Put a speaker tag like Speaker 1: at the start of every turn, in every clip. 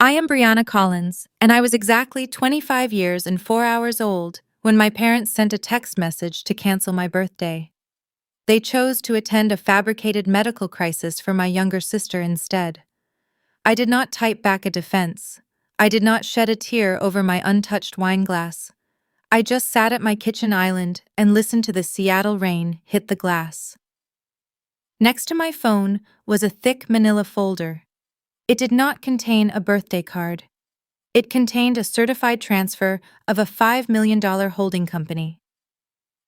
Speaker 1: I am Brianna Collins, and I was exactly 25 years and 4 hours old when my parents sent a text message to cancel my birthday. They chose to attend a fabricated medical crisis for my younger sister instead. I did not type back a defense. I did not shed a tear over my untouched wine glass. I just sat at my kitchen island and listened to the Seattle rain hit the glass. Next to my phone was a thick manila folder. It did not contain a birthday card. It contained a certified transfer of a $5 million holding company.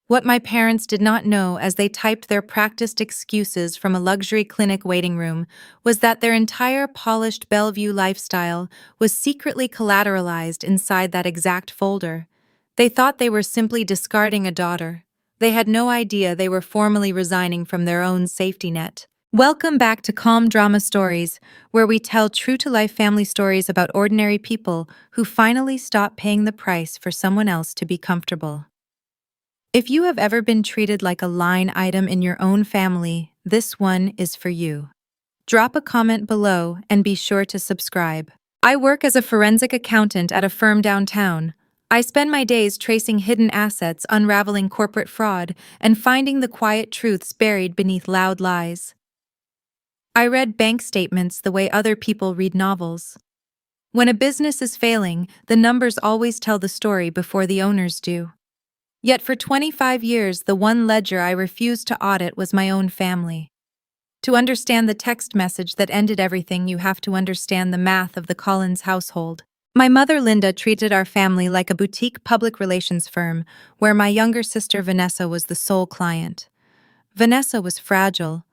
Speaker 1: What my parents did not know as they typed their practiced excuses from a luxury clinic waiting room was that their entire polished Bellevue lifestyle was secretly collateralized inside that exact folder. They thought they were simply discarding a daughter. They had no idea they were formally resigning from their own safety net. Welcome back to Calm Drama Stories, where we tell true-to-life family stories about ordinary people who finally stop paying the price for someone else to be comfortable. If you have ever been treated like a line item in your own family, this one is for you. Drop a comment below and be sure to subscribe. I work as a forensic accountant at a firm downtown. I spend my days tracing hidden assets, unraveling corporate fraud, and finding the quiet truths buried beneath loud lies. I read bank statements the way other people read novels. When a business is failing, the numbers always tell the story before the owners do. Yet for 25 years, the one ledger I refused to audit was my own family. To understand the text message that ended everything, you have to understand the math of the Collins household. My mother, Linda, treated our family like a boutique public relations firm, where my younger sister, Vanessa, was the sole client. Vanessa was fragile.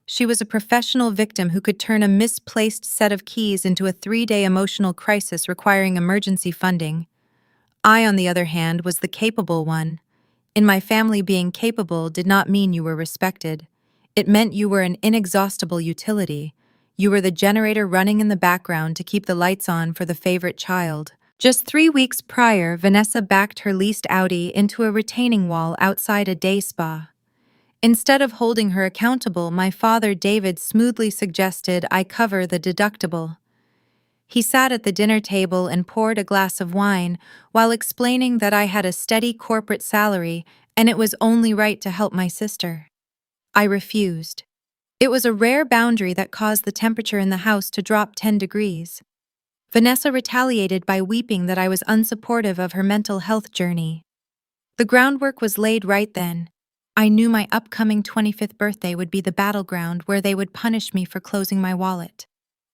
Speaker 1: She was a professional victim who could turn a misplaced set of keys into a 3-day emotional crisis requiring emergency funding. I, on the other hand, was the capable one. In my family, being capable did not mean you were respected. It meant you were an inexhaustible utility. You were the generator running in the background to keep the lights on for the favorite child. Just 3 weeks prior, Vanessa backed her leased Audi into a retaining wall outside a day spa. Instead of holding her accountable, my father, David, smoothly suggested I cover the deductible. He sat at the dinner table and poured a glass of wine while explaining that I had a steady corporate salary and it was only right to help my sister. I refused. It was a rare boundary that caused the temperature in the house to drop 10 degrees. Vanessa retaliated by weeping that I was unsupportive of her mental health journey. The groundwork was laid right then. I knew my upcoming 25th birthday would be the battleground where they would punish me for closing my wallet.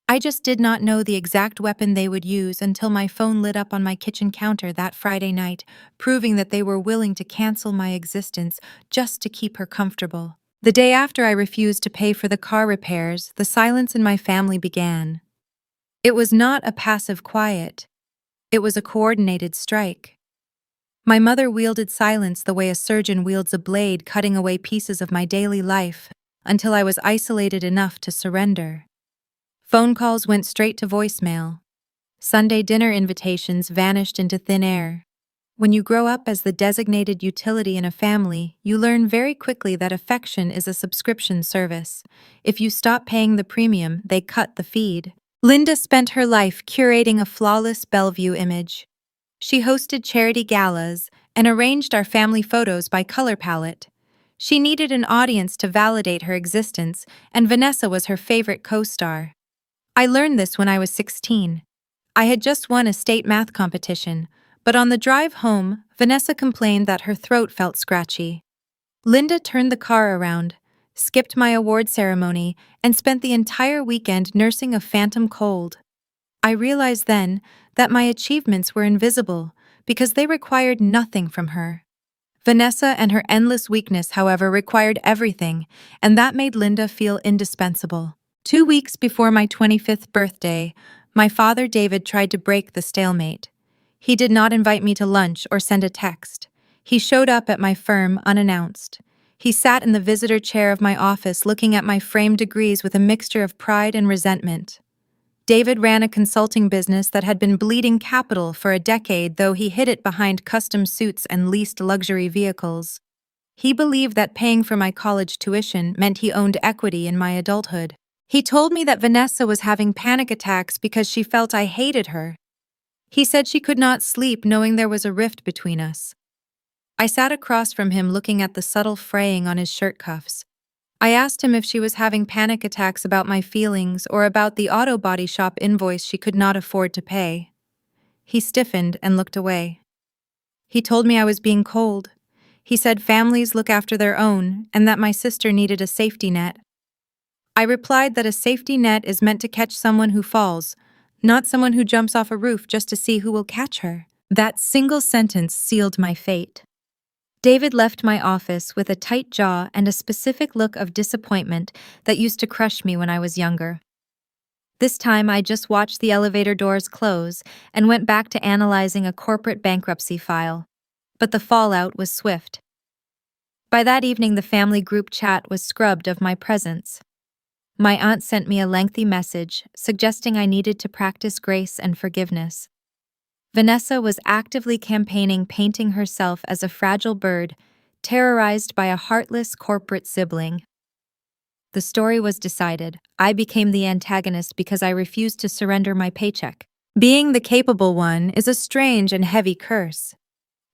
Speaker 1: I just did not know the exact weapon they would use until my phone lit up on my kitchen counter that Friday night, proving that they were willing to cancel my existence just to keep her comfortable. The day after I refused to pay for the car repairs, the silence in my family began. It was not a passive quiet. It was a coordinated strike. My mother wielded silence the way a surgeon wields a blade, cutting away pieces of my daily life until I was isolated enough to surrender. Phone calls went straight to voicemail. Sunday dinner invitations vanished into thin air. When you grow up as the designated utility in a family, you learn very quickly that affection is a subscription service. If you stop paying the premium, they cut the feed. Linda spent her life curating a flawless Bellevue image. She hosted charity galas and arranged our family photos by color palette. She needed an audience to validate her existence, and Vanessa was her favorite co-star. I learned this when I was 16. I had just won a state math competition, but on the drive home, Vanessa complained that her throat felt scratchy. Linda turned the car around, skipped my award ceremony, and spent the entire weekend nursing a phantom cold. I realized then that my achievements were invisible because they required nothing from her. Vanessa and her endless weakness, however, required everything, and that made Linda feel indispensable. 2 weeks before my 25th birthday, my father, David, tried to break the stalemate. He did not invite me to lunch or send a text. He showed up at my firm unannounced. He sat in the visitor chair of my office looking at my framed degrees with a mixture of pride and resentment. David ran a consulting business that had been bleeding capital for a decade, though he hid it behind custom suits and leased luxury vehicles. He believed that paying for my college tuition meant he owned equity in my adulthood. He told me that Vanessa was having panic attacks because she felt I hated her. He said she could not sleep knowing there was a rift between us. I sat across from him looking at the subtle fraying on his shirt cuffs. I asked him if she was having panic attacks about my feelings or about the auto body shop invoice she could not afford to pay. He stiffened and looked away. He told me I was being cold. He said families look after their own and that my sister needed a safety net. I replied that a safety net is meant to catch someone who falls, not someone who jumps off a roof just to see who will catch her. That single sentence sealed my fate. David left my office with a tight jaw and a specific look of disappointment that used to crush me when I was younger. This time I just watched the elevator doors close and went back to analyzing a corporate bankruptcy file. But the fallout was swift. By that evening, the family group chat was scrubbed of my presence. My aunt sent me a lengthy message suggesting I needed to practice grace and forgiveness. Vanessa was actively campaigning painting herself as a fragile bird, terrorized by a heartless corporate sibling. The story was decided. I became the antagonist because I refused to surrender my paycheck. Being the capable one is a strange and heavy curse.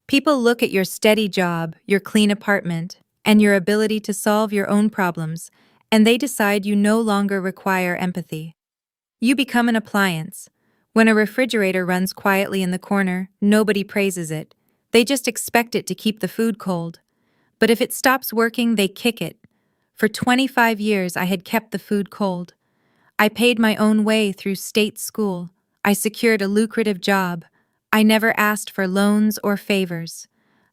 Speaker 1: People look at your steady job, your clean apartment, and your ability to solve your own problems, and they decide you no longer require empathy. You become an appliance. When a refrigerator runs quietly in the corner, nobody praises it. They just expect it to keep the food cold. But if it stops working, they kick it. For 25 years, I had kept the food cold. I paid my own way through state school. I secured a lucrative job. I never asked for loans or favors.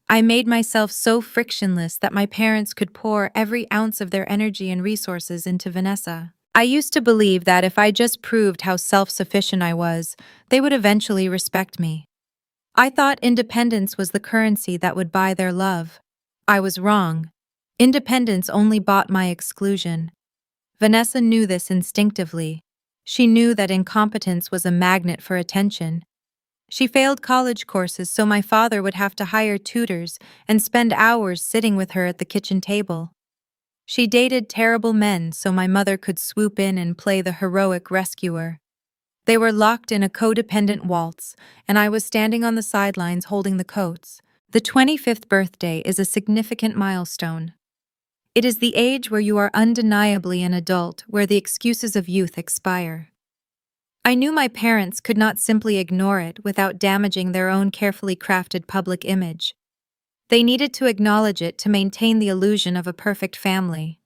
Speaker 1: I made myself so frictionless that my parents could pour every ounce of their energy and resources into Vanessa. I used to believe that if I just proved how self-sufficient I was, they would eventually respect me. I thought independence was the currency that would buy their love. I was wrong. Independence only bought my exclusion. Vanessa knew this instinctively. She knew that incompetence was a magnet for attention. She failed college courses so my father would have to hire tutors and spend hours sitting with her at the kitchen table. She dated terrible men so my mother could swoop in and play the heroic rescuer. They were locked in a codependent waltz, and I was standing on the sidelines holding the coats. The 25th birthday is a significant milestone. It is the age where you are undeniably an adult, where the excuses of youth expire. I knew my parents could not simply ignore it without damaging their own carefully crafted public image. They needed to acknowledge it to maintain the illusion of a perfect family.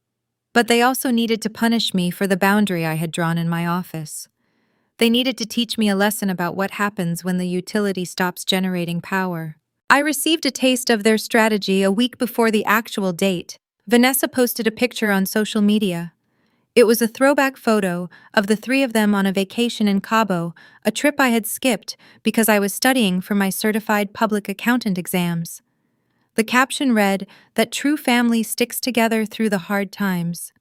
Speaker 1: But they also needed to punish me for the boundary I had drawn in my office. They needed to teach me a lesson about what happens when the utility stops generating power. I received a taste of their strategy a week before the actual date. Vanessa posted a picture on social media. It was a throwback photo of the three of them on a vacation in Cabo, a trip I had skipped because I was studying for my certified public accountant exams. The caption read that true family sticks together through the hard times.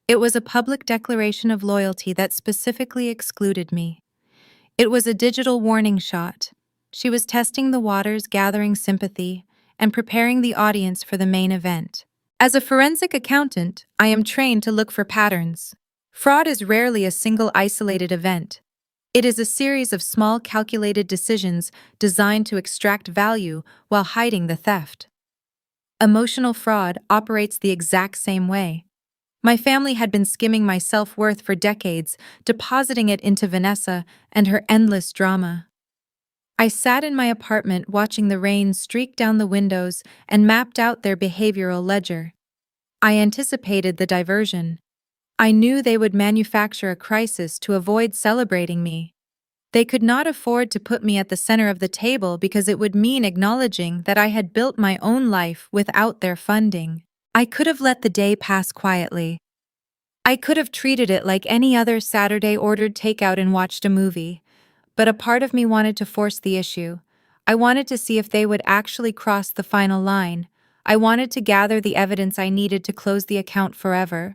Speaker 1: It was a public declaration of loyalty that specifically excluded me. It was a digital warning shot. She was testing the waters, gathering sympathy, and preparing the audience for the main event. As a forensic accountant, I am trained to look for patterns. Fraud is rarely a single isolated event. It is a series of small calculated decisions designed to extract value while hiding the theft. Emotional fraud operates the exact same way. My family had been skimming my self-worth for decades, depositing it into Vanessa and her endless drama. I sat in my apartment watching the rain streak down the windows and mapped out their behavioral ledger. I anticipated the diversion. I knew they would manufacture a crisis to avoid celebrating me. They could not afford to put me at the center of the table because it would mean acknowledging that I had built my own life without their funding. I could have let the day pass quietly. I could have treated it like any other Saturday, ordered takeout and watched a movie. But a part of me wanted to force the issue. I wanted to see if they would actually cross the final line. I wanted to gather the evidence I needed to close the account forever.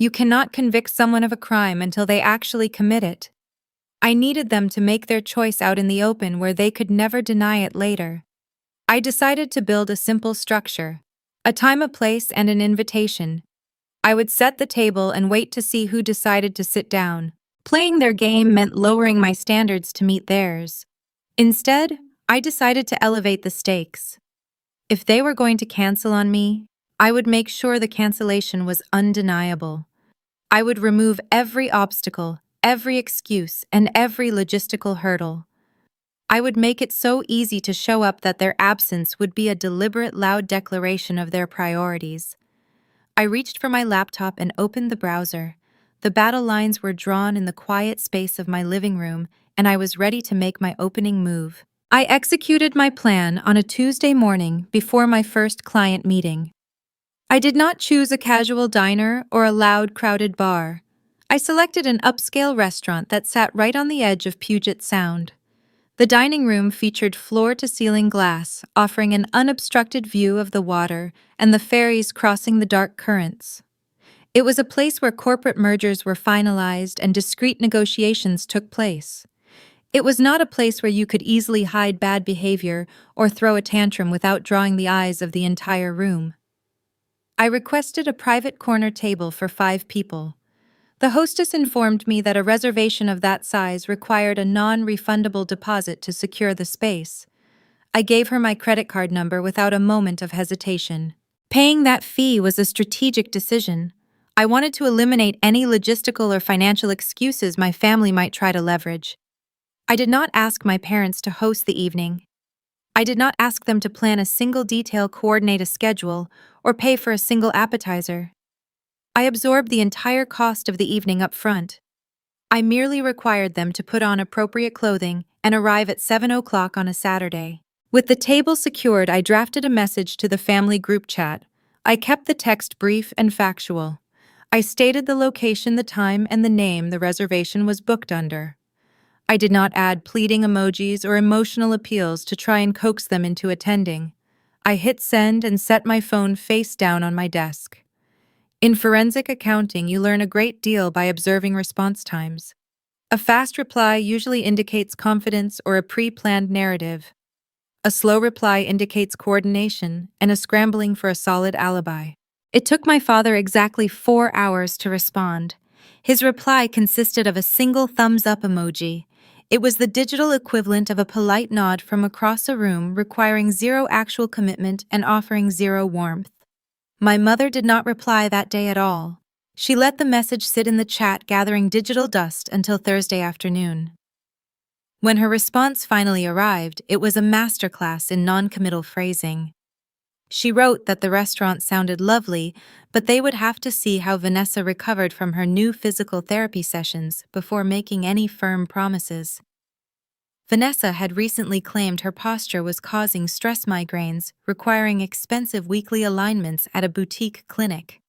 Speaker 1: You cannot convict someone of a crime until they actually commit it. I needed them to make their choice out in the open where they could never deny it later. I decided to build a simple structure, a time, a place, and an invitation. I would set the table and wait to see who decided to sit down. Playing their game meant lowering my standards to meet theirs. Instead, I decided to elevate the stakes. If they were going to cancel on me, I would make sure the cancellation was undeniable. I would remove every obstacle, every excuse, and every logistical hurdle. I would make it so easy to show up that their absence would be a deliberate, loud declaration of their priorities. I reached for my laptop and opened the browser. The battle lines were drawn in the quiet space of my living room, and I was ready to make my opening move. I executed my plan on a Tuesday morning before my first client meeting. I did not choose a casual diner or a loud, crowded bar. I selected an upscale restaurant that sat right on the edge of Puget Sound. The dining room featured floor-to-ceiling glass, offering an unobstructed view of the water and the ferries crossing the dark currents. It was a place where corporate mergers were finalized and discreet negotiations took place. It was not a place where you could easily hide bad behavior or throw a tantrum without drawing the eyes of the entire room. I requested a private corner table for 5 people. The hostess informed me that a reservation of that size required a non-refundable deposit to secure the space. I gave her my credit card number without a moment of hesitation. Paying that fee was a strategic decision. I wanted to eliminate any logistical or financial excuses my family might try to leverage. I did not ask my parents to host the evening. I did not ask them to plan a single detail, coordinate a schedule, or pay for a single appetizer. I absorbed the entire cost of the evening up front. I merely required them to put on appropriate clothing and arrive at 7 o'clock on a Saturday. With the table secured, I drafted a message to the family group chat. I kept the text brief and factual. I stated the location, the time, and the name the reservation was booked under. I did not add pleading emojis or emotional appeals to try and coax them into attending. I hit send and set my phone face down on my desk. In forensic accounting, you learn a great deal by observing response times. A fast reply usually indicates confidence or a pre-planned narrative. A slow reply indicates coordination and a scrambling for a solid alibi. It took my father exactly 4 hours to respond. His reply consisted of a single thumbs-up emoji. It was the digital equivalent of a polite nod from across a room, requiring zero actual commitment and offering zero warmth. My mother did not reply that day at all. She let the message sit in the chat, gathering digital dust until Thursday afternoon. When her response finally arrived, it was a masterclass in non-committal phrasing. She wrote that the restaurant sounded lovely, but they would have to see how Vanessa recovered from her new physical therapy sessions before making any firm promises. Vanessa had recently claimed her posture was causing stress migraines, requiring expensive weekly alignments at a boutique clinic.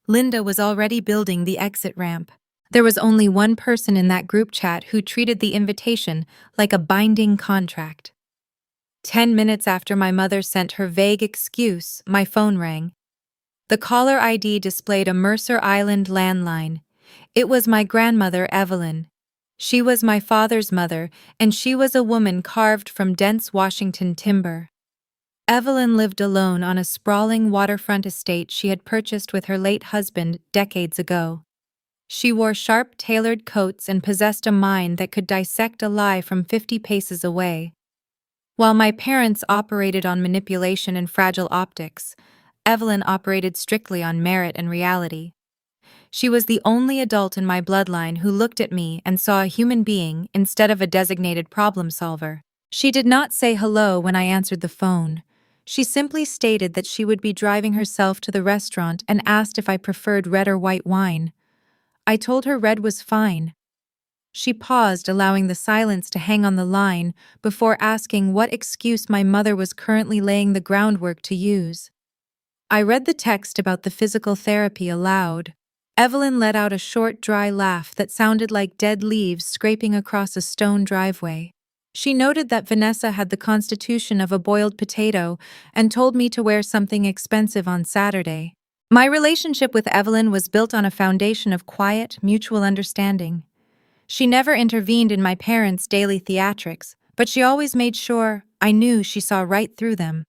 Speaker 1: Linda was already building the exit ramp. There was only one person in that group chat who treated the invitation like a binding contract. 10 minutes after my mother sent her vague excuse, my phone rang. The caller ID displayed a Mercer Island landline. It was my grandmother, Evelyn. She was my father's mother, and she was a woman carved from dense Washington timber. Evelyn lived alone on a sprawling waterfront estate she had purchased with her late husband decades ago. She wore sharp, tailored coats and possessed a mind that could dissect a lie from 50 paces away. While my parents operated on manipulation and fragile optics, Evelyn operated strictly on merit and reality. She was the only adult in my bloodline who looked at me and saw a human being instead of a designated problem solver. She did not say hello when I answered the phone. She simply stated that she would be driving herself to the restaurant and asked if I preferred red or white wine. I told her red was fine. She paused, allowing the silence to hang on the line before asking what excuse my mother was currently laying the groundwork to use. I read the text about the physical therapy aloud. Evelyn let out a short, dry laugh that sounded like dead leaves scraping across a stone driveway. She noted that Vanessa had the constitution of a boiled potato and told me to wear something expensive on Saturday. My relationship with Evelyn was built on a foundation of quiet, mutual understanding. She never intervened in my parents' daily theatrics, but she always made sure I knew she saw right through them.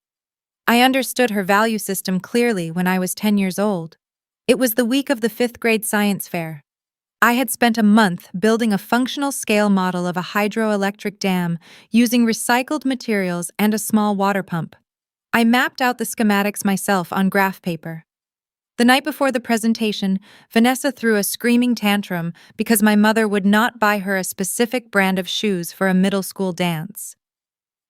Speaker 1: I understood her value system clearly when I was 10 years old. It was the week of the fifth grade science fair. I had spent a month building a functional scale model of a hydroelectric dam using recycled materials and a small water pump. I mapped out the schematics myself on graph paper. The night before the presentation, Vanessa threw a screaming tantrum because my mother would not buy her a specific brand of shoes for a middle school dance.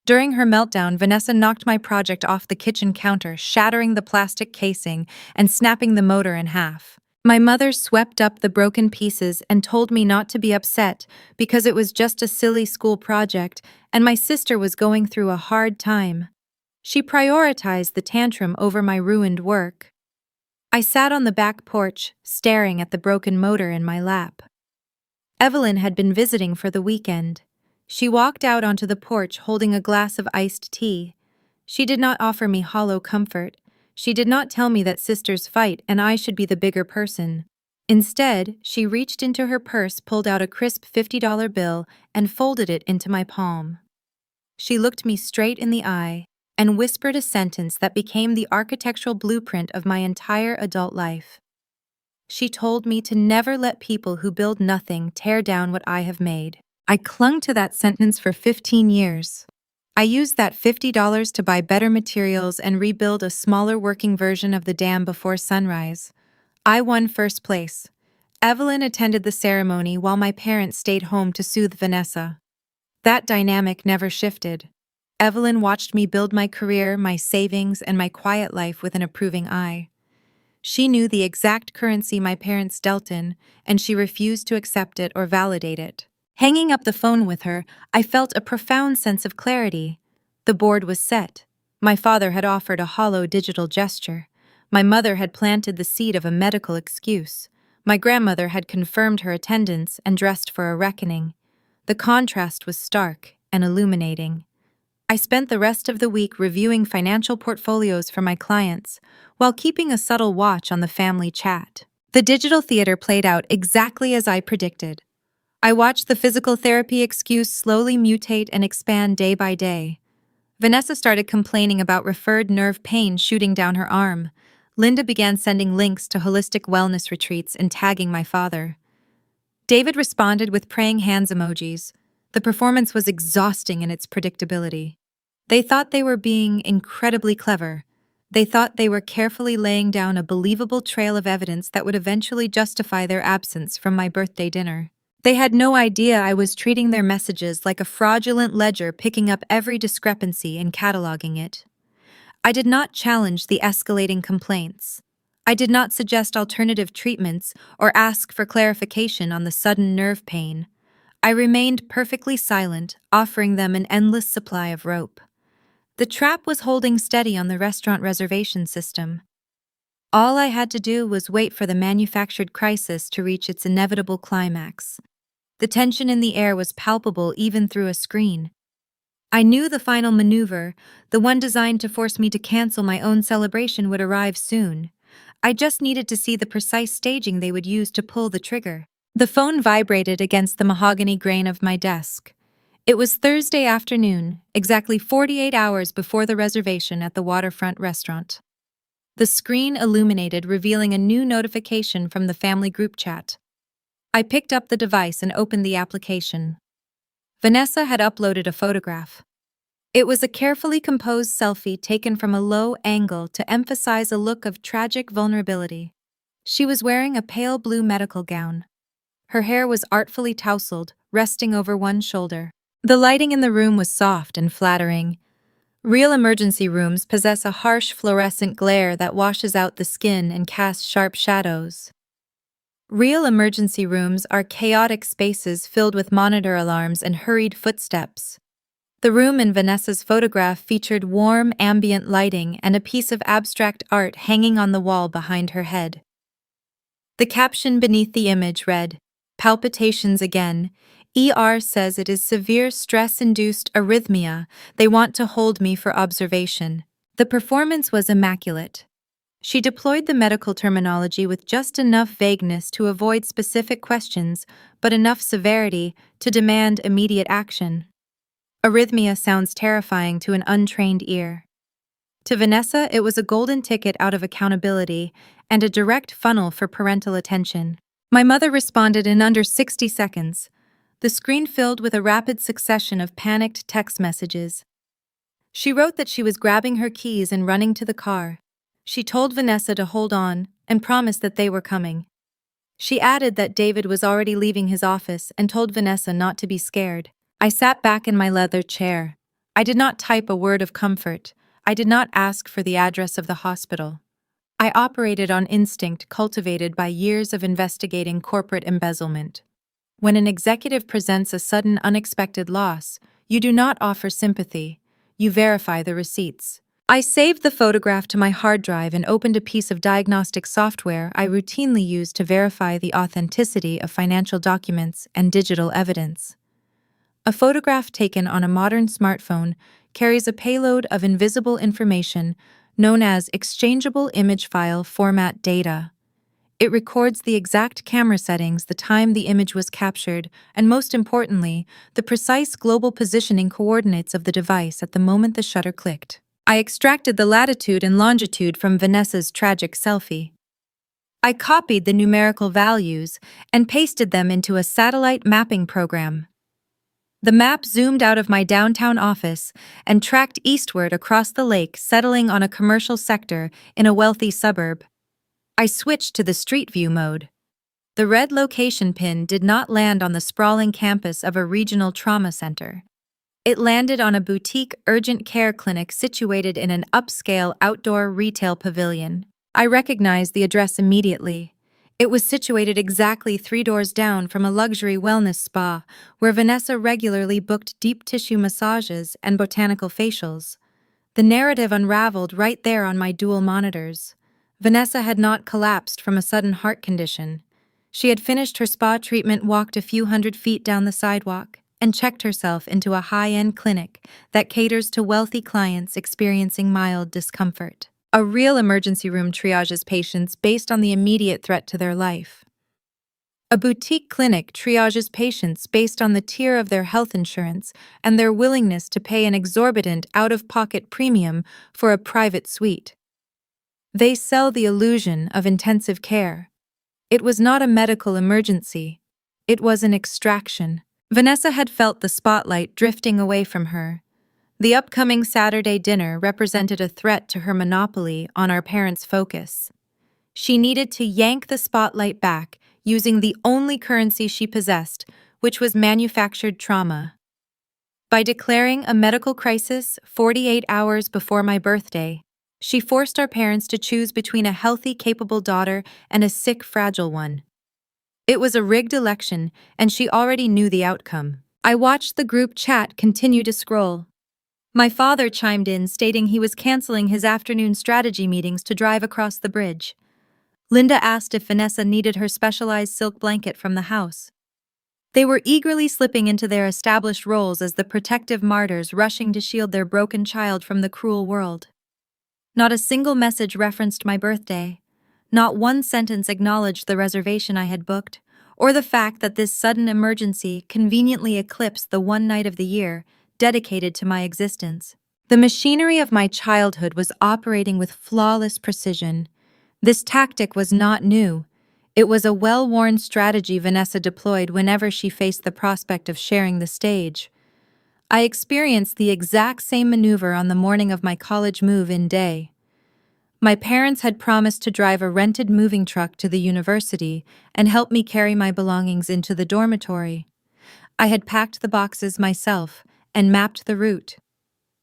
Speaker 1: During her meltdown, Vanessa knocked my project off the kitchen counter, shattering the plastic casing and snapping the motor in half. My mother swept up the broken pieces and told me not to be upset because it was just a silly school project and my sister was going through a hard time. She prioritized the tantrum over my ruined work. I sat on the back porch, staring at the broken motor in my lap. Evelyn had been visiting for the weekend. She walked out onto the porch holding a glass of iced tea. She did not offer me hollow comfort. She did not tell me that sisters fight and I should be the bigger person. Instead, she reached into her purse, pulled out a crisp $50 bill, and folded it into my palm. She looked me straight in the eye and whispered a sentence that became the architectural blueprint of my entire adult life. She told me to never let people who build nothing tear down what I have made. I clung to that sentence for 15 years. I used that $50 to buy better materials and rebuild a smaller working version of the dam before sunrise. I won first place. Evelyn attended the ceremony while my parents stayed home to soothe Vanessa. That dynamic never shifted. Evelyn watched me build my career, my savings, and my quiet life with an approving eye. She knew the exact currency my parents dealt in, and she refused to accept it or validate it. Hanging up the phone with her, I felt a profound sense of clarity. The board was set. My father had offered a hollow digital gesture. My mother had planted the seed of a medical excuse. My grandmother had confirmed her attendance and dressed for a reckoning. The contrast was stark and illuminating. I spent the rest of the week reviewing financial portfolios for my clients, while keeping a subtle watch on the family chat. The digital theater played out exactly as I predicted. I watched the physical therapy excuse slowly mutate and expand day by day. Vanessa started complaining about referred nerve pain shooting down her arm. Linda began sending links to holistic wellness retreats and tagging my father. David responded with praying hands emojis. The performance was exhausting in its predictability. They thought they were being incredibly clever. They thought they were carefully laying down a believable trail of evidence that would eventually justify their absence from my birthday dinner. They had no idea I was treating their messages like a fraudulent ledger, picking up every discrepancy and cataloging it. I did not challenge the escalating complaints. I did not suggest alternative treatments or ask for clarification on the sudden nerve pain. I remained perfectly silent, offering them an endless supply of rope. The trap was holding steady on the restaurant reservation system. All I had to do was wait for the manufactured crisis to reach its inevitable climax. The tension in the air was palpable even through a screen. I knew the final maneuver, the one designed to force me to cancel my own celebration, would arrive soon. I just needed to see the precise staging they would use to pull the trigger. The phone vibrated against the mahogany grain of my desk. It was Thursday afternoon, exactly 48 hours before the reservation at the waterfront restaurant. The screen illuminated, revealing a new notification from the family group chat. I picked up the device and opened the application. Vanessa had uploaded a photograph. It was a carefully composed selfie taken from a low angle to emphasize a look of tragic vulnerability. She was wearing a pale blue medical gown. Her hair was artfully tousled, resting over one shoulder. The lighting in the room was soft and flattering. Real emergency rooms possess a harsh fluorescent glare that washes out the skin and casts sharp shadows. Real emergency rooms are chaotic spaces filled with monitor alarms and hurried footsteps. The room in Vanessa's photograph featured warm, ambient lighting and a piece of abstract art hanging on the wall behind her head. The caption beneath the image read, "Palpitations again. ER says it is severe stress-induced arrhythmia. They want to hold me for observation." The performance was immaculate. She deployed the medical terminology with just enough vagueness to avoid specific questions, but enough severity to demand immediate action. Arrhythmia sounds terrifying to an untrained ear. To Vanessa, it was a golden ticket out of accountability, and a direct funnel for parental attention. My mother responded in under 60 seconds, the screen filled with a rapid succession of panicked text messages. She wrote that she was grabbing her keys and running to the car. She told Vanessa to hold on and promised that they were coming. She added that David was already leaving his office and told Vanessa not to be scared. I sat back in my leather chair. I did not type a word of comfort. I did not ask for the address of the hospital. I operated on instinct cultivated by years of investigating corporate embezzlement. When an executive presents a sudden unexpected loss, you do not offer sympathy. You verify the receipts. I saved the photograph to my hard drive and opened a piece of diagnostic software I routinely use to verify the authenticity of financial documents and digital evidence. A photograph taken on a modern smartphone carries a payload of invisible information known as exchangeable image file format data. It records the exact camera settings, the time the image was captured, and most importantly, the precise global positioning coordinates of the device at the moment the shutter clicked. I extracted the latitude and longitude from Vanessa's tragic selfie. I copied the numerical values and pasted them into a satellite mapping program. The map zoomed out of my downtown office and tracked eastward across the lake, settling on a commercial sector in a wealthy suburb. I switched to the Street View mode. The red location pin did not land on the sprawling campus of a regional trauma center. It landed on a boutique urgent care clinic situated in an upscale outdoor retail pavilion. I recognized the address immediately. It was situated exactly 3 doors down from a luxury wellness spa where Vanessa regularly booked deep tissue massages and botanical facials. The narrative unraveled right there on my dual monitors. Vanessa had not collapsed from a sudden heart condition. She had finished her spa treatment, walked a few hundred feet down the sidewalk, and checked herself into a high-end clinic that caters to wealthy clients experiencing mild discomfort. A real emergency room triages patients based on the immediate threat to their life. A boutique clinic triages patients based on the tier of their health insurance and their willingness to pay an exorbitant out-of-pocket premium for a private suite. They sell the illusion of intensive care. It was not a medical emergency. It was an extraction. Vanessa had felt the spotlight drifting away from her. The upcoming Saturday dinner represented a threat to her monopoly on our parents' focus. She needed to yank the spotlight back using the only currency she possessed, which was manufactured trauma. By declaring a medical crisis 48 hours before my birthday, she forced our parents to choose between a healthy, capable daughter and a sick, fragile one. It was a rigged election, and she already knew the outcome. I watched the group chat continue to scroll. My father chimed in, stating he was canceling his afternoon strategy meetings to drive across the bridge. Linda asked if Vanessa needed her specialized silk blanket from the house. They were eagerly slipping into their established roles as the protective martyrs rushing to shield their broken child from the cruel world. Not a single message referenced my birthday. Not one sentence acknowledged the reservation I had booked, or the fact that this sudden emergency conveniently eclipsed the one night of the year dedicated to my existence. The machinery of my childhood was operating with flawless precision. This tactic was not new. It was a well-worn strategy Vanessa deployed whenever she faced the prospect of sharing the stage. I experienced the exact same maneuver on the morning of my college move-in day. My parents had promised to drive a rented moving truck to the university and help me carry my belongings into the dormitory. I had packed the boxes myself and mapped the route.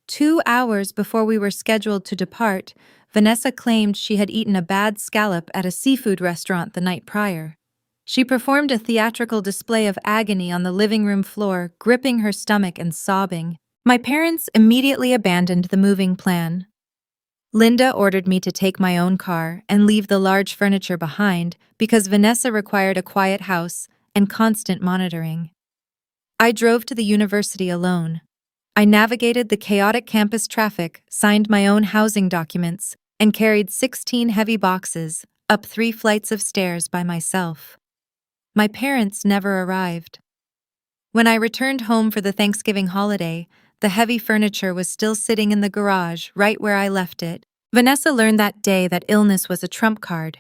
Speaker 1: 2 hours before we were scheduled to depart, Vanessa claimed she had eaten a bad scallop at a seafood restaurant the night prior. She performed a theatrical display of agony on the living room floor, gripping her stomach and sobbing. My parents immediately abandoned the moving plan. Linda ordered me to take my own car and leave the large furniture behind because Vanessa required a quiet house and constant monitoring. I drove to the university alone. I navigated the chaotic campus traffic, signed my own housing documents, and carried 16 heavy boxes up 3 flights of stairs by myself. My parents never arrived. When I returned home for the Thanksgiving holiday, the heavy furniture was still sitting in the garage right where I left it. Vanessa learned that day that illness was a trump card.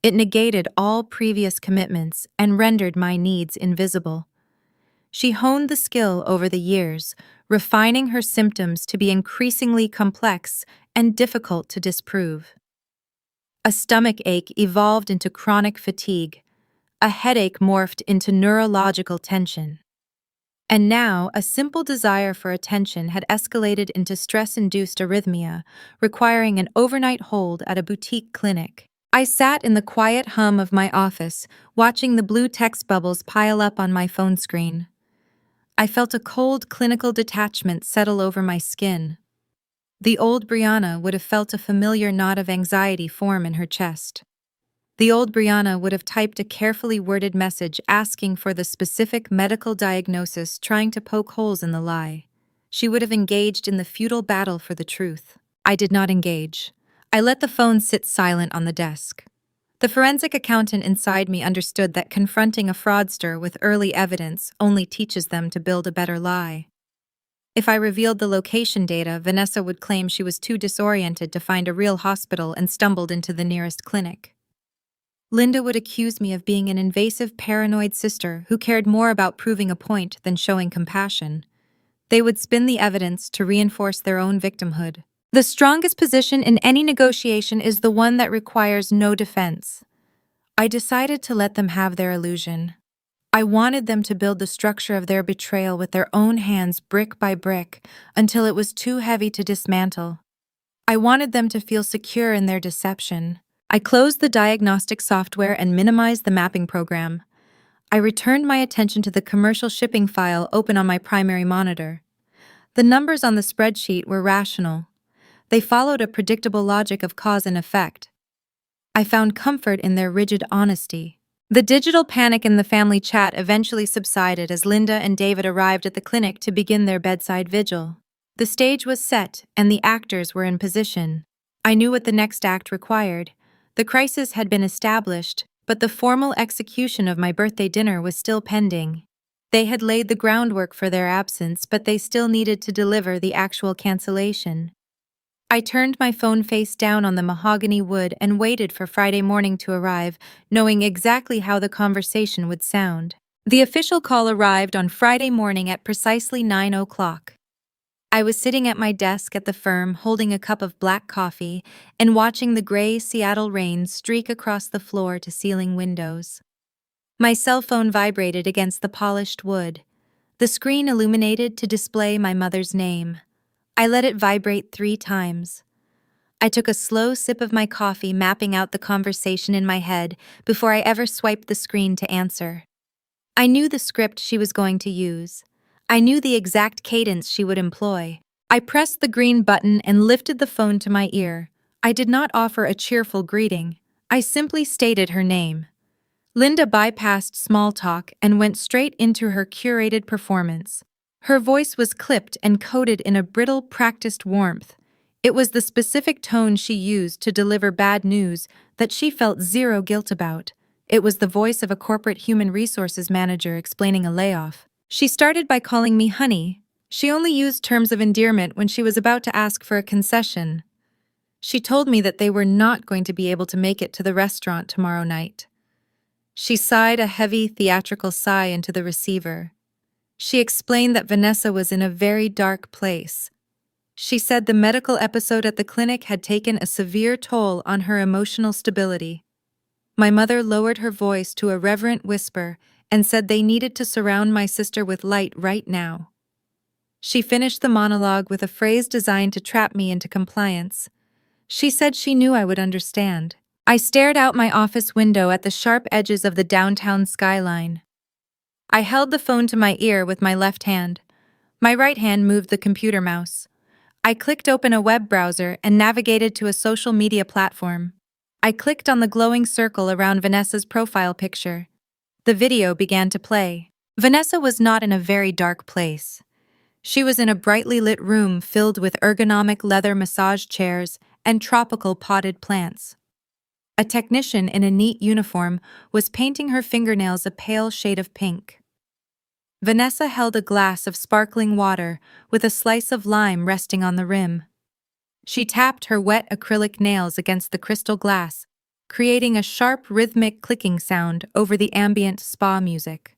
Speaker 1: It negated all previous commitments and rendered my needs invisible. She honed the skill over the years, refining her symptoms to be increasingly complex and difficult to disprove. A stomach ache evolved into chronic fatigue. A headache morphed into neurological tension. And now, a simple desire for attention had escalated into stress-induced arrhythmia, requiring an overnight hold at a boutique clinic. I sat in the quiet hum of my office, watching the blue text bubbles pile up on my phone screen. I felt a cold clinical detachment settle over my skin. The old Brianna would have felt a familiar knot of anxiety form in her chest. The old Brianna would have typed a carefully worded message asking for the specific medical diagnosis, trying to poke holes in the lie. She would have engaged in the futile battle for the truth. I did not engage. I let the phone sit silent on the desk. The forensic accountant inside me understood that confronting a fraudster with early evidence only teaches them to build a better lie. If I revealed the location data, Vanessa would claim she was too disoriented to find a real hospital and stumbled into the nearest clinic. Linda would accuse me of being an invasive, paranoid sister who cared more about proving a point than showing compassion. They would spin the evidence to reinforce their own victimhood. The strongest position in any negotiation is the one that requires no defense. I decided to let them have their illusion. I wanted them to build the structure of their betrayal with their own hands, brick by brick, until it was too heavy to dismantle. I wanted them to feel secure in their deception. I closed the diagnostic software and minimized the mapping program. I returned my attention to the commercial shipping file open on my primary monitor. The numbers on the spreadsheet were rational. They followed a predictable logic of cause and effect. I found comfort in their rigid honesty. The digital panic in the family chat eventually subsided as Linda and David arrived at the clinic to begin their bedside vigil. The stage was set, and the actors were in position. I knew what the next act required. The crisis had been established, but the formal execution of my birthday dinner was still pending. They had laid the groundwork for their absence, but they still needed to deliver the actual cancellation. I turned my phone face down on the mahogany wood and waited for Friday morning to arrive, knowing exactly how the conversation would sound. The official call arrived on Friday morning at precisely 9 o'clock. I was sitting at my desk at the firm holding a cup of black coffee and watching the gray Seattle rain streak across the floor to ceiling windows. My cell phone vibrated against the polished wood. The screen illuminated to display my mother's name. I let it vibrate 3 times. I took a slow sip of my coffee, mapping out the conversation in my head before I ever swiped the screen to answer. I knew the script she was going to use. I knew the exact cadence she would employ. I pressed the green button and lifted the phone to my ear. I did not offer a cheerful greeting. I simply stated her name. Linda bypassed small talk and went straight into her curated performance. Her voice was clipped and coated in a brittle, practiced warmth. It was the specific tone she used to deliver bad news that she felt zero guilt about. It was the voice of a corporate human resources manager explaining a layoff. She started by calling me honey. She only used terms of endearment when she was about to ask for a concession. She told me that they were not going to be able to make it to the restaurant tomorrow night. She sighed a heavy, theatrical sigh into the receiver. She explained that Vanessa was in a very dark place. She said the medical episode at the clinic had taken a severe toll on her emotional stability. My mother lowered her voice to a reverent whisper and said they needed to surround my sister with light right now. She finished the monologue with a phrase designed to trap me into compliance. She said she knew I would understand. I stared out my office window at the sharp edges of the downtown skyline. I held the phone to my ear with my left hand. My right hand moved the computer mouse. I clicked open a web browser and navigated to a social media platform. I clicked on the glowing circle around Vanessa's profile picture. The video began to play. Vanessa was not in a very dark place. She was in a brightly lit room filled with ergonomic leather massage chairs and tropical potted plants. A technician in a neat uniform was painting her fingernails a pale shade of pink. Vanessa held a glass of sparkling water with a slice of lime resting on the rim. She tapped her wet acrylic nails against the crystal glass, creating a sharp rhythmic clicking sound over the ambient spa music.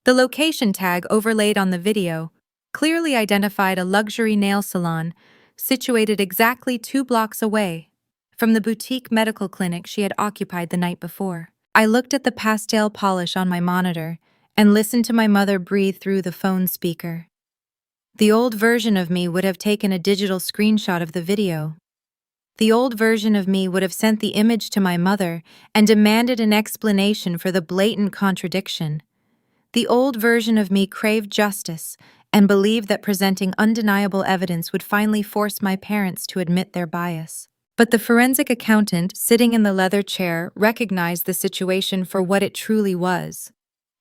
Speaker 1: The location tag overlaid on the video clearly identified a luxury nail salon situated exactly 2 blocks away from the boutique medical clinic she had occupied the night before. I looked at the pastel polish on my monitor and listened to my mother breathe through the phone speaker. The old version of me would have taken a digital screenshot of the video. The old version of me would have sent the image to my mother and demanded an explanation for the blatant contradiction. The old version of me craved justice and believed that presenting undeniable evidence would finally force my parents to admit their bias. But the forensic accountant sitting in the leather chair recognized the situation for what it truly was.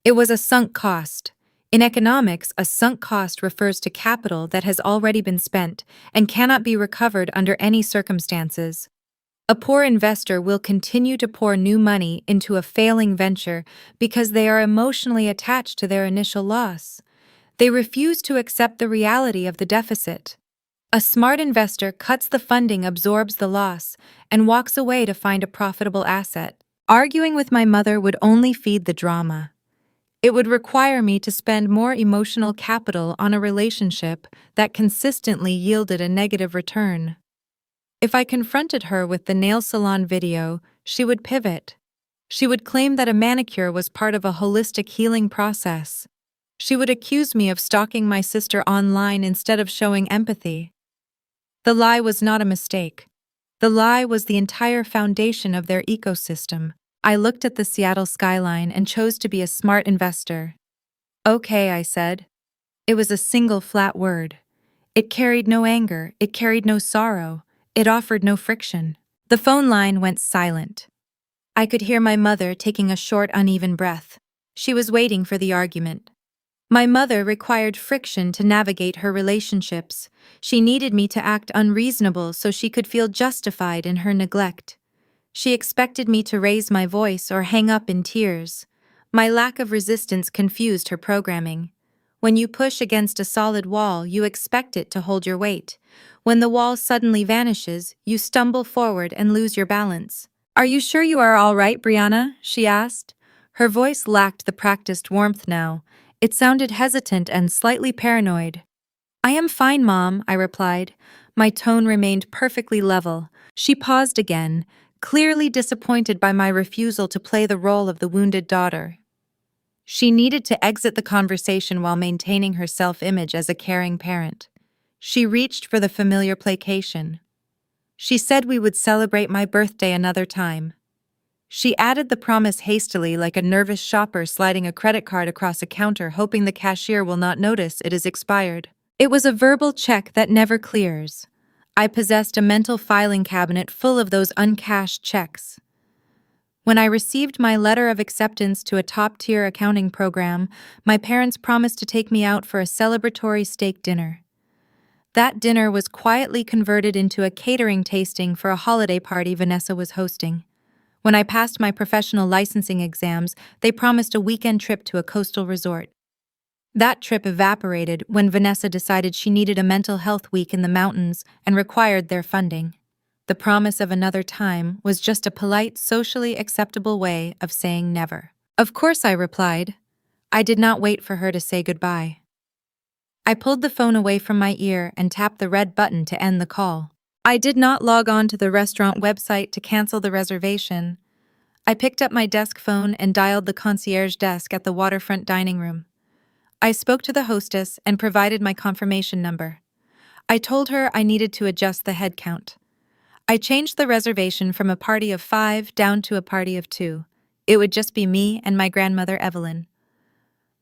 Speaker 1: It was a sunk cost. In economics, a sunk cost refers to capital that has already been spent and cannot be recovered under any circumstances. A poor investor will continue to pour new money into a failing venture because they are emotionally attached to their initial loss. They refuse to accept the reality of the deficit. A smart investor cuts the funding, absorbs the loss, and walks away to find a profitable asset. Arguing with my mother would only feed the drama. It would require me to spend more emotional capital on a relationship that consistently yielded a negative return. If I confronted her with the nail salon video, she would pivot. She would claim that a manicure was part of a holistic healing process. She would accuse me of stalking my sister online instead of showing empathy. The lie was not a mistake. The lie was the entire foundation of their ecosystem. I looked at the Seattle skyline and chose to be a smart investor. Okay, I said. It was a single flat word. It carried no anger, it carried no sorrow, it offered no friction. The phone line went silent. I could hear my mother taking a short, uneven breath. She was waiting for the argument. My mother required friction to navigate her relationships. She needed me to act unreasonable so she could feel justified in her neglect. She expected me to raise my voice or hang up in tears. My lack of resistance confused her programming. When you push against a solid wall, you expect it to hold your weight. When the wall suddenly vanishes, you stumble forward and lose your balance. "Are you sure you are all right, Brianna?" she asked. Her voice lacked the practiced warmth now. It sounded hesitant and slightly paranoid. "I am fine, Mom," I replied. My tone remained perfectly level. She paused again, clearly disappointed by my refusal to play the role of the wounded daughter. She needed to exit the conversation while maintaining her self-image as a caring parent. She reached for the familiar placation. She said we would celebrate my birthday another time. She added the promise hastily, like a nervous shopper sliding a credit card across a counter hoping the cashier will not notice it is expired. It was a verbal check that never clears. I possessed a mental filing cabinet full of those uncashed checks. When I received my letter of acceptance to a top-tier accounting program, my parents promised to take me out for a celebratory steak dinner. That dinner was quietly converted into a catering tasting for a holiday party Vanessa was hosting. When I passed my professional licensing exams, they promised a weekend trip to a coastal resort. That trip evaporated when Vanessa decided she needed a mental health week in the mountains and required their funding. The promise of another time was just a polite, socially acceptable way of saying never. Of course, I replied. I did not wait for her to say goodbye. I pulled the phone away from my ear and tapped the red button to end the call. I did not log on to the restaurant website to cancel the reservation. I picked up my desk phone and dialed the concierge desk at the waterfront dining room. I spoke to the hostess and provided my confirmation number. I told her I needed to adjust the head count. I changed the reservation from a party of 5 down to a party of 2. It would just be me and my grandmother Evelyn.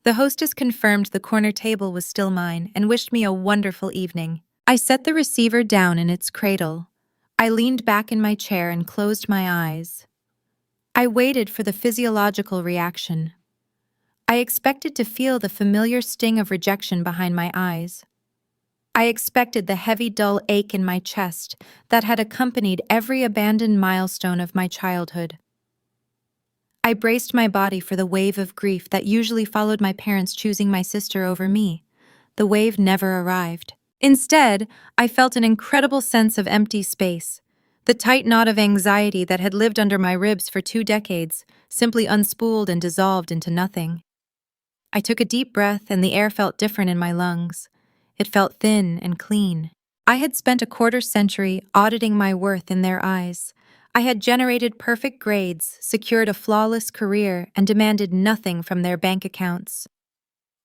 Speaker 1: The hostess confirmed the corner table was still mine and wished me a wonderful evening. I set the receiver down in its cradle. I leaned back in my chair and closed my eyes. I waited for the physiological reaction. I expected to feel the familiar sting of rejection behind my eyes. I expected the heavy, dull ache in my chest that had accompanied every abandoned milestone of my childhood. I braced my body for the wave of grief that usually followed my parents choosing my sister over me. The wave never arrived. Instead, I felt an incredible sense of empty space. The tight knot of anxiety that had lived under my ribs for 2 decades simply unspooled and dissolved into nothing. I took a deep breath and the air felt different in my lungs. It felt thin and clean. I had spent a quarter-century auditing my worth in their eyes. I had generated perfect grades, secured a flawless career, and demanded nothing from their bank accounts.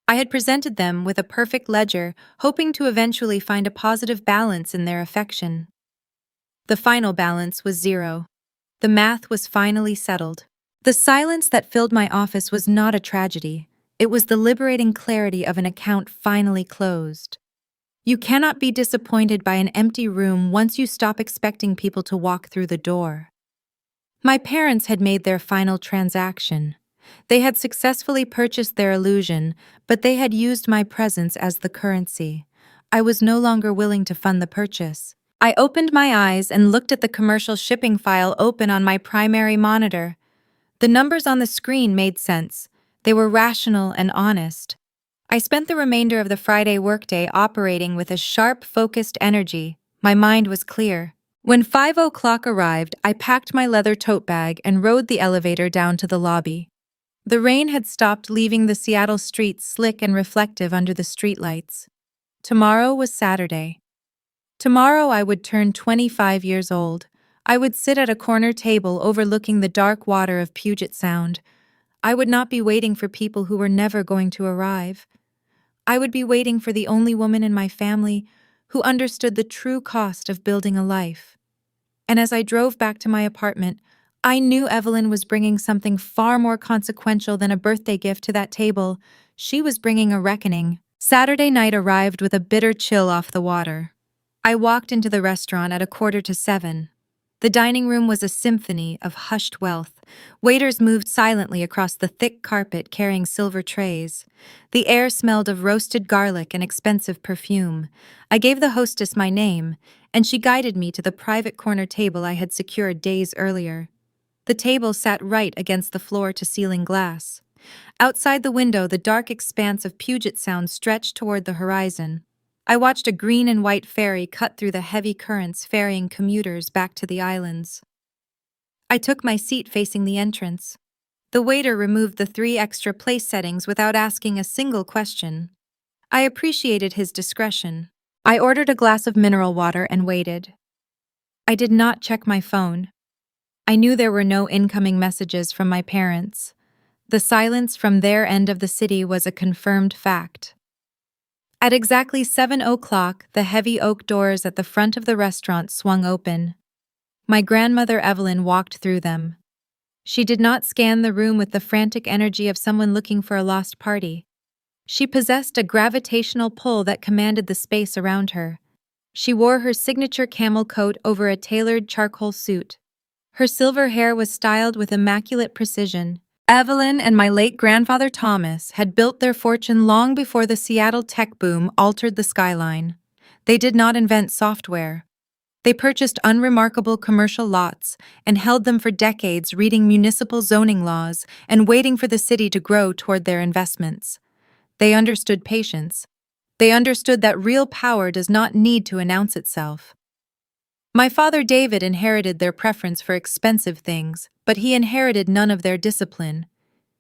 Speaker 1: I had presented them with a perfect ledger, hoping to eventually find a positive balance in their affection. The final balance was zero. The math was finally settled. The silence that filled my office was not a tragedy. It was the liberating clarity of an account finally closed. You cannot be disappointed by an empty room once you stop expecting people to walk through the door. My parents had made their final transaction. They had successfully purchased their illusion, but they had used my presence as the currency. I was no longer willing to fund the purchase. I opened my eyes and looked at the commercial shipping file open on my primary monitor. The numbers on the screen made sense. They were rational and honest. I spent the remainder of the Friday workday operating with a sharp, focused energy. My mind was clear. When 5 o'clock arrived, I packed my leather tote bag and rode the elevator down to the lobby. The rain had stopped, leaving the Seattle streets slick and reflective under the streetlights. Tomorrow was Saturday. Tomorrow I would turn 25 years old. I would sit at a corner table overlooking the dark water of Puget Sound. I would not be waiting for people who were never going to arrive. I would be waiting for the only woman in my family who understood the true cost of building a life. And as I drove back to my apartment, I knew Evelyn was bringing something far more consequential than a birthday gift to that table. She was bringing a reckoning. Saturday night arrived with a bitter chill off the water. I walked into the restaurant at 6:45. The dining room was a symphony of hushed wealth. Waiters moved silently across the thick carpet carrying silver trays. The air smelled of roasted garlic and expensive perfume. I gave the hostess my name, and she guided me to the private corner table I had secured days earlier. The table sat right against the floor-to-ceiling glass. Outside the window, the dark expanse of Puget Sound stretched toward the horizon. I watched a green and white ferry cut through the heavy currents ferrying commuters back to the islands. I took my seat facing the entrance. The waiter removed the 3 extra place settings without asking a single question. I appreciated his discretion. I ordered a glass of mineral water and waited. I did not check my phone. I knew there were no incoming messages from my parents. The silence from their end of the city was a confirmed fact. At exactly 7 o'clock, the heavy oak doors at the front of the restaurant swung open. My grandmother Evelyn walked through them. She did not scan the room with the frantic energy of someone looking for a lost party. She possessed a gravitational pull that commanded the space around her. She wore her signature camel coat over a tailored charcoal suit. Her silver hair was styled with immaculate precision. Evelyn and my late grandfather Thomas had built their fortune long before the Seattle tech boom altered the skyline. They did not invent software. They purchased unremarkable commercial lots and held them for decades, reading municipal zoning laws and waiting for the city to grow toward their investments. They understood patience. They understood that real power does not need to announce itself. My father David inherited their preference for expensive things, but he inherited none of their discipline.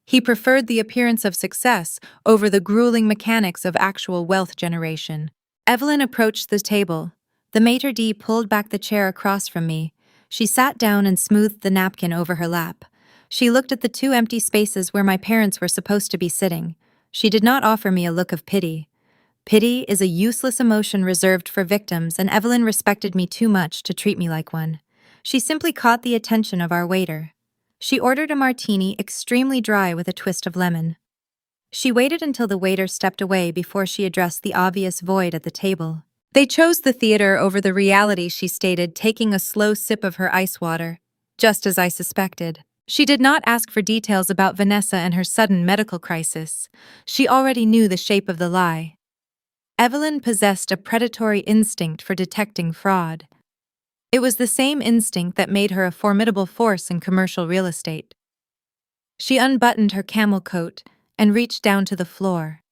Speaker 1: He preferred the appearance of success over the grueling mechanics of actual wealth generation. Evelyn approached the table. The maitre d' pulled back the chair across from me. She sat down and smoothed the napkin over her lap. She looked at the 2 empty spaces where my parents were supposed to be sitting. She did not offer me a look of pity. Pity is a useless emotion reserved for victims, and Evelyn respected me too much to treat me like one. She simply caught the attention of our waiter. She ordered a martini extremely dry with a twist of lemon. She waited until the waiter stepped away before she addressed the obvious void at the table. They chose the theater over the reality, she stated, taking a slow sip of her ice water. Just as I suspected. She did not ask for details about Vanessa and her sudden medical crisis. She already knew the shape of the lie. Evelyn possessed a predatory instinct for detecting fraud. It was the same instinct that made her a formidable force in commercial real estate. She unbuttoned her camel coat and reached down to the floor.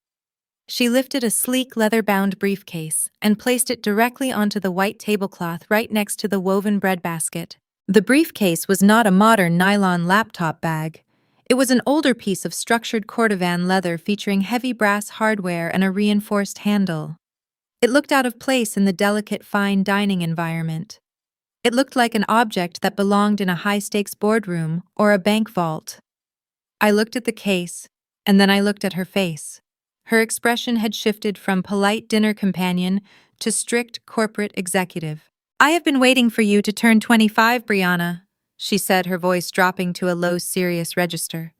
Speaker 1: She lifted a sleek leather-bound briefcase and placed it directly onto the white tablecloth right next to the woven breadbasket. The briefcase was not a modern nylon laptop bag. It was an older piece of structured cordovan leather featuring heavy brass hardware and a reinforced handle. It looked out of place in the delicate fine dining environment. It looked like an object that belonged in a high-stakes boardroom or a bank vault. I looked at the case, and then I looked at her face. Her expression had shifted from polite dinner companion to strict corporate executive. "I have been waiting for you to turn 25, Brianna," she said, her voice dropping to a low, serious register.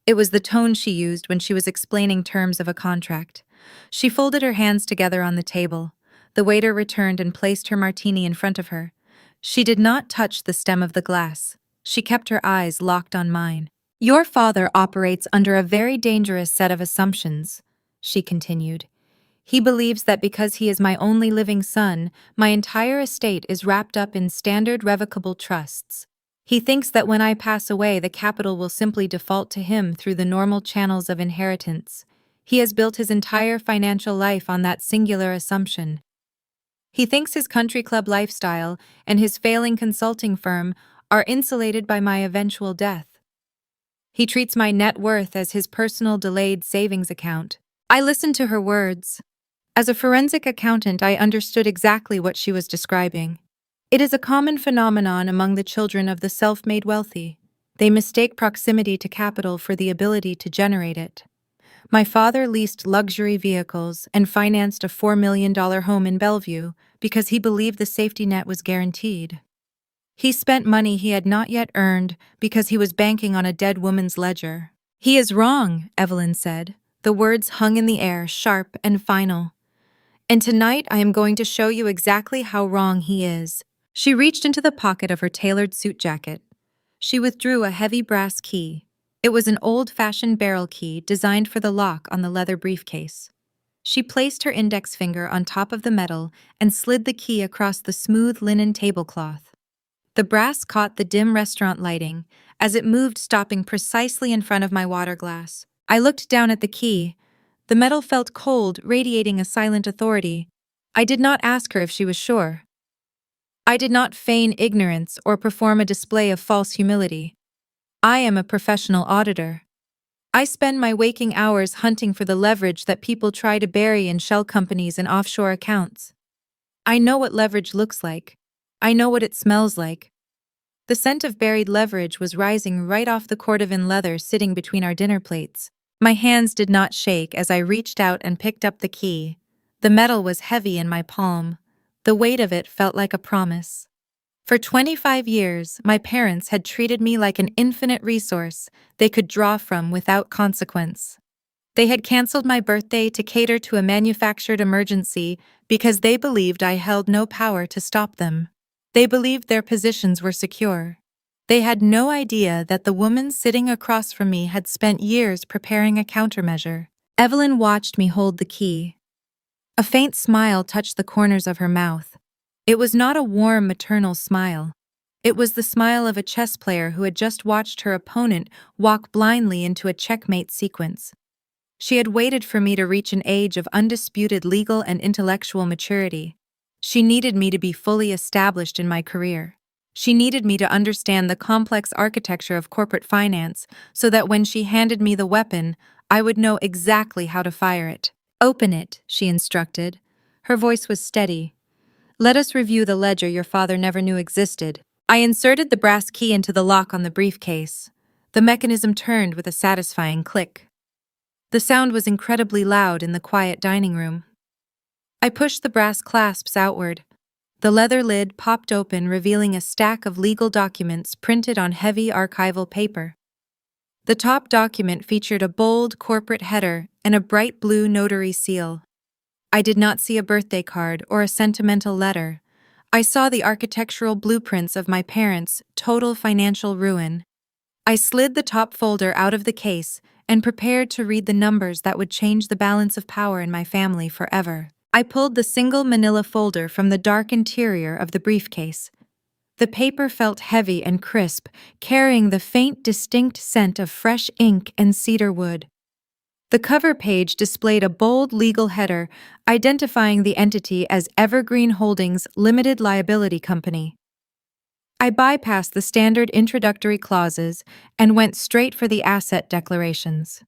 Speaker 1: It was the tone she used when she was explaining terms of a contract. She folded her hands together on the table. The waiter returned and placed her martini in front of her. She did not touch the stem of the glass. She kept her eyes locked on mine. "Your father operates under a very dangerous set of assumptions," she continued. "He believes that because he is my only living son, my entire estate is wrapped up in standard revocable trusts. He thinks that when I pass away, the capital will simply default to him through the normal channels of inheritance. He has built his entire financial life on that singular assumption. He thinks his country club lifestyle and his failing consulting firm are insulated by my eventual death. He treats my net worth as his personal delayed savings account." I listened to her words. As a forensic accountant, I understood exactly what she was describing. It is a common phenomenon among the children of the self-made wealthy. They mistake proximity to capital for the ability to generate it. My father leased luxury vehicles and financed a $4 million home in Bellevue because he believed the safety net was guaranteed. He spent money he had not yet earned because he was banking on a dead woman's ledger. "He is wrong," Evelyn said. The words hung in the air, sharp and final. "And tonight I am going to show you exactly how wrong he is." She reached into the pocket of her tailored suit jacket. She withdrew a heavy brass key. It was an old-fashioned barrel key designed for the lock on the leather briefcase. She placed her index finger on top of the metal and slid the key across the smooth linen tablecloth. The brass caught the dim restaurant lighting as it moved, stopping precisely in front of my water glass. I looked down at the key. The metal felt cold, radiating a silent authority. I did not ask her if she was sure. I did not feign ignorance or perform a display of false humility. I am a professional auditor. I spend my waking hours hunting for the leverage that people try to bury in shell companies and offshore accounts. I know what leverage looks like. I know what it smells like. The scent of buried leverage was rising right off the cordovan leather sitting between our dinner plates. My hands did not shake as I reached out and picked up the key. The metal was heavy in my palm. The weight of it felt like a promise. For 25 years, my parents had treated me like an infinite resource they could draw from without consequence. They had canceled my birthday to cater to a manufactured emergency because they believed I held no power to stop them. They believed their positions were secure. They had no idea that the woman sitting across from me had spent years preparing a countermeasure. Evelyn watched me hold the key. A faint smile touched the corners of her mouth. It was not a warm maternal smile. It was the smile of a chess player who had just watched her opponent walk blindly into a checkmate sequence. She had waited for me to reach an age of undisputed legal and intellectual maturity. She needed me to be fully established in my career. She needed me to understand the complex architecture of corporate finance so that when she handed me the weapon, I would know exactly how to fire it. "Open it," she instructed. Her voice was steady. "Let us review the ledger your father never knew existed." I inserted the brass key into the lock on the briefcase. The mechanism turned with a satisfying click. The sound was incredibly loud in the quiet dining room. I pushed the brass clasps outward. The leather lid popped open, revealing a stack of legal documents printed on heavy archival paper. The top document featured a bold corporate header and a bright blue notary seal. I did not see a birthday card or a sentimental letter. I saw the architectural blueprints of my parents' total financial ruin. I slid the top folder out of the case and prepared to read the numbers that would change the balance of power in my family forever. I pulled the single manila folder from the dark interior of the briefcase. The paper felt heavy and crisp, carrying the faint, distinct scent of fresh ink and cedar wood. The cover page displayed a bold legal header identifying the entity as Evergreen Holdings Limited Liability Company. I bypassed the standard introductory clauses and went straight for the asset declarations.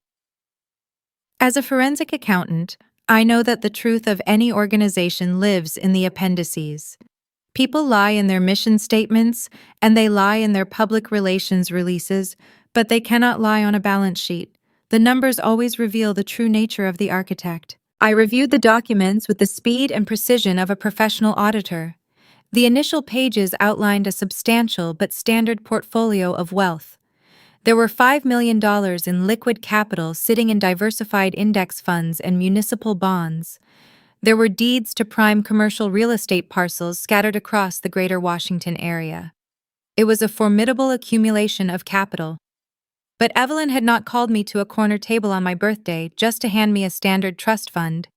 Speaker 1: As a forensic accountant, I know that the truth of any organization lives in the appendices. People lie in their mission statements and they lie in their public relations releases, but they cannot lie on a balance sheet. The numbers always reveal the true nature of the architect. I reviewed the documents with the speed and precision of a professional auditor. The initial pages outlined a substantial but standard portfolio of wealth. There were $5 million in liquid capital sitting in diversified index funds and municipal bonds. There were deeds to prime commercial real estate parcels scattered across the greater Washington area. It was a formidable accumulation of capital. But Evelyn had not called me to a corner table on my birthday just to hand me a standard trust fund.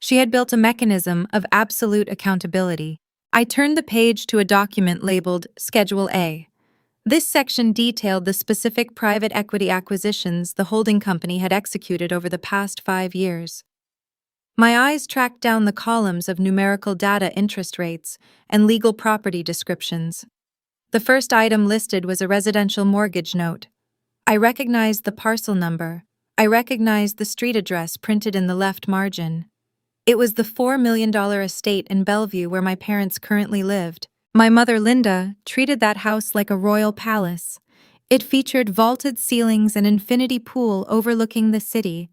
Speaker 1: She had built a mechanism of absolute accountability. I turned the page to a document labeled Schedule A. This section detailed the specific private equity acquisitions the holding company had executed over the past 5 years. My eyes tracked down the columns of numerical data, interest rates, and legal property descriptions. The first item listed was a residential mortgage note. I recognized the parcel number. I recognized the street address printed in the left margin. It was the $4 million estate in Bellevue where my parents currently lived. My mother, Linda, treated that house like a royal palace. It featured vaulted ceilings, an infinity pool overlooking the city,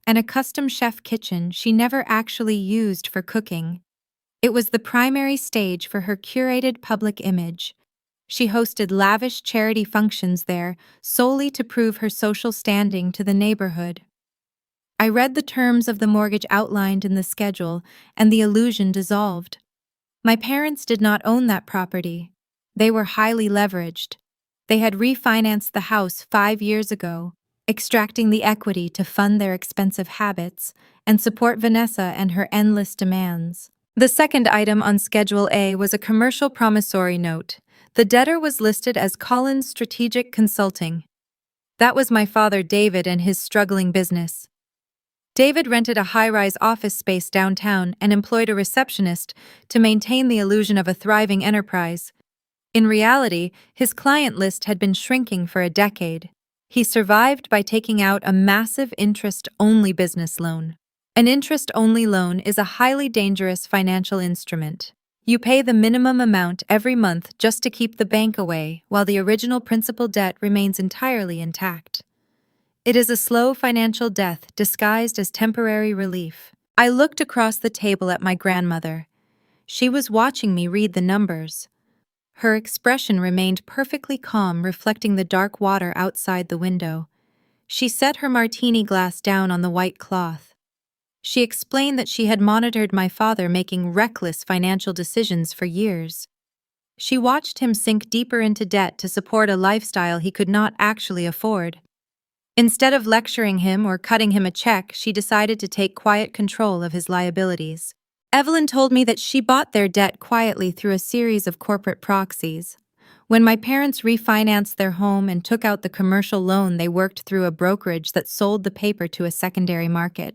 Speaker 1: and a custom chef kitchen she never actually used for cooking. It was the primary stage for her curated public image. She hosted lavish charity functions there solely to prove her social standing to the neighborhood. I read the terms of the mortgage outlined in the schedule, and the illusion dissolved. My parents did not own that property. They were highly leveraged. They had refinanced the house 5 years ago, extracting the equity to fund their expensive habits and support Vanessa and her endless demands. The second item on Schedule A was a commercial promissory note. The debtor was listed as Collins Strategic Consulting. That was my father David and his struggling business. David rented a high-rise office space downtown and employed a receptionist to maintain the illusion of a thriving enterprise. In reality, his client list had been shrinking for a decade. He survived by taking out a massive interest-only business loan. An interest-only loan is a highly dangerous financial instrument. You pay the minimum amount every month just to keep the bank away, while the original principal debt remains entirely intact. It is a slow financial death disguised as temporary relief. I looked across the table at my grandmother. She was watching me read the numbers. Her expression remained perfectly calm, reflecting the dark water outside the window. She set her martini glass down on the white cloth. She explained that she had monitored my father making reckless financial decisions for years. She watched him sink deeper into debt to support a lifestyle he could not actually afford. Instead of lecturing him or cutting him a check, she decided to take quiet control of his liabilities. Evelyn told me that she bought their debt quietly through a series of corporate proxies. When my parents refinanced their home and took out the commercial loan, they worked through a brokerage that sold the paper to a secondary market.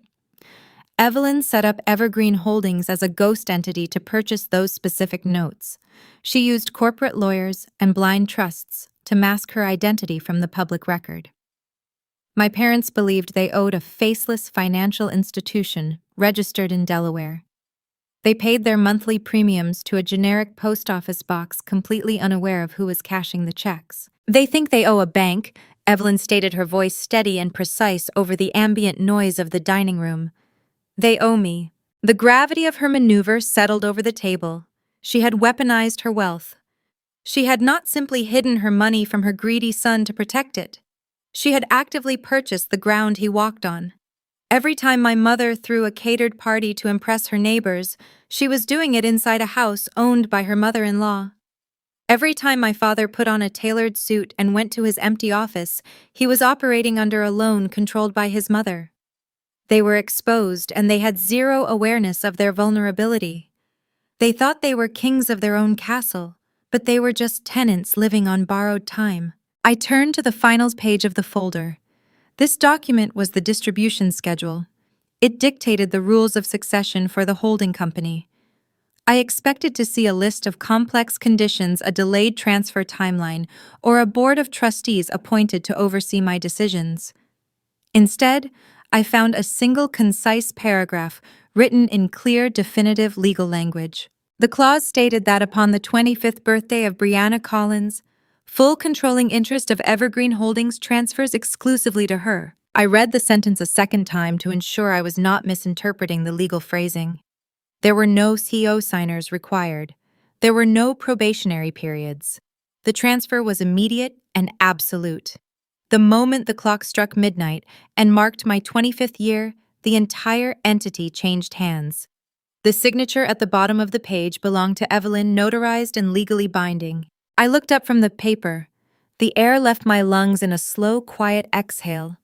Speaker 1: Evelyn set up Evergreen Holdings as a ghost entity to purchase those specific notes. She used corporate lawyers and blind trusts to mask her identity from the public record. My parents believed they owed a faceless financial institution registered in Delaware. They paid their monthly premiums to a generic post office box, completely unaware of who was cashing the checks. They think they owe a bank, Evelyn stated, her voice steady and precise over the ambient noise of the dining room. They owe me. The gravity of her maneuver settled over the table. She had weaponized her wealth. She had not simply hidden her money from her greedy son to protect it. She had actively purchased the ground he walked on. Every time my mother threw a catered party to impress her neighbors, she was doing it inside a house owned by her mother-in-law. Every time my father put on a tailored suit and went to his empty office, he was operating under a loan controlled by his mother. They were exposed, and they had zero awareness of their vulnerability. They thought they were kings of their own castle, but they were just tenants living on borrowed time. I turned to the finals page of the folder. This document was the distribution schedule. It dictated the rules of succession for the holding company. I expected to see a list of complex conditions, a delayed transfer timeline, or a board of trustees appointed to oversee my decisions. Instead, I found a single concise paragraph written in clear, definitive legal language. The clause stated that upon the 25th birthday of Brianna Collins, full controlling interest of Evergreen Holdings transfers exclusively to her. I read the sentence a second time to ensure I was not misinterpreting the legal phrasing. There were no CO signers required. There were no probationary periods. The transfer was immediate and absolute. The moment the clock struck midnight and marked my 25th year, the entire entity changed hands. The signature at the bottom of the page belonged to Evelyn, notarized and legally binding. I looked up from the paper. The air left my lungs in a slow, quiet exhale.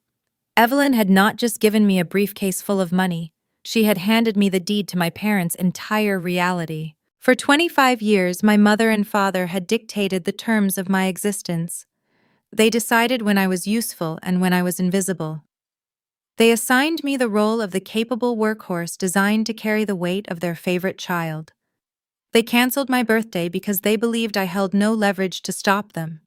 Speaker 1: Evelyn had not just given me a briefcase full of money. She had handed me the deed to my parents' entire reality. For 25 years, my mother and father had dictated the terms of my existence. They decided when I was useful and when I was invisible. They assigned me the role of the capable workhorse designed to carry the weight of their favorite child. They canceled my birthday because they believed I held no leverage to stop them.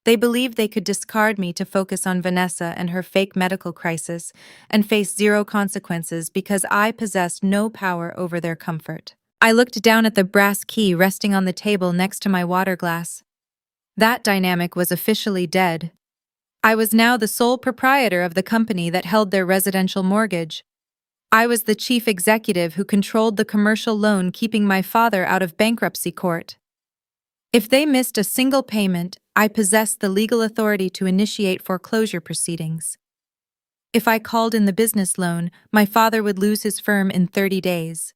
Speaker 1: They believed they could discard me to focus on Vanessa and her fake medical crisis and face zero consequences because I possessed no power over their comfort. I looked down at the brass key resting on the table next to my water glass. That dynamic was officially dead. I was now the sole proprietor of the company that held their residential mortgage. I was the chief executive who controlled the commercial loan, keeping my father out of bankruptcy court. If they missed a single payment, I possessed the legal authority to initiate foreclosure proceedings. If I called in the business loan, my father would lose his firm in 30 days.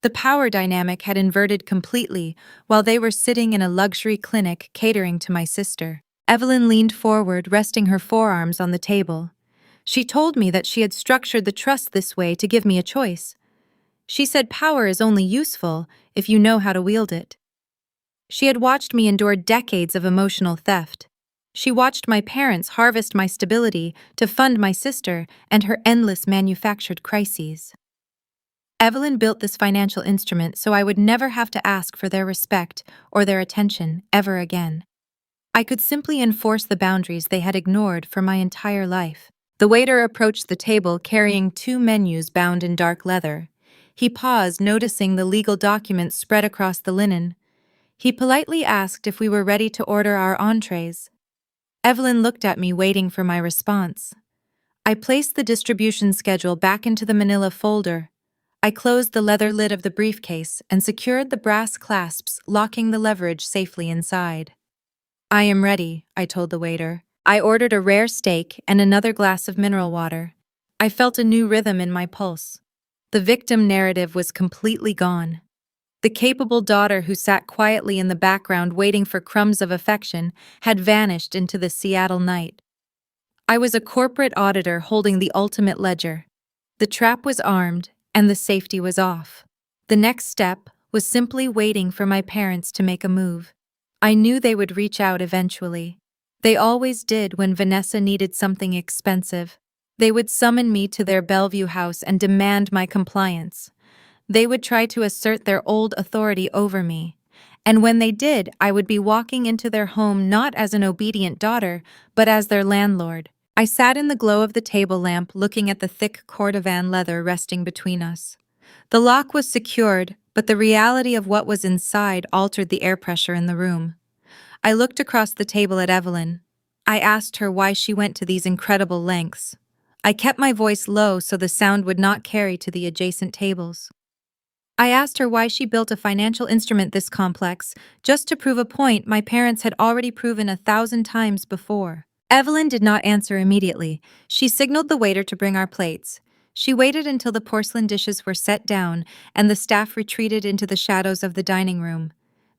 Speaker 1: The power dynamic had inverted completely while they were sitting in a luxury clinic catering to my sister. Evelyn leaned forward, resting her forearms on the table. She told me that she had structured the trust this way to give me a choice. She said power is only useful if you know how to wield it. She had watched me endure decades of emotional theft. She watched my parents harvest my stability to fund my sister and her endless manufactured crises. Evelyn built this financial instrument so I would never have to ask for their respect or their attention ever again. I could simply enforce the boundaries they had ignored for my entire life. The waiter approached the table carrying 2 menus bound in dark leather. He paused, noticing the legal documents spread across the linen. He politely asked if we were ready to order our entrees. Evelyn looked at me, waiting for my response. I placed the distribution schedule back into the manila folder. I closed the leather lid of the briefcase and secured the brass clasps, locking the leverage safely inside. I am ready, I told the waiter. I ordered a rare steak and another glass of mineral water. I felt a new rhythm in my pulse. The victim narrative was completely gone. The capable daughter who sat quietly in the background waiting for crumbs of affection had vanished into the Seattle night. I was a corporate auditor holding the ultimate ledger. The trap was armed, and the safety was off. The next step was simply waiting for my parents to make a move. I knew they would reach out eventually. They always did when Vanessa needed something expensive. They would summon me to their Bellevue house and demand my compliance. They would try to assert their old authority over me. And when they did, I would be walking into their home not as an obedient daughter, but as their landlord. I sat in the glow of the table lamp, looking at the thick cordovan leather resting between us. The lock was secured, but the reality of what was inside altered the air pressure in the room. I looked across the table at Evelyn. I asked her why she went to these incredible lengths. I kept my voice low so the sound would not carry to the adjacent tables. I asked her why she built a financial instrument this complex, just to prove a point my parents had already proven 1,000 times before. Evelyn did not answer immediately. She signaled the waiter to bring our plates. She waited until the porcelain dishes were set down and the staff retreated into the shadows of the dining room.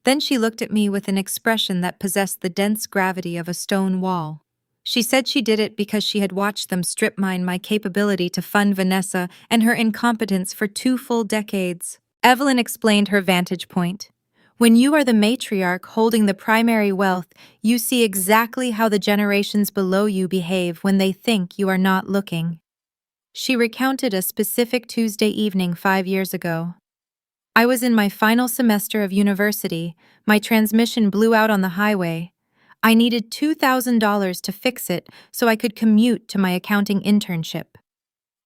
Speaker 1: Then she looked at me with an expression that possessed the dense gravity of a stone wall. She said she did it because she had watched them strip mine my capability to fund Vanessa and her incompetence for 2 full decades. Evelyn explained her vantage point. When you are the matriarch holding the primary wealth, you see exactly how the generations below you behave when they think you are not looking. She recounted a specific Tuesday evening 5 years ago. I was in my final semester of university. My transmission blew out on the highway. I needed $2,000 to fix it so I could commute to my accounting internship.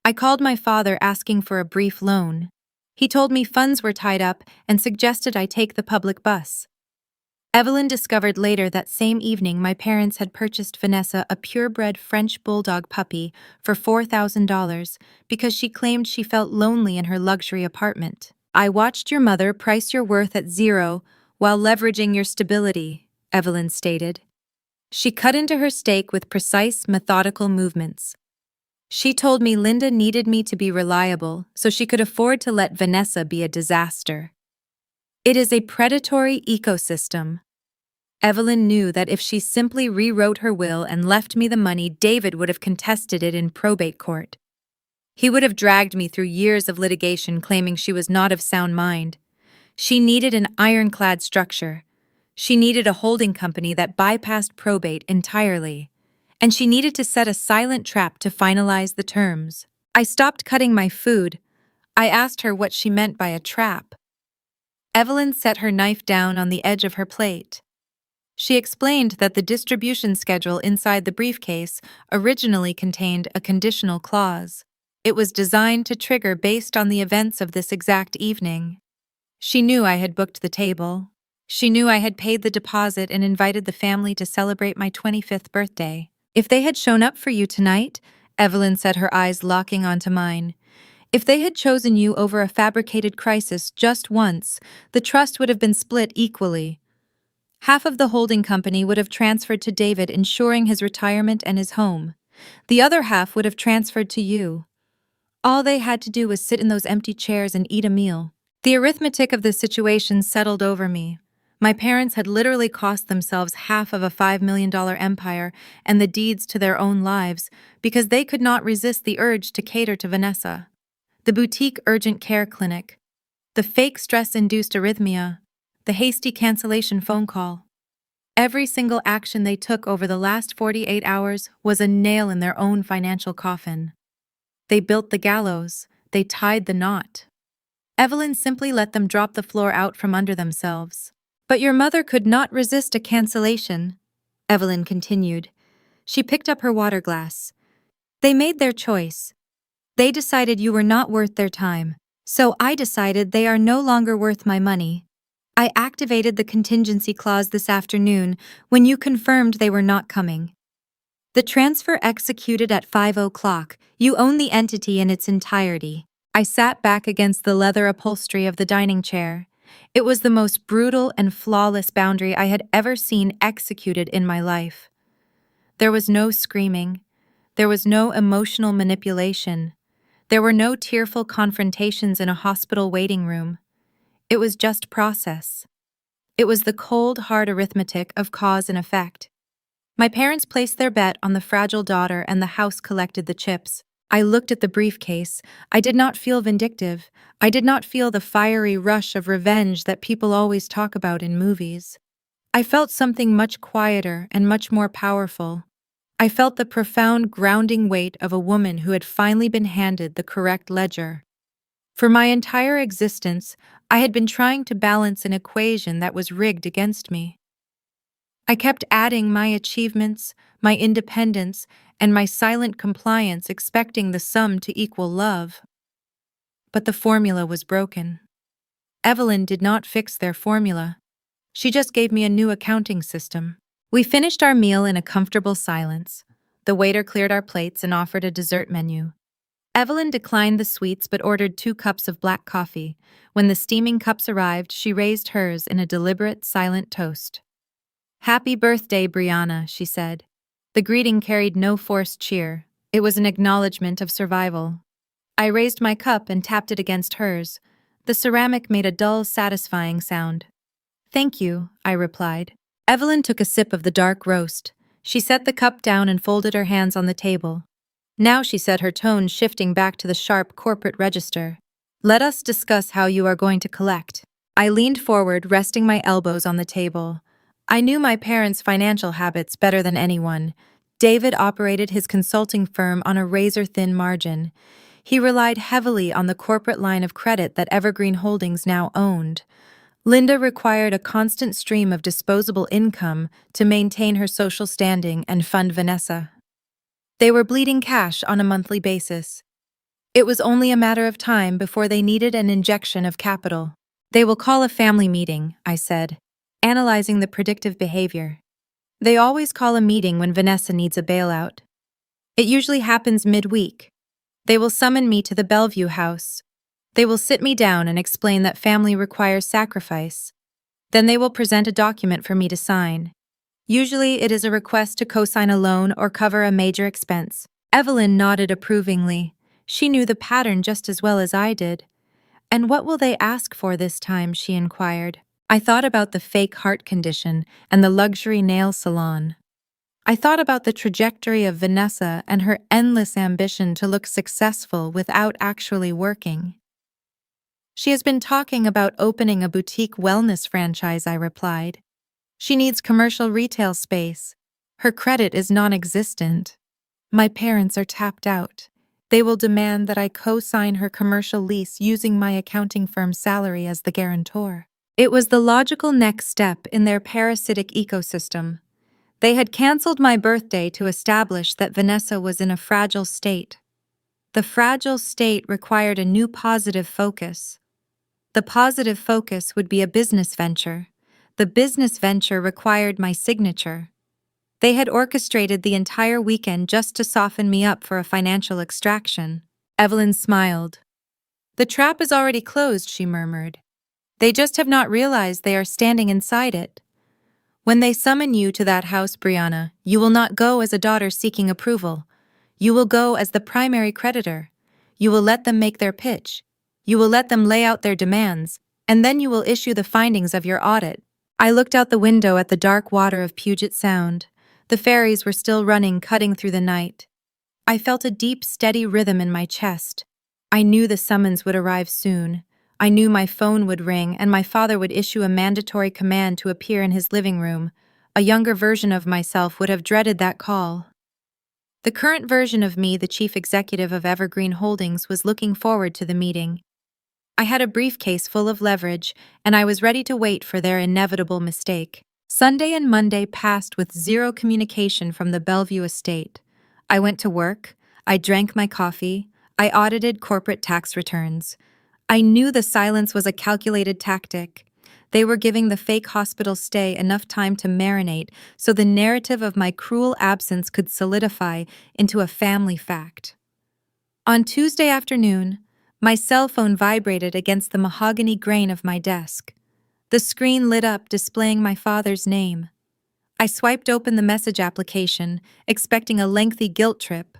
Speaker 1: I called my father asking for a brief loan. He told me funds were tied up and suggested I take the public bus. Evelyn discovered later that same evening my parents had purchased Vanessa a purebred French bulldog puppy for $4,000 because she claimed she felt lonely in her luxury apartment. I watched your mother price your worth at zero while leveraging your stability, Evelyn stated. She cut into her steak with precise, methodical movements. She told me Linda needed me to be reliable so she could afford to let Vanessa be a disaster. It is a predatory ecosystem. Evelyn knew that if she simply rewrote her will and left me the money, David would have contested it in probate court. He would have dragged me through years of litigation claiming she was not of sound mind. She needed an ironclad structure. She needed a holding company that bypassed probate entirely. And she needed to set a silent trap to finalize the terms. I stopped cutting my food. I asked her what she meant by a trap. Evelyn set her knife down on the edge of her plate. She explained that the distribution schedule inside the briefcase originally contained a conditional clause. It was designed to trigger based on the events of this exact evening. She knew I had booked the table. She knew I had paid the deposit and invited the family to celebrate my 25th birthday. If they had shown up for you tonight, Evelyn said, her eyes locking onto mine, if they had chosen you over a fabricated crisis just once, the trust would have been split equally. Half of the holding company would have transferred to David, ensuring his retirement and his home. The other half would have transferred to you. All they had to do was sit in those empty chairs and eat a meal. The arithmetic of the situation settled over me. My parents had literally cost themselves half of a $5 million empire and the deeds to their own lives because they could not resist the urge to cater to Vanessa. The boutique urgent care clinic, the fake stress-induced arrhythmia, the hasty cancellation phone call. Every single action they took over the last 48 hours was a nail in their own financial coffin. They built the gallows, they tied the knot. Evelyn simply let them drop the floor out from under themselves. But your mother could not resist a cancellation, Evelyn continued. She picked up her water glass. They made their choice. They decided you were not worth their time, so I decided they are no longer worth my money. I activated the contingency clause this afternoon when you confirmed they were not coming. The transfer executed at 5:00. You own the entity in its entirety. I sat back against the leather upholstery of the dining chair. It was the most brutal and flawless boundary I had ever seen executed in my life. There was no screaming. There was no emotional manipulation. There were no tearful confrontations in a hospital waiting room. It was just process. It was the cold, hard arithmetic of cause and effect. My parents placed their bet on the fragile daughter and the house collected the chips. I looked at the briefcase. I did not feel vindictive. I did not feel the fiery rush of revenge that people always talk about in movies. I felt something much quieter and much more powerful. I felt the profound grounding weight of a woman who had finally been handed the correct ledger. For my entire existence, I had been trying to balance an equation that was rigged against me. I kept adding my achievements, my independence, and my silent compliance, expecting the sum to equal love. But the formula was broken. Evelyn did not fix their formula. She just gave me a new accounting system. We finished our meal in a comfortable silence. The waiter cleared our plates and offered a dessert menu. Evelyn declined the sweets but ordered 2 cups of black coffee. When the steaming cups arrived, she raised hers in a deliberate, silent toast. "Happy birthday, Brianna," she said. The greeting carried no forced cheer. It was an acknowledgement of survival. I raised my cup and tapped it against hers. The ceramic made a dull, satisfying sound. "Thank you," I replied. Evelyn took a sip of the dark roast. She set the cup down and folded her hands on the table. Now, she said, her tone shifting back to the sharp corporate register. "Let us discuss how you are going to collect." I leaned forward, resting my elbows on the table. I knew my parents' financial habits better than anyone. David operated his consulting firm on a razor-thin margin. He relied heavily on the corporate line of credit that Evergreen Holdings now owned. Linda required a constant stream of disposable income to maintain her social standing and fund Vanessa. They were bleeding cash on a monthly basis. It was only a matter of time before they needed an injection of capital. They will call a family meeting, I said, analyzing the predictive behavior. They always call a meeting when Vanessa needs a bailout. It usually happens midweek. They will summon me to the Bellevue house. They will sit me down and explain that family requires sacrifice. Then they will present a document for me to sign. Usually it is a request to co-sign a loan or cover a major expense. Evelyn nodded approvingly. She knew the pattern just as well as I did. "And what will they ask for this time?" she inquired. I thought about the fake heart condition and the luxury nail salon. I thought about the trajectory of Vanessa and her endless ambition to look successful without actually working. "She has been talking about opening a boutique wellness franchise," I replied. "She needs commercial retail space. Her credit is non-existent. My parents are tapped out. They will demand that I co-sign her commercial lease using my accounting firm's salary as the guarantor." It was the logical next step in their parasitic ecosystem. They had canceled my birthday to establish that Vanessa was in a fragile state. The fragile state required a new positive focus. The positive focus would be a business venture. The business venture required my signature. They had orchestrated the entire weekend just to soften me up for a financial extraction. Evelyn smiled. "The trap is already closed," she murmured. "They just have not realized they are standing inside it. When they summon you to that house, Brianna, you will not go as a daughter seeking approval. You will go as the primary creditor. You will let them make their pitch. You will let them lay out their demands, and then you will issue the findings of your audit." I looked out the window at the dark water of Puget Sound. The ferries were still running, cutting through the night. I felt a deep, steady rhythm in my chest. I knew the summons would arrive soon. I knew my phone would ring and my father would issue a mandatory command to appear in his living room. A younger version of myself would have dreaded that call. The current version of me, the chief executive of Evergreen Holdings, was looking forward to the meeting. I had a briefcase full of leverage, and I was ready to wait for their inevitable mistake. Sunday and Monday passed with zero communication from the Bellevue estate. I went to work, I drank my coffee, I audited corporate tax returns. I knew the silence was a calculated tactic. They were giving the fake hospital stay enough time to marinate so the narrative of my cruel absence could solidify into a family fact. On Tuesday afternoon, my cell phone vibrated against the mahogany grain of my desk. The screen lit up, displaying my father's name. I swiped open the message application, expecting a lengthy guilt trip.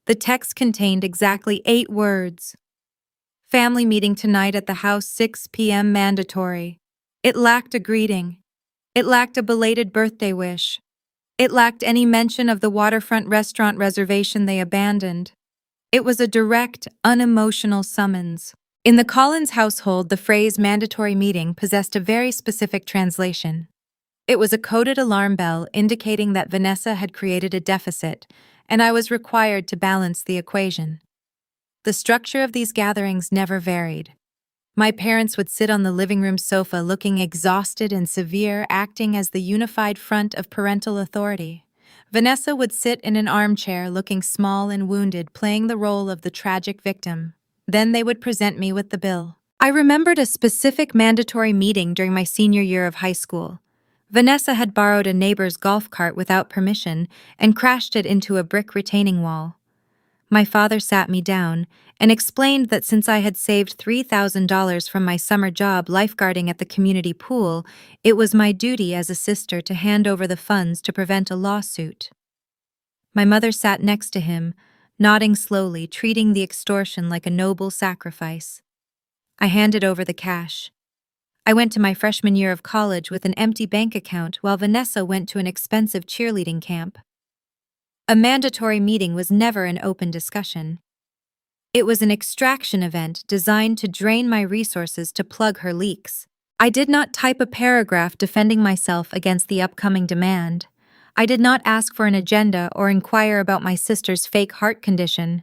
Speaker 1: The text contained exactly 8 words. "Family meeting tonight at the house, 6 p.m. mandatory." It lacked a greeting. It lacked a belated birthday wish. It lacked any mention of the waterfront restaurant reservation they abandoned. It was a direct, unemotional summons. In the Collins household, the phrase mandatory meeting possessed a very specific translation. It was a coded alarm bell indicating that Vanessa had created a deficit, and I was required to balance the equation. The structure of these gatherings never varied. My parents would sit on the living room sofa looking exhausted and severe, acting as the unified front of parental authority. Vanessa would sit in an armchair looking small and wounded, playing the role of the tragic victim. Then they would present me with the bill. I remembered a specific mandatory meeting during my senior year of high school. Vanessa had borrowed a neighbor's golf cart without permission and crashed it into a brick retaining wall. My father sat me down and explained that since I had saved $3,000 from my summer job lifeguarding at the community pool, it was my duty as a sister to hand over the funds to prevent a lawsuit. My mother sat next to him, nodding slowly, treating the extortion like a noble sacrifice. I handed over the cash. I went to my freshman year of college with an empty bank account while Vanessa went to an expensive cheerleading camp. A mandatory meeting was never an open discussion. It was an extraction event designed to drain my resources to plug her leaks. I did not type a paragraph defending myself against the upcoming demand. I did not ask for an agenda or inquire about my sister's fake heart condition.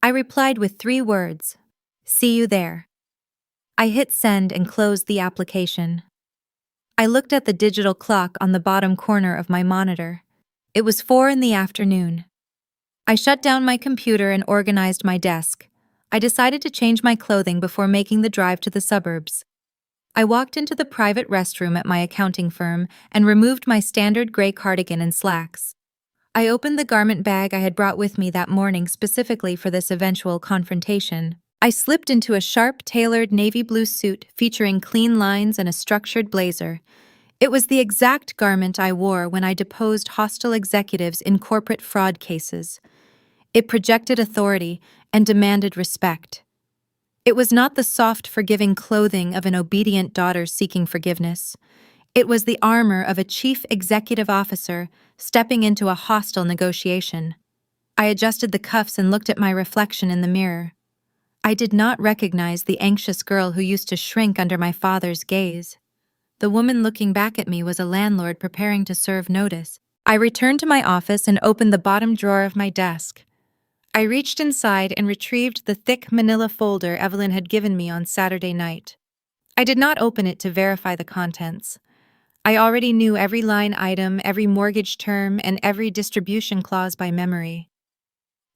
Speaker 1: I replied with 3 words: "See you there." I hit send and closed the application. I looked at the digital clock on the bottom corner of my monitor. It was 4 in the afternoon. I shut down my computer and organized my desk. I decided to change my clothing before making the drive to the suburbs. I walked into the private restroom at my accounting firm and removed my standard gray cardigan and slacks. I opened the garment bag I had brought with me that morning specifically for this eventual confrontation. I slipped into a sharp, tailored navy blue suit featuring clean lines and a structured blazer. It was the exact garment I wore when I deposed hostile executives in corporate fraud cases. It projected authority and demanded respect. It was not the soft, forgiving clothing of an obedient daughter seeking forgiveness. It was the armor of a chief executive officer stepping into a hostile negotiation. I adjusted the cuffs and looked at my reflection in the mirror. I did not recognize the anxious girl who used to shrink under my father's gaze. The woman looking back at me was a landlord preparing to serve notice. I returned to my office and opened the bottom drawer of my desk. I reached inside and retrieved the thick manila folder Evelyn had given me on Saturday night. I did not open it to verify the contents. I already knew every line item, every mortgage term, and every distribution clause by memory.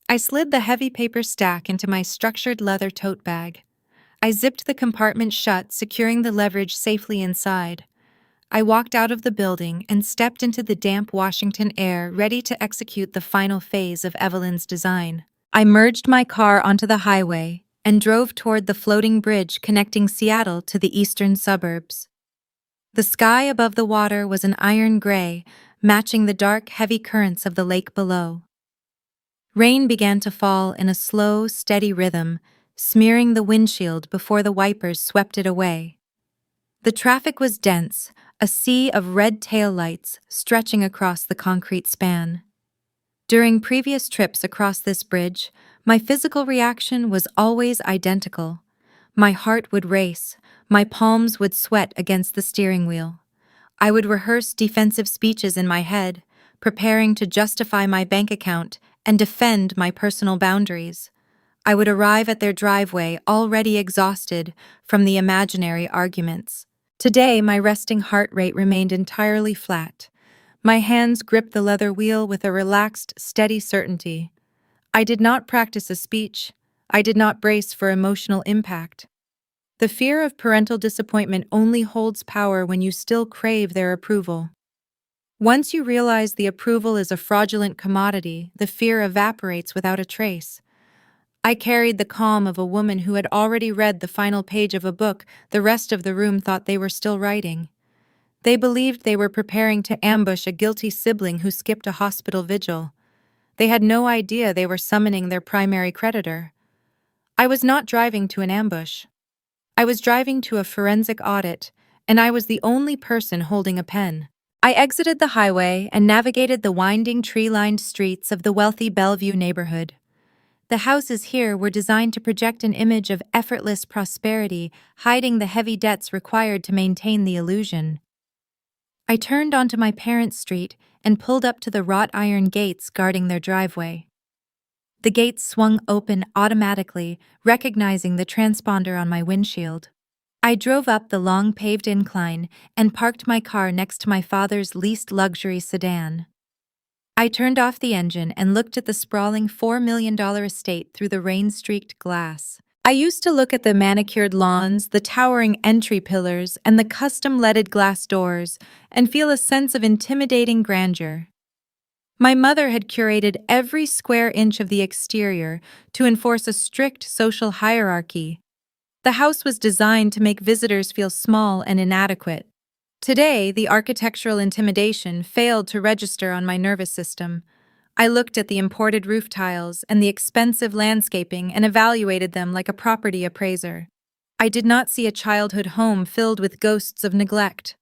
Speaker 1: I slid the heavy paper stack into my structured leather tote bag. I zipped the compartment shut, securing the leverage safely inside. I walked out of the building and stepped into the damp Washington air, ready to execute the final phase of Evelyn's design. I merged my car onto the highway and drove toward the floating bridge connecting Seattle to the eastern suburbs. The sky above the water was an iron gray, matching the dark, heavy currents of the lake below. Rain began to fall in a slow, steady rhythm, smearing the windshield before the wipers swept it away. The traffic was dense, a sea of red taillights stretching across the concrete span. During previous trips across this bridge, my physical reaction was always identical. My heart would race, my palms would sweat against the steering wheel. I would rehearse defensive speeches in my head, preparing to justify my bank account and defend my personal boundaries. I would arrive at their driveway already exhausted from the imaginary arguments. Today, my resting heart rate remained entirely flat. My hands gripped the leather wheel with a relaxed, steady certainty. I did not practice a speech. I did not brace for emotional impact. The fear of parental disappointment only holds power when you still crave their approval. Once you realize the approval is a fraudulent commodity, the fear evaporates without a trace. I carried the calm of a woman who had already read the final page of a book the rest of the room thought they were still writing. They believed they were preparing to ambush a guilty sibling who skipped a hospital vigil. They had no idea they were summoning their primary creditor. I was not driving to an ambush. I was driving to a forensic audit, and I was the only person holding a pen. I exited the highway and navigated the winding tree-lined streets of the wealthy Bellevue neighborhood. The houses here were designed to project an image of effortless prosperity, hiding the heavy debts required to maintain the illusion. I turned onto my parents' street and pulled up to the wrought iron gates guarding their driveway. The gates swung open automatically, recognizing the transponder on my windshield. I drove up the long paved incline and parked my car next to my father's leased luxury sedan. I turned off the engine and looked at the sprawling $4 million estate through the rain-streaked glass. I used to look at the manicured lawns, the towering entry pillars, and the custom-leaded glass doors and feel a sense of intimidating grandeur. My mother had curated every square inch of the exterior to enforce a strict social hierarchy. The house was designed to make visitors feel small and inadequate. Today, the architectural intimidation failed to register on my nervous system. I looked at the imported roof tiles and the expensive landscaping and evaluated them like a property appraiser. I did not see a childhood home filled with ghosts of neglect.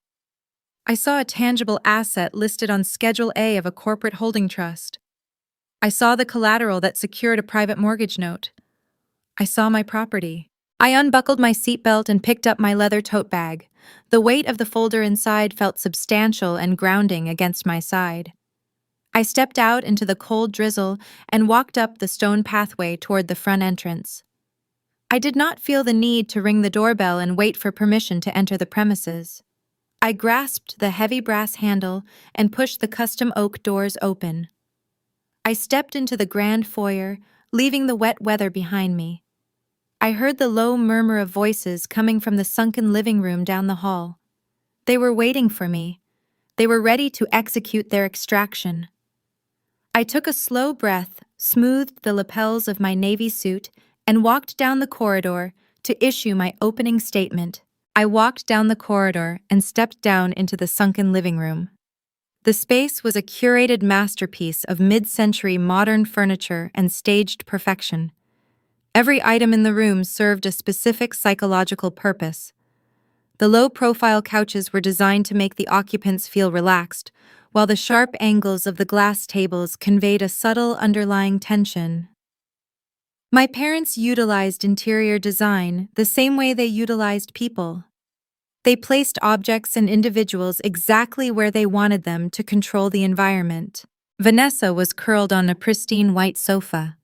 Speaker 1: I saw a tangible asset listed on Schedule A of a corporate holding trust. I saw the collateral that secured a private mortgage note. I saw my property. I unbuckled my seatbelt and picked up my leather tote bag. The weight of the folder inside felt substantial and grounding against my side. I stepped out into the cold drizzle and walked up the stone pathway toward the front entrance. I did not feel the need to ring the doorbell and wait for permission to enter the premises. I grasped the heavy brass handle and pushed the custom oak doors open. I stepped into the grand foyer, leaving the wet weather behind me. I heard the low murmur of voices coming from the sunken living room down the hall. They were waiting for me. They were ready to execute their extraction. I took a slow breath, smoothed the lapels of my navy suit, and walked down the corridor to issue my opening statement. I walked down the corridor and stepped down into the sunken living room. The space was a curated masterpiece of mid-century modern furniture and staged perfection. Every item in the room served a specific psychological purpose. The low-profile couches were designed to make the occupants feel relaxed, while the sharp angles of the glass tables conveyed a subtle underlying tension. My parents utilized interior design the same way they utilized people. They placed objects and individuals exactly where they wanted them to control the environment. Vanessa was curled on a pristine white sofa.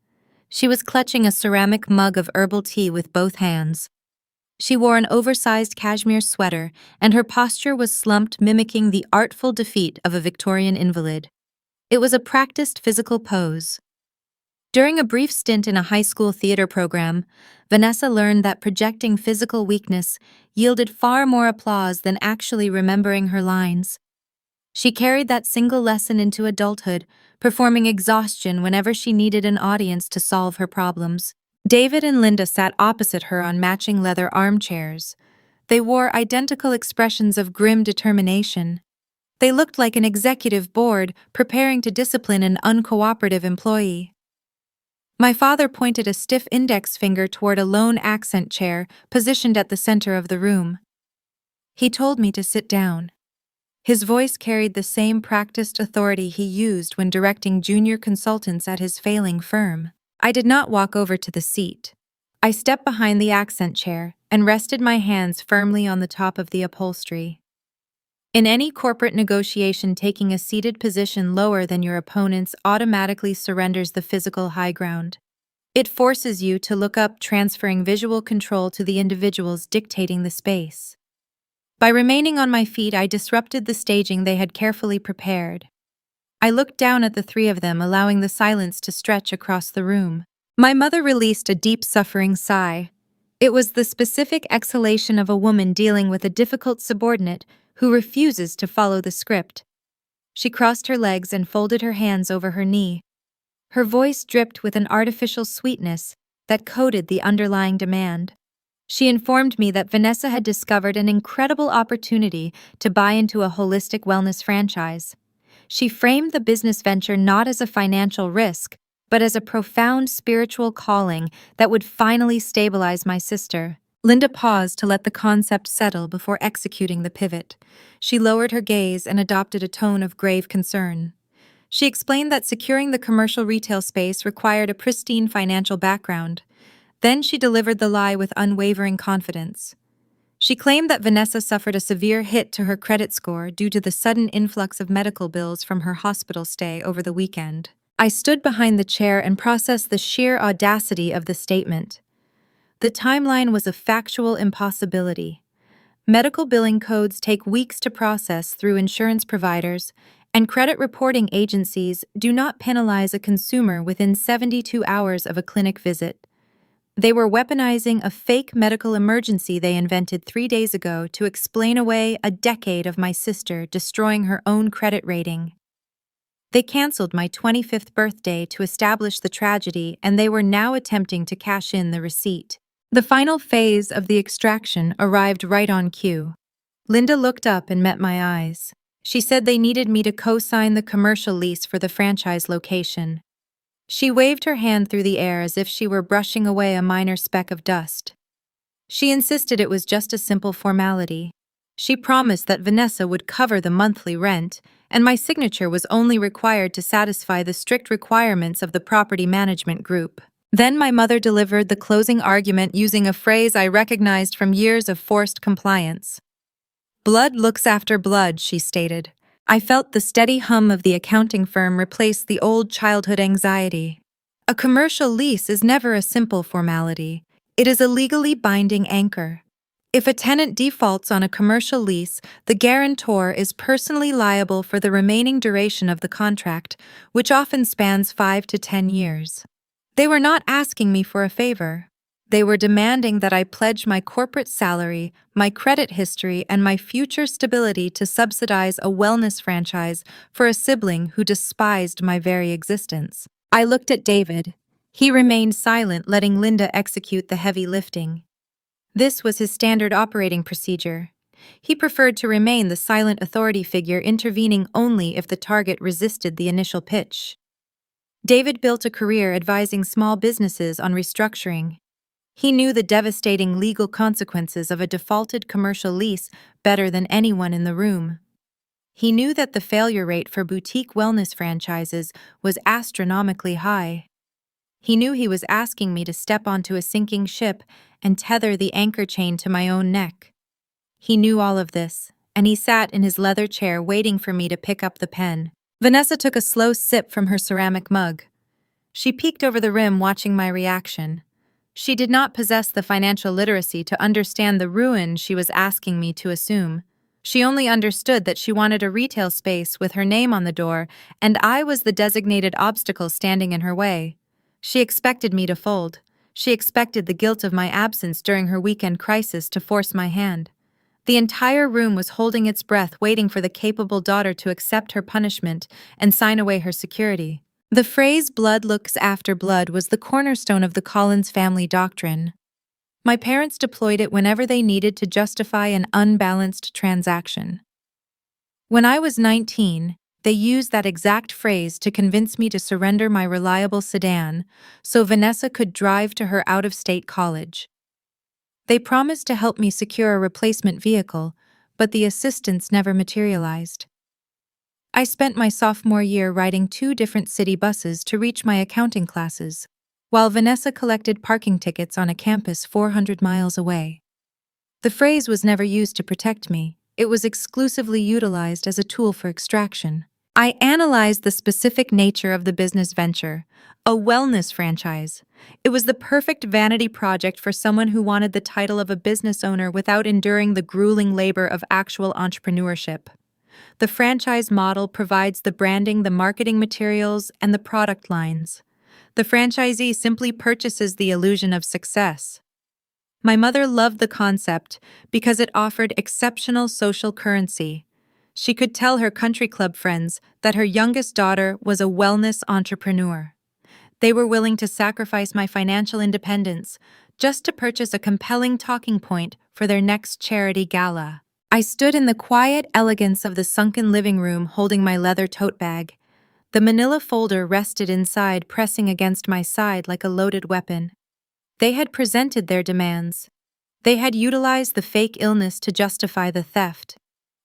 Speaker 1: She was clutching a ceramic mug of herbal tea with both hands. She wore an oversized cashmere sweater, and her posture was slumped, mimicking the artful defeat of a Victorian invalid. It was a practiced physical pose. During a brief stint in a high school theater program, Vanessa learned that projecting physical weakness yielded far more applause than actually remembering her lines. She carried that single lesson into adulthood, performing exhaustion whenever she needed an audience to solve her problems. David and Linda sat opposite her on matching leather armchairs. They wore identical expressions of grim determination. They looked like an executive board preparing to discipline an uncooperative employee. My father pointed a stiff index finger toward a lone accent chair positioned at the center of the room. He told me to sit down. His voice carried the same practiced authority he used when directing junior consultants at his failing firm. I did not walk over to the seat. I stepped behind the accent chair and rested my hands firmly on the top of the upholstery. In any corporate negotiation, taking a seated position lower than your opponents automatically surrenders the physical high ground. It forces you to look up, transferring visual control to the individuals dictating the space. By remaining on my feet, I disrupted the staging they had carefully prepared. I looked down at the three of them, allowing the silence to stretch across the room. My mother released a deep, suffering sigh. It was the specific exhalation of a woman dealing with a difficult subordinate who refuses to follow the script. She crossed her legs and folded her hands over her knee. Her voice dripped with an artificial sweetness that coated the underlying demand. She informed me that Vanessa had discovered an incredible opportunity to buy into a holistic wellness franchise. She framed the business venture not as a financial risk, but as a profound spiritual calling that would finally stabilize my sister. Linda paused to let the concept settle before executing the pivot. She lowered her gaze and adopted a tone of grave concern. She explained that securing the commercial retail space required a pristine financial background. Then she delivered the lie with unwavering confidence. She claimed that Vanessa suffered a severe hit to her credit score due to the sudden influx of medical bills from her hospital stay over the weekend. I stood behind the chair and processed the sheer audacity of the statement. The timeline was a factual impossibility. Medical billing codes take weeks to process through insurance providers, and credit reporting agencies do not penalize a consumer within 72 hours of a clinic visit. They were weaponizing a fake medical emergency they invented 3 days ago to explain away a decade of my sister destroying her own credit rating. They canceled my 25th birthday to establish the tragedy, and they were now attempting to cash in the receipt. The final phase of the extraction arrived right on cue. Linda looked up and met my eyes. She said they needed me to co-sign the commercial lease for the franchise location. She waved her hand through the air as if she were brushing away a minor speck of dust. She insisted it was just a simple formality. She promised that Vanessa would cover the monthly rent, and my signature was only required to satisfy the strict requirements of the property management group. Then my mother delivered the closing argument using a phrase I recognized from years of forced compliance. "Blood looks after blood," she stated. I felt the steady hum of the accounting firm replace the old childhood anxiety. A commercial lease is never a simple formality. It is a legally binding anchor. If a tenant defaults on a commercial lease, the guarantor is personally liable for the remaining duration of the contract, which often spans 5 to 10 years. They were not asking me for a favor. They were demanding that I pledge my corporate salary, my credit history, and my future stability to subsidize a wellness franchise for a sibling who despised my very existence. I looked at David. He remained silent, letting Linda execute the heavy lifting. This was his standard operating procedure. He preferred to remain the silent authority figure, intervening only if the target resisted the initial pitch. David built a career advising small businesses on restructuring. He knew the devastating legal consequences of a defaulted commercial lease better than anyone in the room. He knew that the failure rate for boutique wellness franchises was astronomically high. He knew he was asking me to step onto a sinking ship and tether the anchor chain to my own neck. He knew all of this, and he sat in his leather chair waiting for me to pick up the pen. Vanessa took a slow sip from her ceramic mug. She peeked over the rim, watching my reaction. She did not possess the financial literacy to understand the ruin she was asking me to assume. She only understood that she wanted a retail space with her name on the door, and I was the designated obstacle standing in her way. She expected me to fold. She expected the guilt of my absence during her weekend crisis to force my hand. The entire room was holding its breath, waiting for the capable daughter to accept her punishment and sign away her security. The phrase "blood looks after blood" was the cornerstone of the Collins family doctrine. My parents deployed it whenever they needed to justify an unbalanced transaction. When I was 19, they used that exact phrase to convince me to surrender my reliable sedan so Vanessa could drive to her out-of-state college. They promised to help me secure a replacement vehicle, but the assistance never materialized. I spent my sophomore year riding 2 different city buses to reach my accounting classes, while Vanessa collected parking tickets on a campus 400 miles away. The phrase was never used to protect me. It was exclusively utilized as a tool for extraction. I analyzed the specific nature of the business venture, a wellness franchise. It was the perfect vanity project for someone who wanted the title of a business owner without enduring the grueling labor of actual entrepreneurship. The franchise model provides the branding, the marketing materials, and the product lines. The franchisee simply purchases the illusion of success. My mother loved the concept because it offered exceptional social currency. She could tell her country club friends that her youngest daughter was a wellness entrepreneur. They were willing to sacrifice my financial independence just to purchase a compelling talking point for their next charity gala. I stood in the quiet elegance of the sunken living room holding my leather tote bag. The manila folder rested inside, pressing against my side like a loaded weapon. They had presented their demands. They had utilized the fake illness to justify the theft.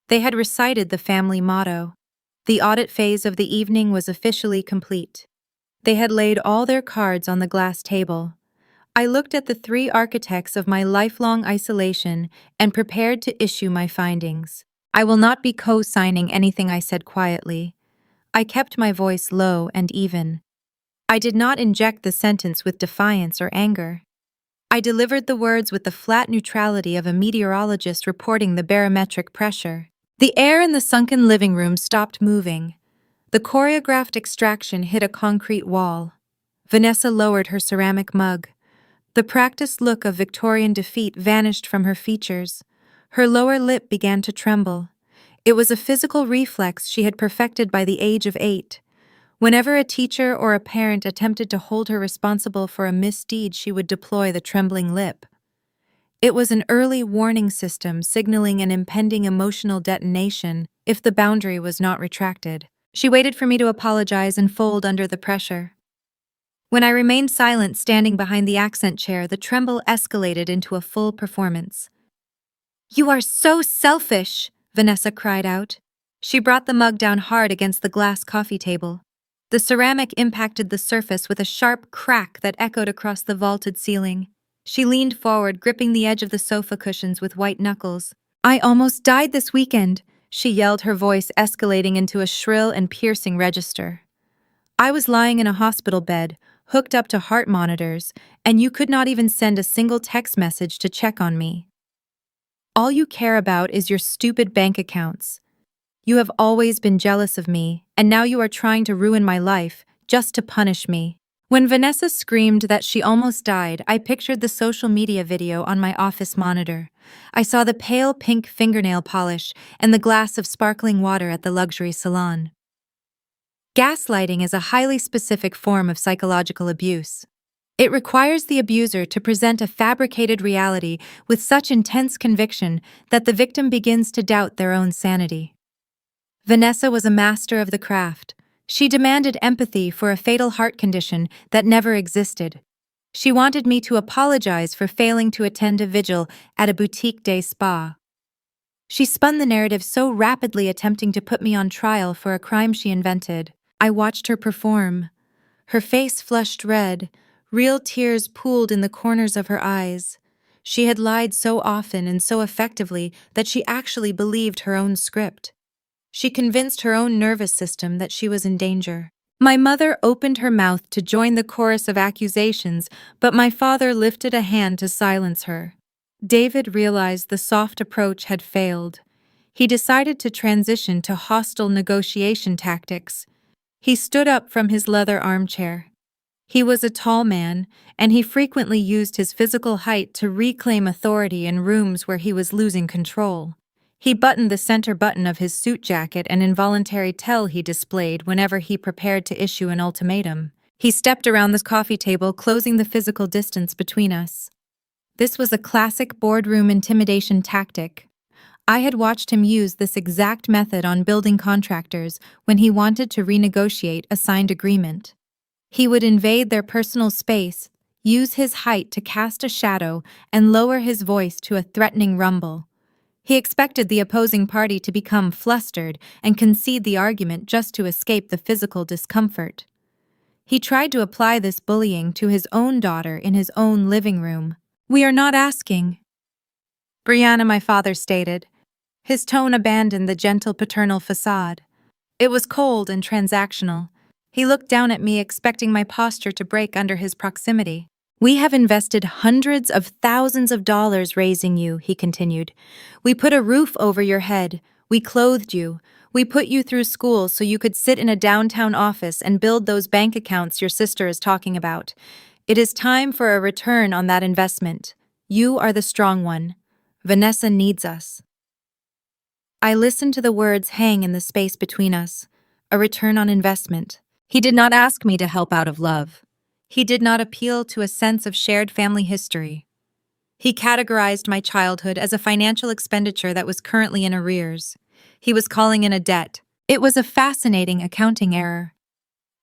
Speaker 1: They had recited the family motto. The audit phase of the evening was officially complete. They had laid all their cards on the glass table. I looked at the 3 architects of my lifelong isolation and prepared to issue my findings. I will not be co-signing anything I said quietly. I kept my voice low and even. I did not inject the sentence with defiance or anger. I delivered the words with the flat neutrality of a meteorologist reporting the barometric pressure. The air in the sunken living room stopped moving. The choreographed extraction hit a concrete wall. Vanessa lowered her ceramic mug. The practiced look of Victorian defeat vanished from her features. Her lower lip began to tremble. It was a physical reflex she had perfected by the age of 8. Whenever a teacher or a parent attempted to hold her responsible for a misdeed, she would deploy the trembling lip. It was an early warning system signaling an impending emotional detonation if the boundary was not retracted. She waited for me to apologize and fold under the pressure. When I remained silent, standing behind the accent chair, the tremble escalated into a full performance. "You are so selfish," Vanessa cried out. She brought the mug down hard against the glass coffee table. The ceramic impacted the surface with a sharp crack that echoed across the vaulted ceiling. She leaned forward, gripping the edge of the sofa cushions with white knuckles. "I almost died this weekend," she yelled, her voice escalating into a shrill and piercing register. "I was lying in a hospital bed, hooked up to heart monitors, and you could not even send a single text message to check on me. All you care about is your stupid bank accounts. You have always been jealous of me, and now you are trying to ruin my life, just to punish me." When Vanessa screamed that she almost died, I pictured the social media video on my office monitor. I saw the pale pink fingernail polish and the glass of sparkling water at the luxury salon. Gaslighting is a highly specific form of psychological abuse. It requires the abuser to present a fabricated reality with such intense conviction that the victim begins to doubt their own sanity. Vanessa was a master of the craft. She demanded empathy for a fatal heart condition that never existed. She wanted me to apologize for failing to attend a vigil at a boutique day spa. She spun the narrative so rapidly, attempting to put me on trial for a crime she invented. I watched her perform. Her face flushed red, real tears pooled in the corners of her eyes. She had lied so often and so effectively that she actually believed her own script. She convinced her own nervous system that she was in danger. My mother opened her mouth to join the chorus of accusations, but my father lifted a hand to silence her. David realized the soft approach had failed. He decided to transition to hostile negotiation tactics. He stood up from his leather armchair. He was a tall man, and he frequently used his physical height to reclaim authority in rooms where he was losing control. He buttoned the center button of his suit jacket, an involuntary tell he displayed whenever he prepared to issue an ultimatum. He stepped around the coffee table, closing the physical distance between us. This was a classic boardroom intimidation tactic. I had watched him use this exact method on building contractors when he wanted to renegotiate a signed agreement. He would invade their personal space, use his height to cast a shadow, and lower his voice to a threatening rumble. He expected the opposing party to become flustered and concede the argument just to escape the physical discomfort. He tried to apply this bullying to his own daughter in his own living room. "We are not asking," Brianna, my father stated. His tone abandoned the gentle paternal facade. It was cold and transactional. He looked down at me, expecting my posture to break under his proximity. "We have invested hundreds of thousands of dollars raising you," he continued. "We put a roof over your head. We clothed you. We put you through school so you could sit in a downtown office and build those bank accounts your sister is talking about. It is time for a return on that investment. You are the strong one. Vanessa needs us." I listened to the words hang in the space between us. A return on investment. He did not ask me to help out of love. He did not appeal to a sense of shared family history. He categorized my childhood as a financial expenditure that was currently in arrears. He was calling in a debt. It was a fascinating accounting error.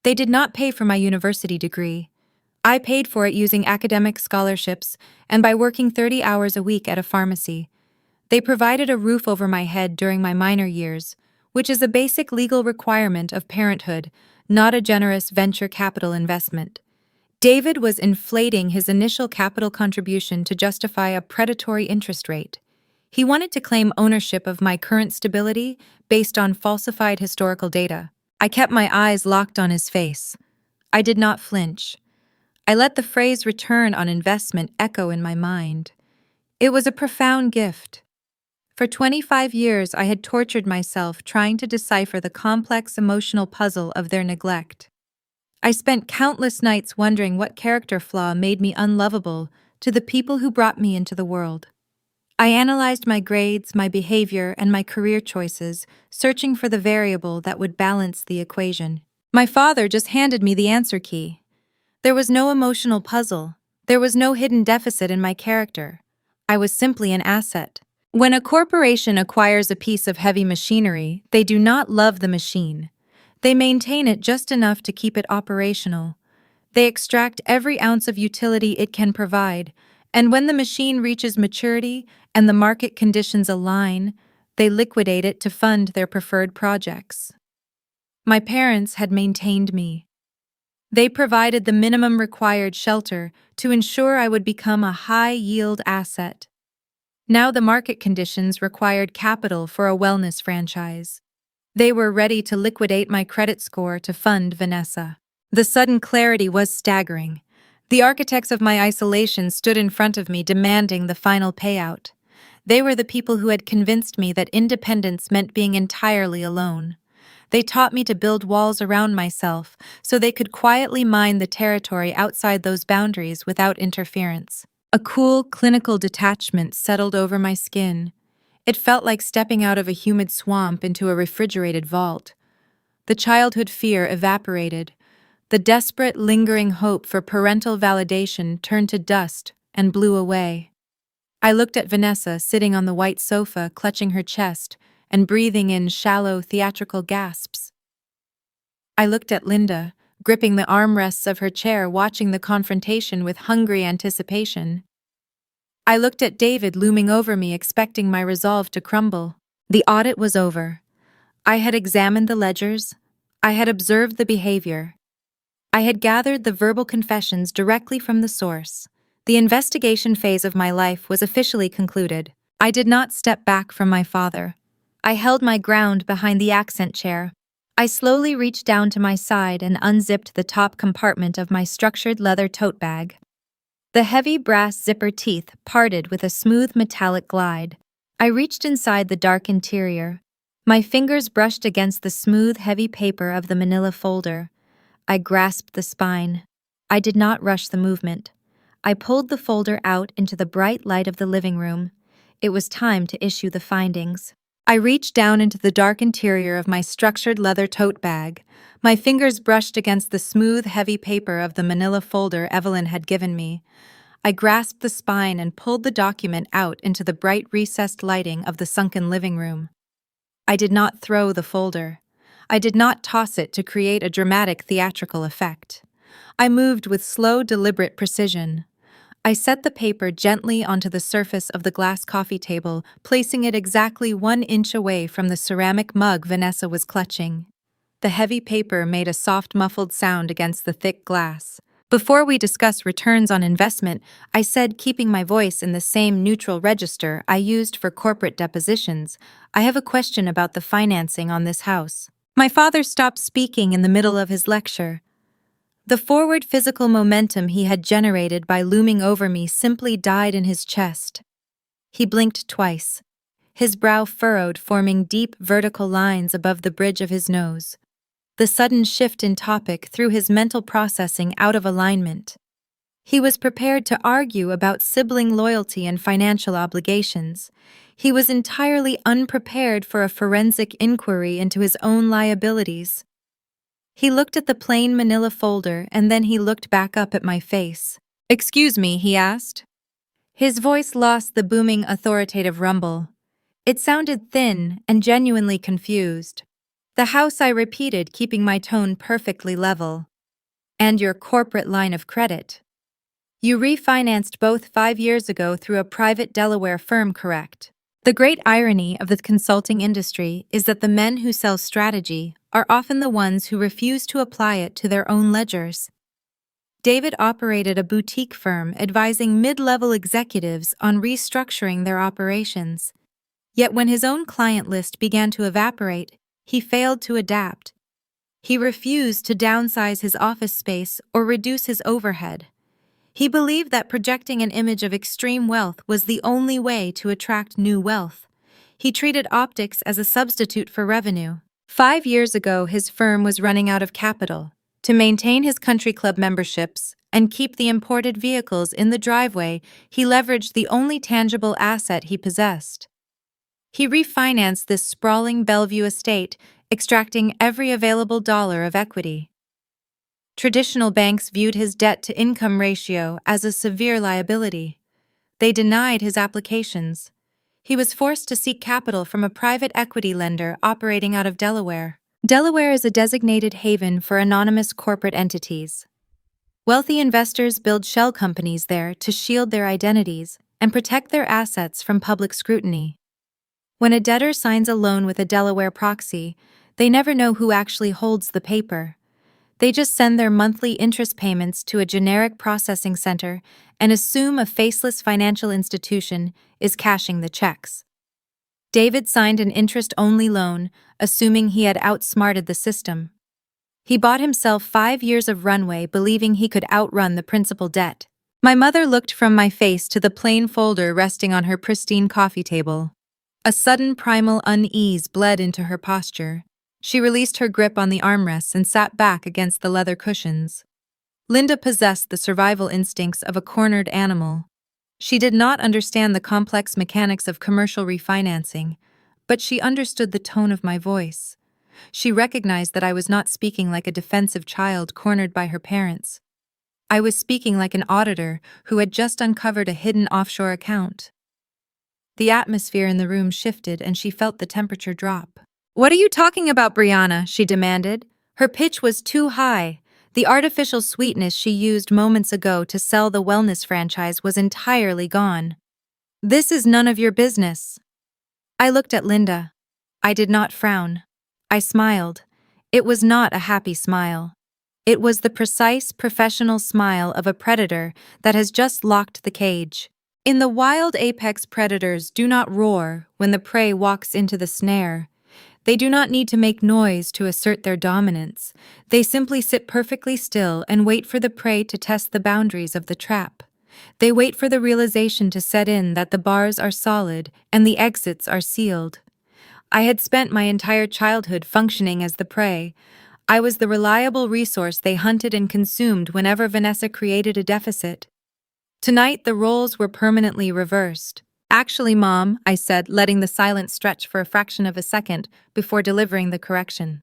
Speaker 1: They did not pay for my university degree. I paid for it using academic scholarships and by working 30 hours a week at a pharmacy. They provided a roof over my head during my minor years, which is a basic legal requirement of parenthood, not a generous venture capital investment. David was inflating his initial capital contribution to justify a predatory interest rate. He wanted to claim ownership of my current stability based on falsified historical data. I kept my eyes locked on his face. I did not flinch. I let the phrase return on investment echo in my mind. It was a profound gift. For 25 years, I had tortured myself trying to decipher the complex emotional puzzle of their neglect. I spent countless nights wondering what character flaw made me unlovable to the people who brought me into the world. I analyzed my grades, my behavior, and my career choices, searching for the variable that would balance the equation. My father just handed me the answer key. There was no emotional puzzle. There was no hidden deficit in my character. I was simply an asset. When a corporation acquires a piece of heavy machinery, they do not love the machine. They maintain it just enough to keep it operational. They extract every ounce of utility it can provide, and when the machine reaches maturity and the market conditions align, they liquidate it to fund their preferred projects. My parents had maintained me. They provided the minimum required shelter to ensure I would become a high-yield asset. Now the market conditions required capital for a wellness franchise. They were ready to liquidate my credit score to fund Vanessa. The sudden clarity was staggering. The architects of my isolation stood in front of me demanding the final payout. They were the people who had convinced me that independence meant being entirely alone. They taught me to build walls around myself so they could quietly mine the territory outside those boundaries without interference. A cool, clinical detachment settled over my skin. It felt like stepping out of a humid swamp into a refrigerated vault. The childhood fear evaporated. The desperate, lingering hope for parental validation turned to dust and blew away. I looked at Vanessa sitting on the white sofa, clutching her chest and breathing in shallow, theatrical gasps. I looked at Linda, gripping the armrests of her chair, watching the confrontation with hungry anticipation. I looked at David looming over me, expecting my resolve to crumble. The audit was over. I had examined the ledgers. I had observed the behavior. I had gathered the verbal confessions directly from the source. The investigation phase of my life was officially concluded. I did not step back from my father. I held my ground behind the accent chair. I slowly reached down to my side and unzipped the top compartment of my structured leather tote bag. The heavy brass zipper teeth parted with a smooth metallic glide. I reached inside the dark interior. My fingers brushed against the smooth, heavy paper of the manila folder. I grasped the spine. I did not rush the movement. I pulled the folder out into the bright light of the living room. It was time to issue the findings. I reached down into the dark interior of my structured leather tote bag. My fingers brushed against the smooth, heavy paper of the manila folder Evelyn had given me. I grasped the spine and pulled the document out into the bright, recessed lighting of the sunken living room. I did not throw the folder. I did not toss it to create a dramatic theatrical effect. I moved with slow, deliberate precision. I set the paper gently onto the surface of the glass coffee table, placing it exactly 1 inch away from the ceramic mug Vanessa was clutching. The heavy paper made a soft, muffled sound against the thick glass. Before we discuss returns on investment, I said, keeping my voice in the same neutral register I used for corporate depositions, I have a question about the financing on this house. My father stopped speaking in the middle of his lecture. The forward physical momentum he had generated by looming over me simply died in his chest. He blinked twice, his brow furrowed, forming deep vertical lines above the bridge of his nose. The sudden shift in topic threw his mental processing out of alignment. He was prepared to argue about sibling loyalty and financial obligations. He was entirely unprepared for a forensic inquiry into his own liabilities. He looked at the plain manila folder and then he looked back up at my face. "Excuse me," he asked. His voice lost the booming, authoritative rumble. It sounded thin and genuinely confused. "The house," I repeated, keeping my tone perfectly level. "And your corporate line of credit. You refinanced both 5 years ago through a private Delaware firm, correct?" The great irony of the consulting industry is that the men who sell strategy are often the ones who refuse to apply it to their own ledgers. David operated a boutique firm advising mid-level executives on restructuring their operations. Yet when his own client list began to evaporate, he failed to adapt. He refused to downsize his office space or reduce his overhead. He believed that projecting an image of extreme wealth was the only way to attract new wealth. He treated optics as a substitute for revenue. 5 years ago, his firm was running out of capital. To maintain his country club memberships and keep the imported vehicles in the driveway, he leveraged the only tangible asset he possessed. He refinanced this sprawling Bellevue estate, extracting every available dollar of equity. Traditional banks viewed his debt-to-income ratio as a severe liability. They denied his applications. He was forced to seek capital from a private equity lender operating out of Delaware. Delaware is a designated haven for anonymous corporate entities. Wealthy investors build shell companies there to shield their identities and protect their assets from public scrutiny. When a debtor signs a loan with a Delaware proxy, They never know who actually holds the paper. They just send their monthly interest payments to a generic processing center and assume a faceless financial institution is cashing the checks. David signed an interest-only loan, assuming he had outsmarted the system. He bought himself 5 years of runway, believing he could outrun the principal debt. My mother looked from my face to the plain folder resting on her pristine coffee table. A sudden primal unease bled into her posture. She released her grip on the armrests and sat back against the leather cushions. Linda possessed the survival instincts of a cornered animal. She did not understand the complex mechanics of commercial refinancing, but she understood the tone of my voice. She recognized that I was not speaking like a defensive child cornered by her parents. I was speaking like an auditor who had just uncovered a hidden offshore account. The atmosphere in the room shifted and she felt the temperature drop. "What are you talking about, Brianna?" she demanded. Her pitch was too high. The artificial sweetness she used moments ago to sell the wellness franchise was entirely gone. "This is none of your business." I looked at Linda. I did not frown. I smiled. It was not a happy smile. It was the precise, professional smile of a predator that has just locked the cage. In the wild, apex predators do not roar when the prey walks into the snare. They do not need to make noise to assert their dominance. They simply sit perfectly still and wait for the prey to test the boundaries of the trap. They wait for the realization to set in that the bars are solid and the exits are sealed. I had spent my entire childhood functioning as the prey. I was the reliable resource they hunted and consumed whenever Vanessa created a deficit. Tonight, the roles were permanently reversed. "Actually, Mom," I said, letting the silence stretch for a fraction of a second before delivering the correction.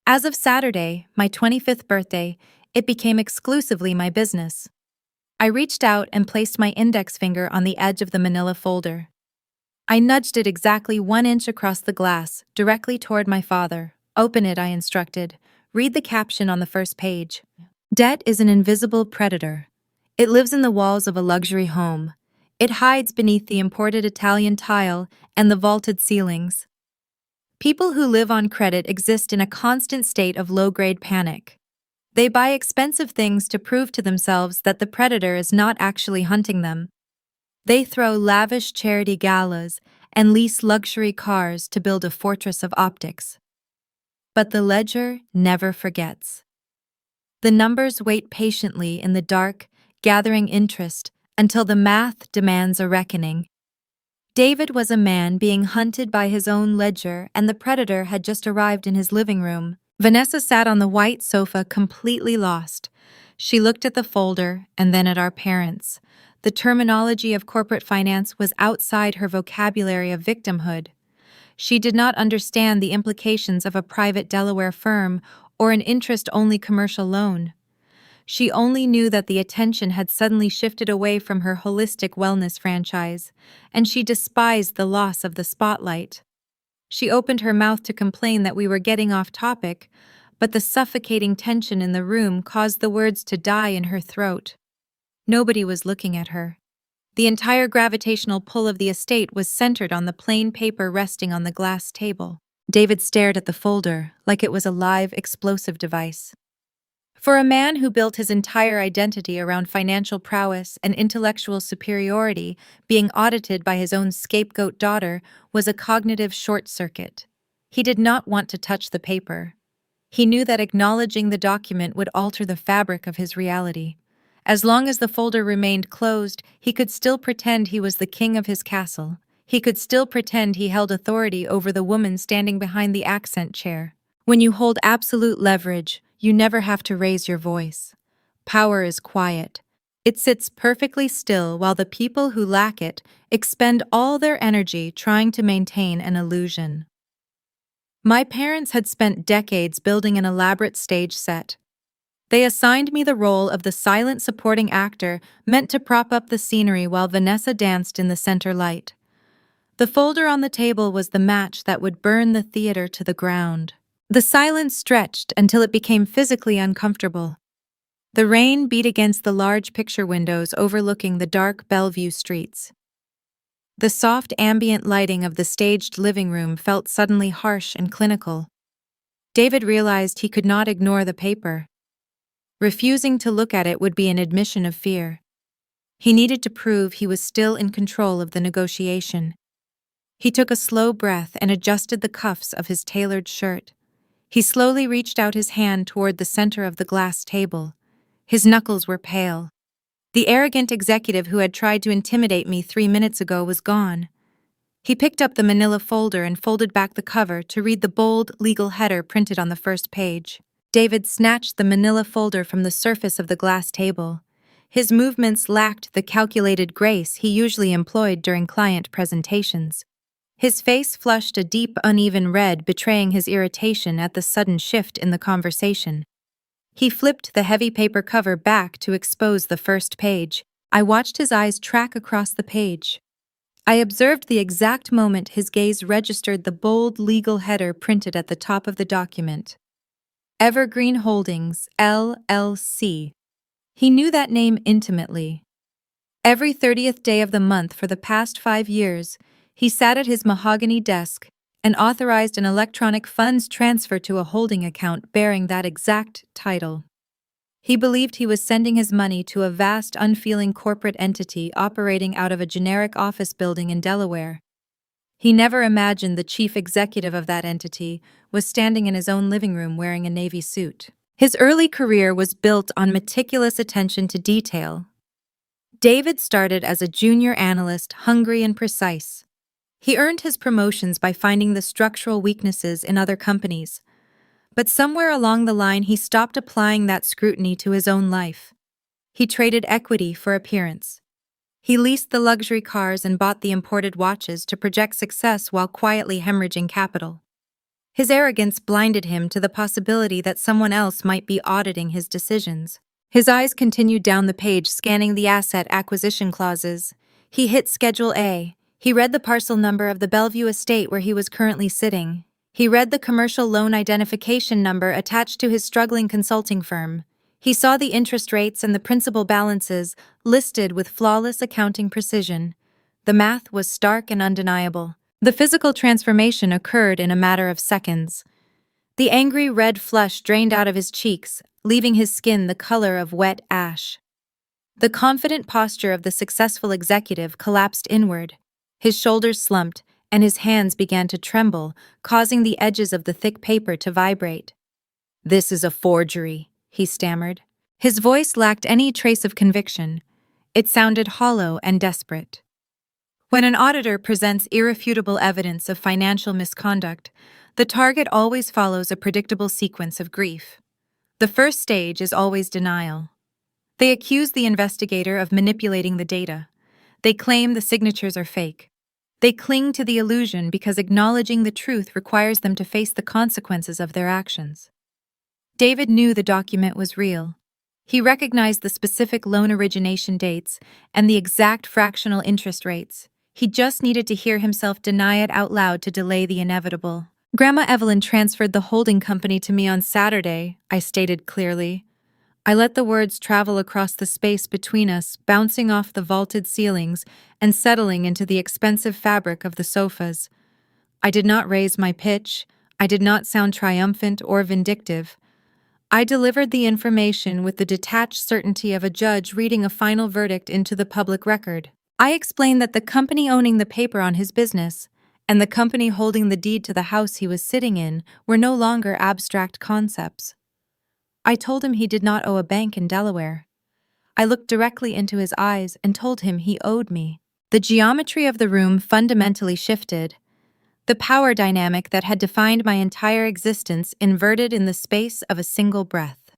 Speaker 1: As of Saturday, my 25th birthday, it became exclusively my business. I reached out and placed my index finger on the edge of the manila folder. I nudged it exactly 1 inch across the glass, directly toward my father. "Open it," I instructed. "Read the caption on the first page. Debt is an invisible predator. It lives in the walls of a luxury home. It hides beneath the imported Italian tile and the vaulted ceilings. People who live on credit exist in a constant state of low-grade panic. They buy expensive things to prove to themselves that the predator is not actually hunting them. They throw lavish charity galas and lease luxury cars to build a fortress of optics. But the ledger never forgets. The numbers wait patiently in the dark, gathering interest until the math demands a reckoning. David was a man being hunted by his own ledger, and the predator had just arrived in his living room. Vanessa sat on the white sofa, completely lost. She looked at the folder and then at our parents. The terminology of corporate finance was outside her vocabulary of victimhood. She did not understand the implications of a private Delaware firm or an interest-only commercial loan. She only knew that the attention had suddenly shifted away from her holistic wellness franchise, and she despised the loss of the spotlight. She opened her mouth to complain that we were getting off topic, but the suffocating tension in the room caused the words to die in her throat. Nobody was looking at her. The entire gravitational pull of the estate was centered on the plain paper resting on the glass table. David stared at the folder like it was a live, explosive device. For a man who built his entire identity around financial prowess and intellectual superiority, being audited by his own scapegoat daughter was a cognitive short-circuit. He did not want to touch the paper. He knew that acknowledging the document would alter the fabric of his reality. As long as the folder remained closed, he could still pretend he was the king of his castle. He could still pretend he held authority over the woman standing behind the accent chair. When you hold absolute leverage, you never have to raise your voice. Power is quiet. It sits perfectly still while the people who lack it expend all their energy trying to maintain an illusion. My parents had spent decades building an elaborate stage set. They assigned me the role of the silent supporting actor meant to prop up the scenery while Vanessa danced in the center light. The folder on the table was the match that would burn the theater to the ground. The silence stretched until it became physically uncomfortable. The rain beat against the large picture windows overlooking the dark Bellevue streets. The soft ambient lighting of the staged living room felt suddenly harsh and clinical. David realized he could not ignore the paper. Refusing to look at it would be an admission of fear. He needed to prove he was still in control of the negotiation. He took a slow breath and adjusted the cuffs of his tailored shirt. He slowly reached out his hand toward the center of the glass table. His knuckles were pale. The arrogant executive who had tried to intimidate me 3 minutes ago was gone. He picked up the manila folder and folded back the cover to read the bold, legal header printed on the first page. David snatched the manila folder from the surface of the glass table. His movements lacked the calculated grace he usually employed during client presentations. His face flushed a deep, uneven red, betraying his irritation at the sudden shift in the conversation. He flipped the heavy paper cover back to expose the first page. I watched his eyes track across the page. I observed the exact moment his gaze registered the bold legal header printed at the top of the document. Evergreen Holdings, LLC. He knew that name intimately. Every 30th day of the month for the past 5 years, he sat at his mahogany desk and authorized an electronic funds transfer to a holding account bearing that exact title. He believed he was sending his money to a vast, unfeeling corporate entity operating out of a generic office building in Delaware. He never imagined the chief executive of that entity was standing in his own living room wearing a navy suit. His early career was built on meticulous attention to detail. David started as a junior analyst, hungry and precise. He earned his promotions by finding the structural weaknesses in other companies. But somewhere along the line, he stopped applying that scrutiny to his own life. He traded equity for appearance. He leased the luxury cars and bought the imported watches to project success while quietly hemorrhaging capital. His arrogance blinded him to the possibility that someone else might be auditing his decisions. His eyes continued down the page, scanning the asset acquisition clauses. He hit Schedule A. He read the parcel number of the Bellevue estate where he was currently sitting. He read the commercial loan identification number attached to his struggling consulting firm. He saw the interest rates and the principal balances listed with flawless accounting precision. The math was stark and undeniable. The physical transformation occurred in a matter of seconds. The angry red flush drained out of his cheeks, leaving his skin the color of wet ash. The confident posture of the successful executive collapsed inward. His shoulders slumped, and his hands began to tremble, causing the edges of the thick paper to vibrate. "This is a forgery," he stammered. His voice lacked any trace of conviction. It sounded hollow and desperate. When an auditor presents irrefutable evidence of financial misconduct, the target always follows a predictable sequence of grief. The first stage is always denial. They accuse the investigator of manipulating the data. They claim the signatures are fake. They cling to the illusion because acknowledging the truth requires them to face the consequences of their actions. David knew the document was real. He recognized the specific loan origination dates and the exact fractional interest rates. He just needed to hear himself deny it out loud to delay the inevitable. "Grandma Evelyn transferred the holding company to me on Saturday," I stated clearly. I let the words travel across the space between us, bouncing off the vaulted ceilings and settling into the expensive fabric of the sofas. I did not raise my pitch. I did not sound triumphant or vindictive. I delivered the information with the detached certainty of a judge reading a final verdict into the public record. I explained that the company owning the paper on his business and the company holding the deed to the house he was sitting in were no longer abstract concepts. I told him he did not owe a bank in Delaware. I looked directly into his eyes and told him he owed me. The geometry of the room fundamentally shifted. The power dynamic that had defined my entire existence inverted in the space of a single breath.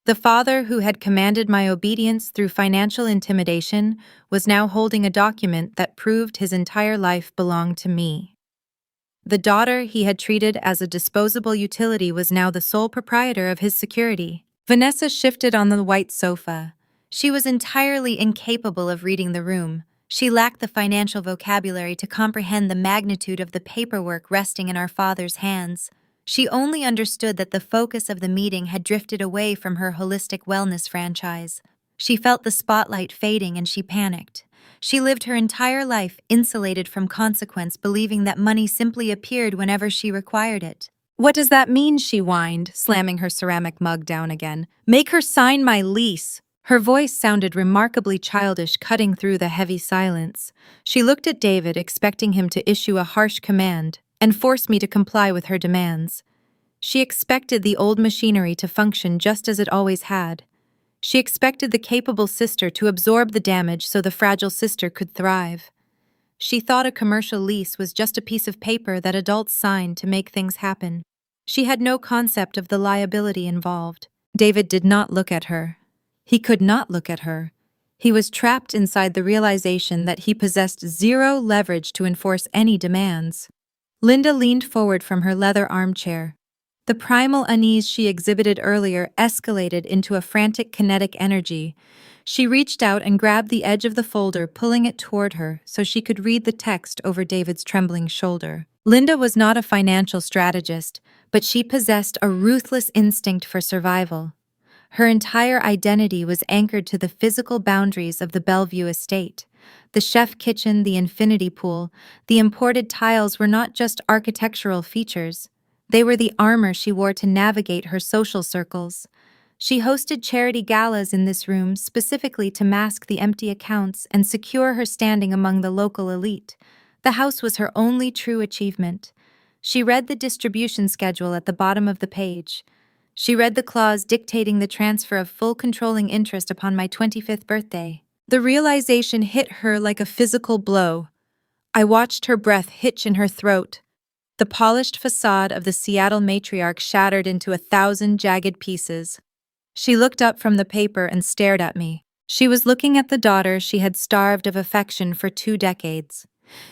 Speaker 1: The father who had commanded my obedience through financial intimidation was now holding a document that proved his entire life belonged to me. The daughter he had treated as a disposable utility was now the sole proprietor of his security. Vanessa shifted on the white sofa. She was entirely incapable of reading the room. She lacked the financial vocabulary to comprehend the magnitude of the paperwork resting in our father's hands. She only understood that the focus of the meeting had drifted away from her holistic wellness franchise. She felt the spotlight fading and she panicked. She lived her entire life insulated from consequence, believing that money simply appeared whenever she required it. What does that mean? She whined, slamming her ceramic mug down again. Make her sign my lease. Her voice sounded remarkably childish, cutting through the heavy silence. She looked at David, expecting him to issue a harsh command and force me to comply with her demands. She expected the old machinery to function just as it always had. She expected the capable sister to absorb the damage so the fragile sister could thrive. She thought a commercial lease was just a piece of paper that adults signed to make things happen. She had no concept of the liability involved. David did not look at her. He could not look at her. He was trapped inside the realization that he possessed zero leverage to enforce any demands. Linda leaned forward from her leather armchair. The primal unease she exhibited earlier escalated into a frantic kinetic energy. She reached out and grabbed the edge of the folder, pulling it toward her so she could read the text over David's trembling shoulder. Linda was not a financial strategist, but she possessed a ruthless instinct for survival. Her entire identity was anchored to the physical boundaries of the Bellevue estate. The chef kitchen, the infinity pool, the imported tiles were not just architectural features. They were the armor she wore to navigate her social circles. She hosted charity galas in this room specifically to mask the empty accounts and secure her standing among the local elite. The house was her only true achievement. She read the distribution schedule at the bottom of the page. She read the clause dictating the transfer of full controlling interest upon my 25th birthday. The realization hit her like a physical blow. I watched her breath hitch in her throat. The polished facade of the Seattle matriarch shattered into 1,000 jagged pieces. She looked up from the paper and stared at me. She was looking at the daughter she had starved of affection for 2 decades.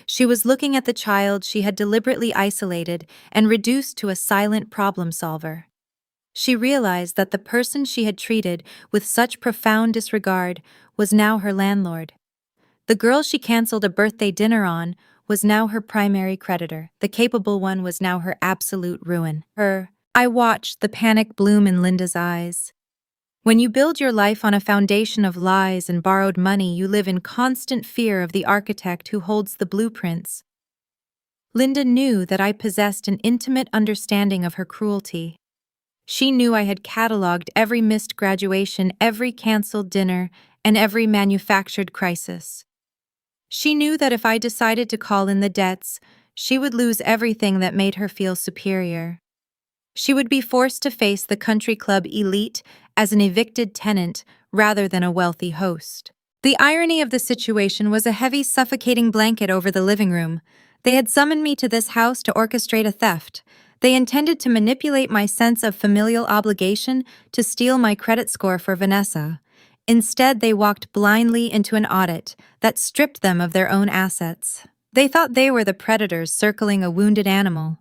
Speaker 1: She was looking at the child she had deliberately isolated and reduced to a silent problem solver. She realized that the person she had treated with such profound disregard was now her landlord. The girl she canceled a birthday dinner on was now her primary creditor. The capable one was now her absolute ruin. I watched the panic bloom in Linda's eyes. When you build your life on a foundation of lies and borrowed money, you live in constant fear of the architect who holds the blueprints. Linda knew that I possessed an intimate understanding of her cruelty. She knew I had cataloged every missed graduation, every canceled dinner, and every manufactured crisis. She knew that if I decided to call in the debts, she would lose everything that made her feel superior. She would be forced to face the country club elite as an evicted tenant rather than a wealthy host. The irony of the situation was a heavy, suffocating blanket over the living room. They had summoned me to this house to orchestrate a theft. They intended to manipulate my sense of familial obligation to steal my credit score for Vanessa. Instead, they walked blindly into an audit that stripped them of their own assets. They thought they were the predators circling a wounded animal.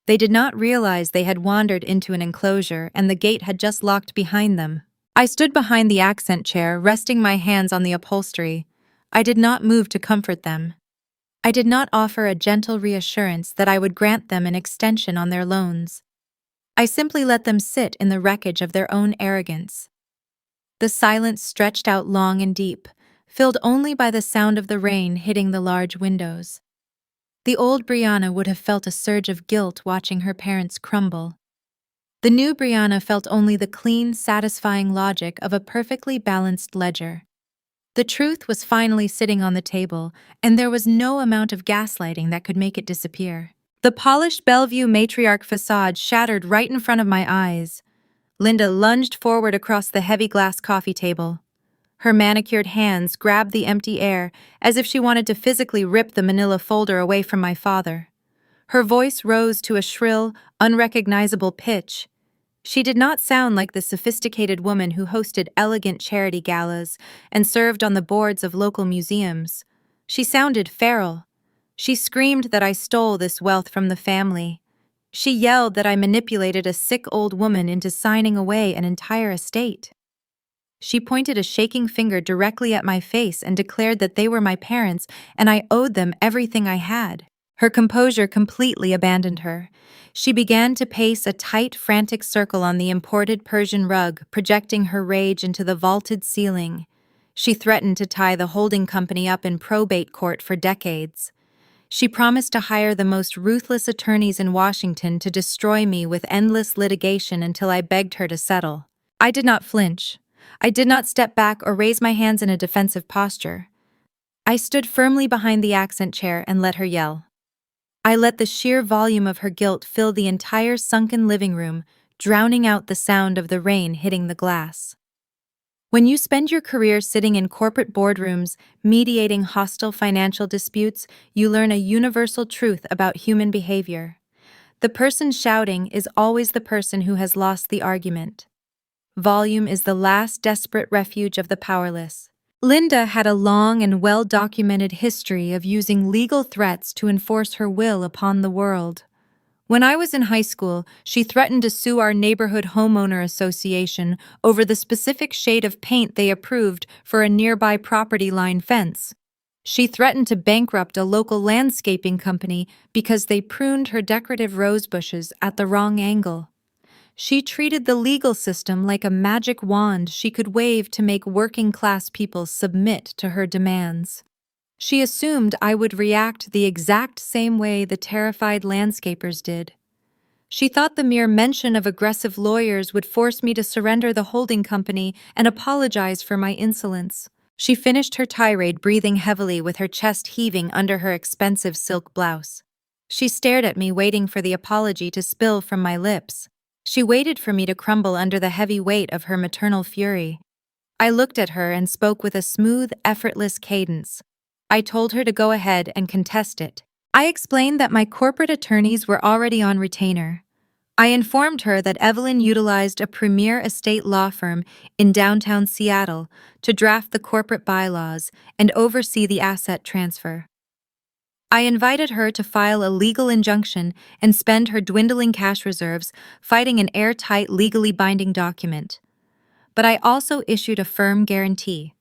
Speaker 1: They did not realize they had wandered into an enclosure and the gate had just locked behind them. I stood behind the accent chair, resting my hands on the upholstery. I did not move to comfort them. I did not offer a gentle reassurance that I would grant them an extension on their loans. I simply let them sit in the wreckage of their own arrogance. The silence stretched out long and deep, filled only by the sound of the rain hitting the large windows. The old Brianna would have felt a surge of guilt watching her parents crumble. The new Brianna felt only the clean, satisfying logic of a perfectly balanced ledger. The truth was finally sitting on the table, and there was no amount of gaslighting that could make it disappear. The polished Bellevue matriarch facade shattered right in front of my eyes. Linda lunged forward across the heavy glass coffee table. Her manicured hands grabbed the empty air as if she wanted to physically rip the manila folder away from my father. Her voice rose to a shrill, unrecognizable pitch. She did not sound like the sophisticated woman who hosted elegant charity galas and served on the boards of local museums. She sounded feral. She screamed that I stole this wealth from the family. She yelled that I manipulated a sick old woman into signing away an entire estate. She pointed a shaking finger directly at my face and declared that they were my parents and I owed them everything I had. Her composure completely abandoned her. She began to pace a tight, frantic circle on the imported Persian rug, projecting her rage into the vaulted ceiling. She threatened to tie the holding company up in probate court for decades. She promised to hire the most ruthless attorneys in Washington to destroy me with endless litigation until I begged her to settle. I did not flinch. I did not step back or raise my hands in a defensive posture. I stood firmly behind the accent chair and let her yell. I let the sheer volume of her guilt fill the entire sunken living room, drowning out the sound of the rain hitting the glass. When you spend your career sitting in corporate boardrooms, mediating hostile financial disputes, you learn a universal truth about human behavior. The person shouting is always the person who has lost the argument. Volume is the last desperate refuge of the powerless. Linda had a long and well-documented history of using legal threats to enforce her will upon the world. When I was in high school, she threatened to sue our neighborhood homeowner association over the specific shade of paint they approved for a nearby property line fence. She threatened to bankrupt a local landscaping company because they pruned her decorative rose bushes at the wrong angle. She treated the legal system like a magic wand she could wave to make working-class people submit to her demands. She assumed I would react the exact same way the terrified landscapers did. She thought the mere mention of aggressive lawyers would force me to surrender the holding company and apologize for my insolence. She finished her tirade breathing heavily with her chest heaving under her expensive silk blouse. She stared at me waiting for the apology to spill from my lips. She waited for me to crumble under the heavy weight of her maternal fury. I looked at her and spoke with a smooth, effortless cadence. I told her to go ahead and contest it. I explained that my corporate attorneys were already on retainer. I informed her that Evelyn utilized a premier estate law firm in downtown Seattle to draft the corporate bylaws and oversee the asset transfer. I invited her to file a legal injunction and spend her dwindling cash reserves fighting an airtight, legally binding document. But I also issued a firm guarantee.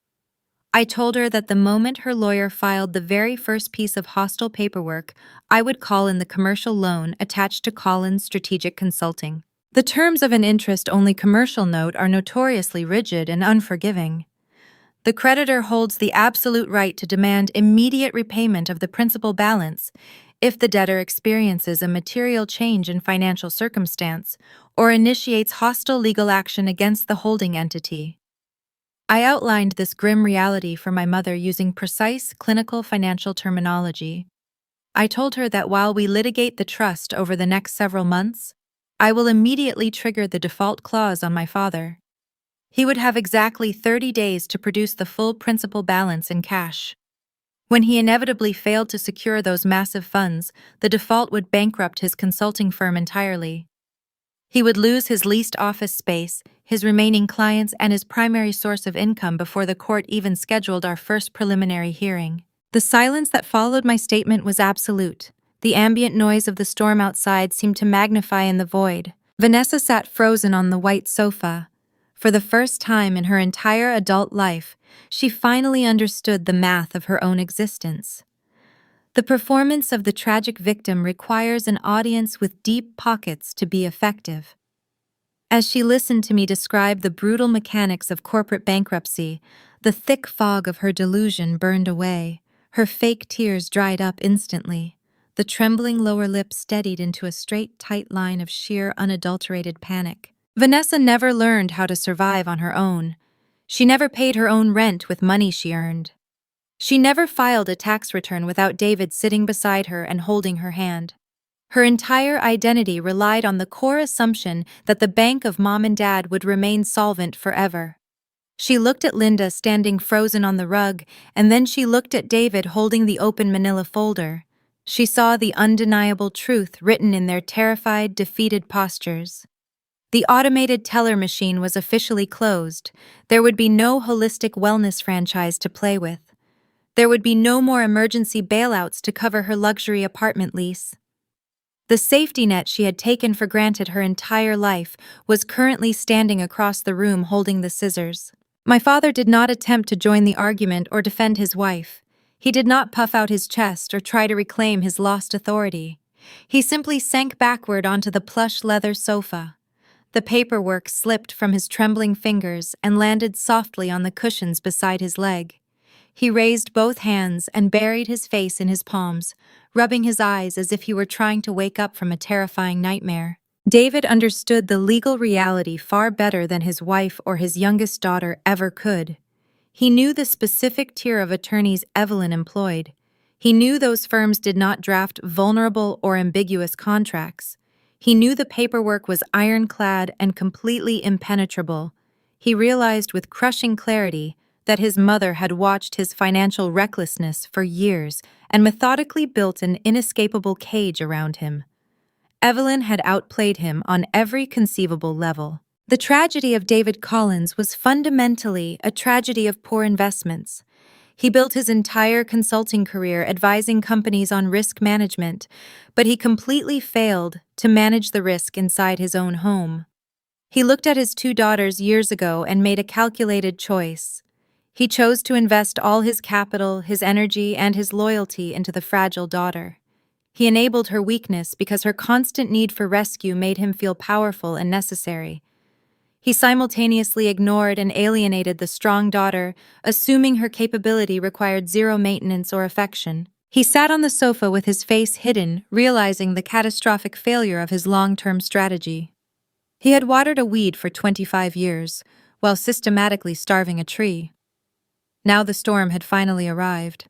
Speaker 1: I told her that the moment her lawyer filed the very first piece of hostile paperwork, I would call in the commercial loan attached to Collins Strategic Consulting. The terms of an interest-only commercial note are notoriously rigid and unforgiving. The creditor holds the absolute right to demand immediate repayment of the principal balance if the debtor experiences a material change in financial circumstance or initiates hostile legal action against the holding entity. I outlined this grim reality for my mother using precise clinical financial terminology. I told her that while we litigate the trust over the next several months, I will immediately trigger the default clause on my father. He would have exactly 30 days to produce the full principal balance in cash. When he inevitably failed to secure those massive funds, the default would bankrupt his consulting firm entirely. He would lose his leased office space, his remaining clients, and his primary source of income before the court even scheduled our first preliminary hearing. The silence that followed my statement was absolute. The ambient noise of the storm outside seemed to magnify in the void. Vanessa sat frozen on the white sofa. For the first time in her entire adult life, she finally understood the math of her own existence. The performance of the tragic victim requires an audience with deep pockets to be effective. As she listened to me describe the brutal mechanics of corporate bankruptcy, the thick fog of her delusion burned away. Her fake tears dried up instantly. The trembling lower lip steadied into a straight, tight line of sheer, unadulterated panic. Vanessa never learned how to survive on her own. She never paid her own rent with money she earned. She never filed a tax return without David sitting beside her and holding her hand. Her entire identity relied on the core assumption that the bank of mom and dad would remain solvent forever. She looked at Linda standing frozen on the rug, and then she looked at David holding the open manila folder. She saw the undeniable truth written in their terrified, defeated postures. The automated teller machine was officially closed. There would be no holistic wellness franchise to play with. There would be no more emergency bailouts to cover her luxury apartment lease. The safety net she had taken for granted her entire life was currently standing across the room holding the scissors. My father did not attempt to join the argument or defend his wife. He did not puff out his chest or try to reclaim his lost authority. He simply sank backward onto the plush leather sofa. The paperwork slipped from his trembling fingers and landed softly on the cushions beside his leg. He raised both hands and buried his face in his palms, rubbing his eyes as if he were trying to wake up from a terrifying nightmare. David understood the legal reality far better than his wife or his youngest daughter ever could. He knew the specific tier of attorneys Evelyn employed. He knew those firms did not draft vulnerable or ambiguous contracts. He knew the paperwork was ironclad and completely impenetrable. He realized with crushing clarity that his mother had watched his financial recklessness for years and methodically built an inescapable cage around him. Evelyn had outplayed him on every conceivable level. The tragedy of David Collins was fundamentally a tragedy of poor investments. He built his entire consulting career advising companies on risk management, but he completely failed to manage the risk inside his own home. He looked at his two daughters years ago and made a calculated choice. He chose to invest all his capital, his energy, and his loyalty into the fragile daughter. He enabled her weakness because her constant need for rescue made him feel powerful and necessary. He simultaneously ignored and alienated the strong daughter, assuming her capability required zero maintenance or affection. He sat on the sofa with his face hidden, realizing the catastrophic failure of his long-term strategy. He had watered a weed for 25 years, while systematically starving a tree. Now the storm had finally arrived.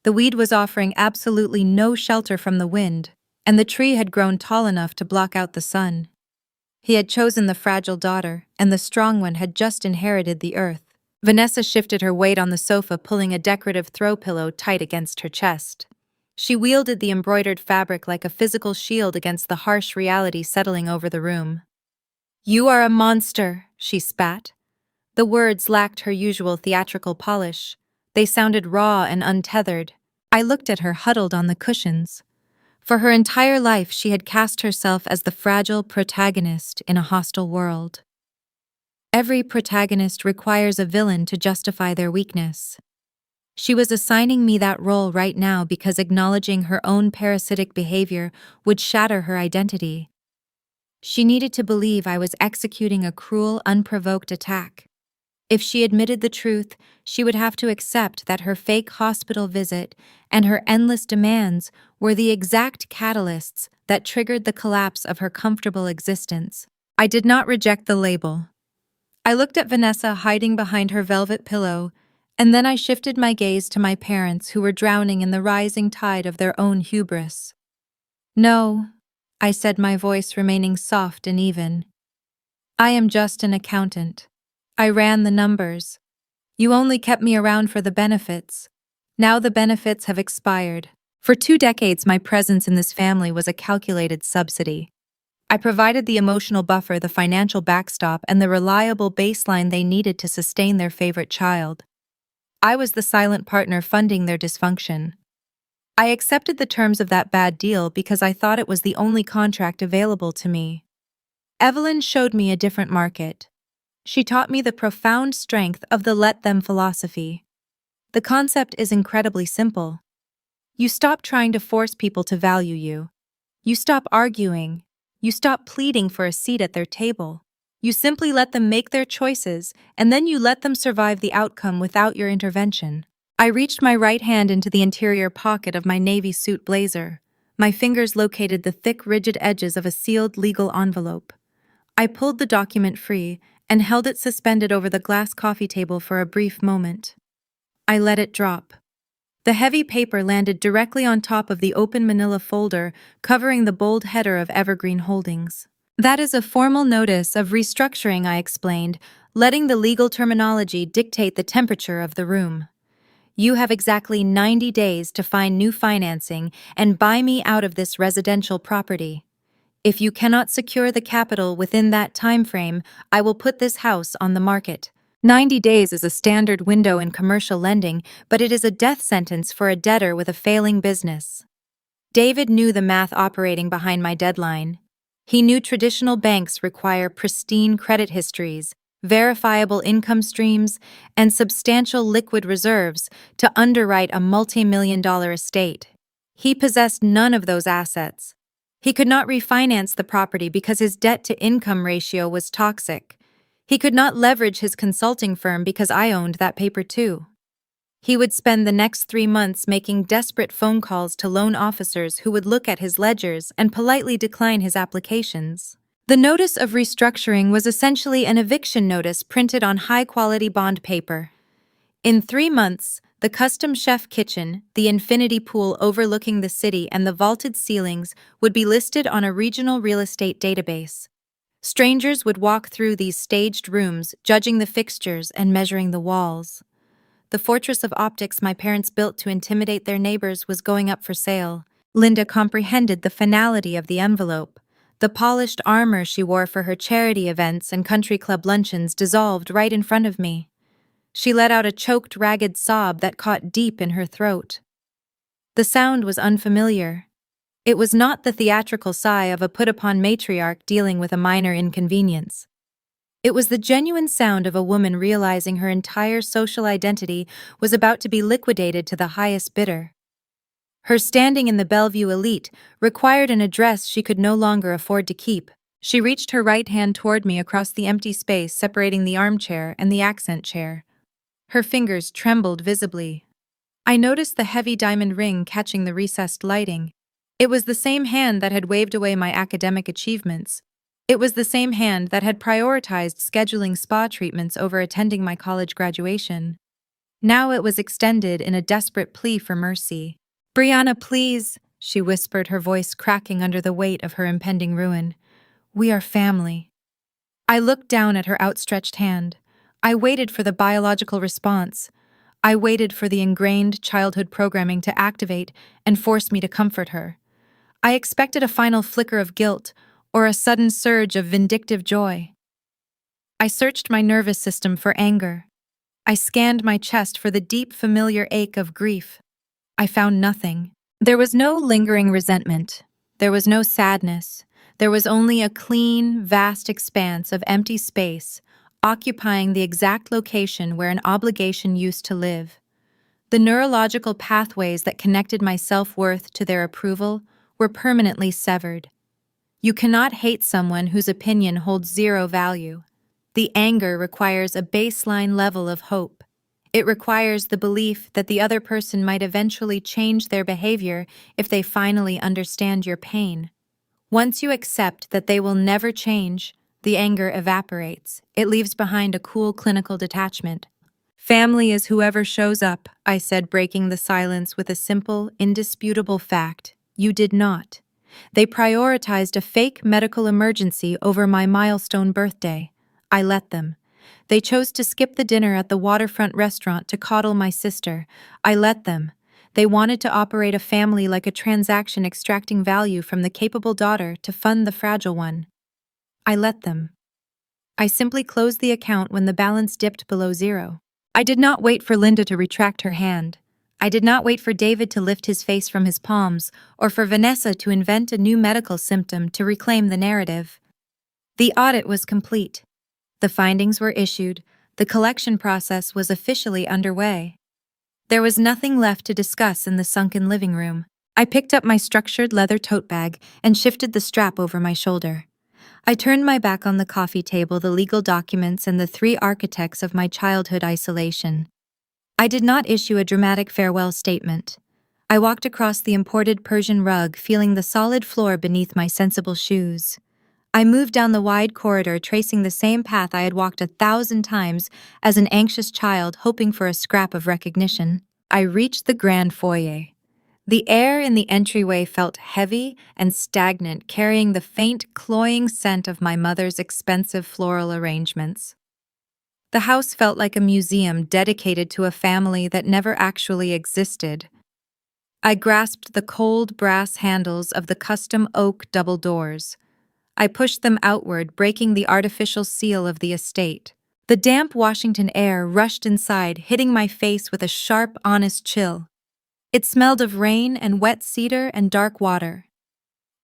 Speaker 1: The weed was offering absolutely no shelter from the wind, and the tree had grown tall enough to block out the sun. He had chosen the fragile daughter, and the strong one had just inherited the earth. Vanessa shifted her weight on the sofa, pulling a decorative throw pillow tight against her chest. She wielded the embroidered fabric like a physical shield against the harsh reality settling over the room. "You are a monster," she spat. The words lacked her usual theatrical polish. They sounded raw and untethered. I looked at her huddled on the cushions. For her entire life, she had cast herself as the fragile protagonist in a hostile world. Every protagonist requires a villain to justify their weakness. She was assigning me that role right now because acknowledging her own parasitic behavior would shatter her identity. She needed to believe I was executing a cruel, unprovoked attack. If she admitted the truth, she would have to accept that her fake hospital visit and her endless demands were the exact catalysts that triggered the collapse of her comfortable existence. I did not reject the label. I looked at Vanessa hiding behind her velvet pillow, and then I shifted my gaze to my parents who were drowning in the rising tide of their own hubris. "No," I said, my voice remaining soft and even. "I am just an accountant. I ran the numbers. You only kept me around for the benefits. Now the benefits have expired. For 2 decades, my presence in this family was a calculated subsidy. I provided the emotional buffer, the financial backstop, and the reliable baseline they needed to sustain their favorite child. I was the silent partner funding their dysfunction. I accepted the terms of that bad deal because I thought it was the only contract available to me. Evelyn showed me a different market. She taught me the profound strength of the let them philosophy. The concept is incredibly simple. You stop trying to force people to value you. You stop arguing. You stop pleading for a seat at their table. You simply let them make their choices, and then you let them survive the outcome without your intervention. I reached my right hand into the interior pocket of my navy suit blazer. My fingers located the thick, rigid edges of a sealed legal envelope. I pulled the document free and held it suspended over the glass coffee table for a brief moment. I let it drop. The heavy paper landed directly on top of the open manila folder covering the bold header of Evergreen Holdings. "That is a formal notice of restructuring," I explained, letting the legal terminology dictate the temperature of the room. "You have exactly 90 days to find new financing and buy me out of this residential property. If you cannot secure the capital within that time frame, I will put this house on the market." 90 days is a standard window in commercial lending, but it is a death sentence for a debtor with a failing business. David knew the math operating behind my deadline. He knew traditional banks require pristine credit histories, verifiable income streams, and substantial liquid reserves to underwrite a multi-million-dollar estate. He possessed none of those assets. He could not refinance the property because his debt-to-income ratio was toxic. He could not leverage his consulting firm because I owned that paper too. He would spend the next 3 months making desperate phone calls to loan officers who would look at his ledgers and politely decline his applications. The notice of restructuring was essentially an eviction notice printed on high-quality bond paper. In 3 months, the custom chef kitchen, the infinity pool overlooking the city, and the vaulted ceilings would be listed on a regional real estate database. Strangers would walk through these staged rooms, judging the fixtures and measuring the walls. The fortress of optics my parents built to intimidate their neighbors was going up for sale. Linda comprehended the finality of the envelope. The polished armor she wore for her charity events and country club luncheons dissolved right in front of me. She let out a choked, ragged sob that caught deep in her throat. The sound was unfamiliar. It was not the theatrical sigh of a put-upon matriarch dealing with a minor inconvenience. It was the genuine sound of a woman realizing her entire social identity was about to be liquidated to the highest bidder. Her standing in the Bellevue elite required an address she could no longer afford to keep. She reached her right hand toward me across the empty space separating the armchair and the accent chair. Her fingers trembled visibly. I noticed the heavy diamond ring catching the recessed lighting. It was the same hand that had waved away my academic achievements. It was the same hand that had prioritized scheduling spa treatments over attending my college graduation. Now it was extended in a desperate plea for mercy. "Brianna, please," she whispered, her voice cracking under the weight of her impending ruin. "We are family." I looked down at her outstretched hand. I waited for the biological response. I waited for the ingrained childhood programming to activate and force me to comfort her. I expected a final flicker of guilt or a sudden surge of vindictive joy. I searched my nervous system for anger. I scanned my chest for the deep, familiar ache of grief. I found nothing. There was no lingering resentment. There was no sadness. There was only a clean, vast expanse of empty space, occupying the exact location where an obligation used to live. The neurological pathways that connected my self-worth to their approval were permanently severed. You cannot hate someone whose opinion holds zero value. The anger requires a baseline level of hope. It requires the belief that the other person might eventually change their behavior if they finally understand your pain. Once you accept that they will never change, the anger evaporates. It leaves behind a cool clinical detachment. "Family is whoever shows up," I said, breaking the silence with a simple, indisputable fact. "You did not. They prioritized a fake medical emergency over my milestone birthday. I let them. They chose to skip the dinner at the waterfront restaurant to coddle my sister. I let them. They wanted to operate a family like a transaction, extracting value from the capable daughter to fund the fragile one. I let them. I simply closed the account when the balance dipped below zero. I did not wait for Linda to retract her hand. I did not wait for David to lift his face from his palms, or for Vanessa to invent a new medical symptom to reclaim the narrative. The audit was complete. The findings were issued. The collection process was officially underway. There was nothing left to discuss in the sunken living room. I picked up my structured leather tote bag and shifted the strap over my shoulder. I turned my back on the coffee table, the legal documents, and the three architects of my childhood isolation. I did not issue a dramatic farewell statement. I walked across the imported Persian rug, feeling the solid floor beneath my sensible shoes. I moved down the wide corridor, tracing the same path I had walked 1,000 times as an anxious child, hoping for a scrap of recognition. I reached the grand foyer. The air in the entryway felt heavy and stagnant, carrying the faint, cloying scent of my mother's expensive floral arrangements. The house felt like a museum dedicated to a family that never actually existed. I grasped the cold brass handles of the custom oak double doors. I pushed them outward, breaking the artificial seal of the estate. The damp Washington air rushed inside, hitting my face with a sharp, honest chill. It smelled of rain and wet cedar and dark water.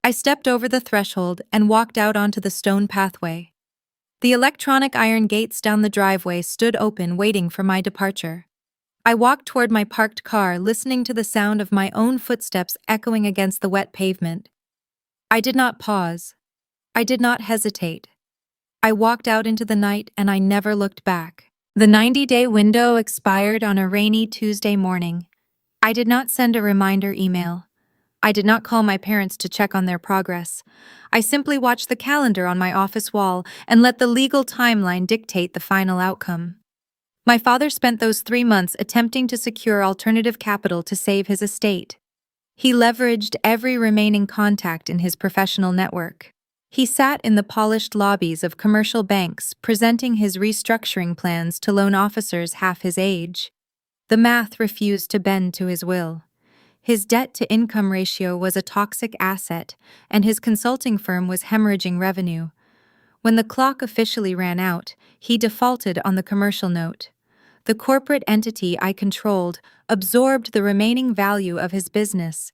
Speaker 1: I stepped over the threshold and walked out onto the stone pathway. The electronic iron gates down the driveway stood open, waiting for my departure. I walked toward my parked car, listening to the sound of my own footsteps echoing against the wet pavement. I did not pause. I did not hesitate. I walked out into the night and I never looked back. The 90-day window expired on a rainy Tuesday morning. I did not send a reminder email. I did not call my parents to check on their progress. I simply watched the calendar on my office wall and let the legal timeline dictate the final outcome. My father spent those 3 months attempting to secure alternative capital to save his estate. He leveraged every remaining contact in his professional network. He sat in the polished lobbies of commercial banks presenting his restructuring plans to loan officers half his age. The math refused to bend to his will. His debt-to-income ratio was a toxic asset, and his consulting firm was hemorrhaging revenue. When the clock officially ran out, he defaulted on the commercial note. The corporate entity I controlled absorbed the remaining value of his business.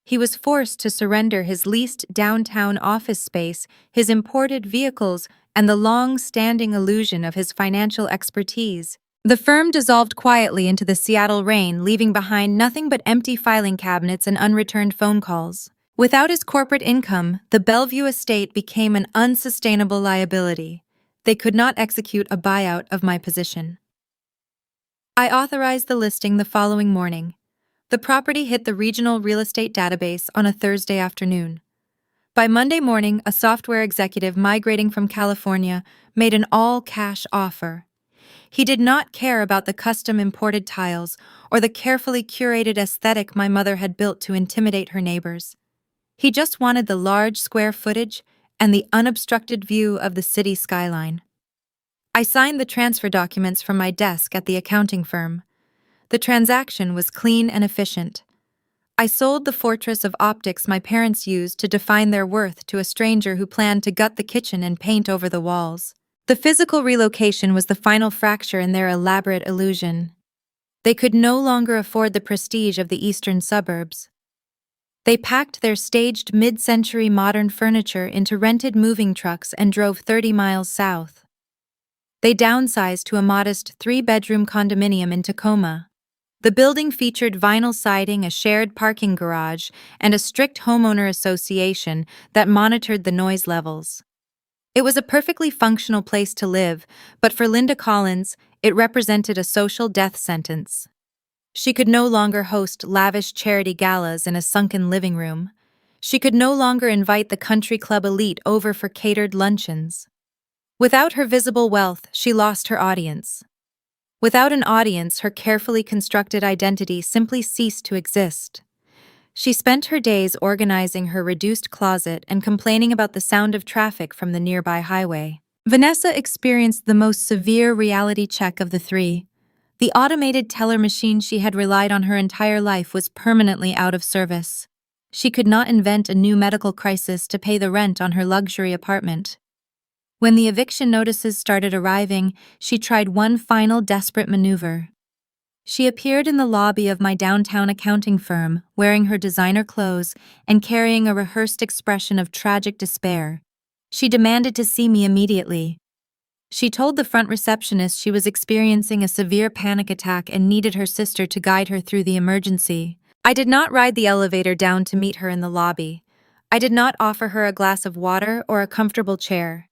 Speaker 1: He was forced to surrender his leased downtown office space, his imported vehicles, and the long-standing illusion of his financial expertise. The firm dissolved quietly into the Seattle rain, leaving behind nothing but empty filing cabinets and unreturned phone calls. Without his corporate income, the Bellevue estate became an unsustainable liability. They could not execute a buyout of my position. I authorized the listing the following morning. The property hit the regional real estate database on a Thursday afternoon. By Monday morning, a software executive migrating from California made an all-cash offer. He did not care about the custom-imported tiles or the carefully curated aesthetic my mother had built to intimidate her neighbors. He just wanted the large square footage and the unobstructed view of the city skyline. I signed the transfer documents from my desk at the accounting firm. The transaction was clean and efficient. I sold the fortress of optics my parents used to define their worth to a stranger who planned to gut the kitchen and paint over the walls. The physical relocation was the final fracture in their elaborate illusion. They could no longer afford the prestige of the eastern suburbs. They packed their staged mid-century modern furniture into rented moving trucks and drove 30 miles south. They downsized to a modest 3-bedroom condominium in Tacoma. The building featured vinyl siding, a shared parking garage, and a strict homeowner association that monitored the noise levels. It was a perfectly functional place to live, but for Linda Collins, it represented a social death sentence. She could no longer host lavish charity galas in a sunken living room. She could no longer invite the country club elite over for catered luncheons. Without her visible wealth, she lost her audience. Without an audience, her carefully constructed identity simply ceased to exist. She spent her days organizing her reduced closet and complaining about the sound of traffic from the nearby highway. Vanessa experienced the most severe reality check of the three. The automated teller machine she had relied on her entire life was permanently out of service. She could not invent a new medical crisis to pay the rent on her luxury apartment. When the eviction notices started arriving, she tried one final desperate maneuver. She appeared in the lobby of my downtown accounting firm, wearing her designer clothes and carrying a rehearsed expression of tragic despair. She demanded to see me immediately. She told the front receptionist she was experiencing a severe panic attack and needed her sister to guide her through the emergency. I did not ride the elevator down to meet her in the lobby. I did not offer her a glass of water or a comfortable chair.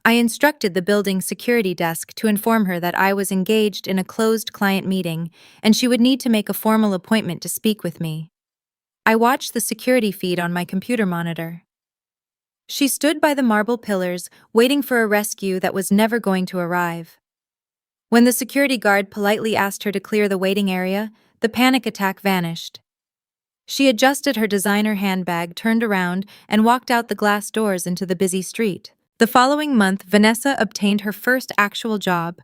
Speaker 1: I instructed the building's security desk to inform her that I was engaged in a closed client meeting and she would need to make a formal appointment to speak with me. I watched the security feed on my computer monitor. She stood by the marble pillars, waiting for a rescue that was never going to arrive. When the security guard politely asked her to clear the waiting area, the panic attack vanished. She adjusted her designer handbag, turned around, and walked out the glass doors into the busy street. The following month, Vanessa obtained her first actual job.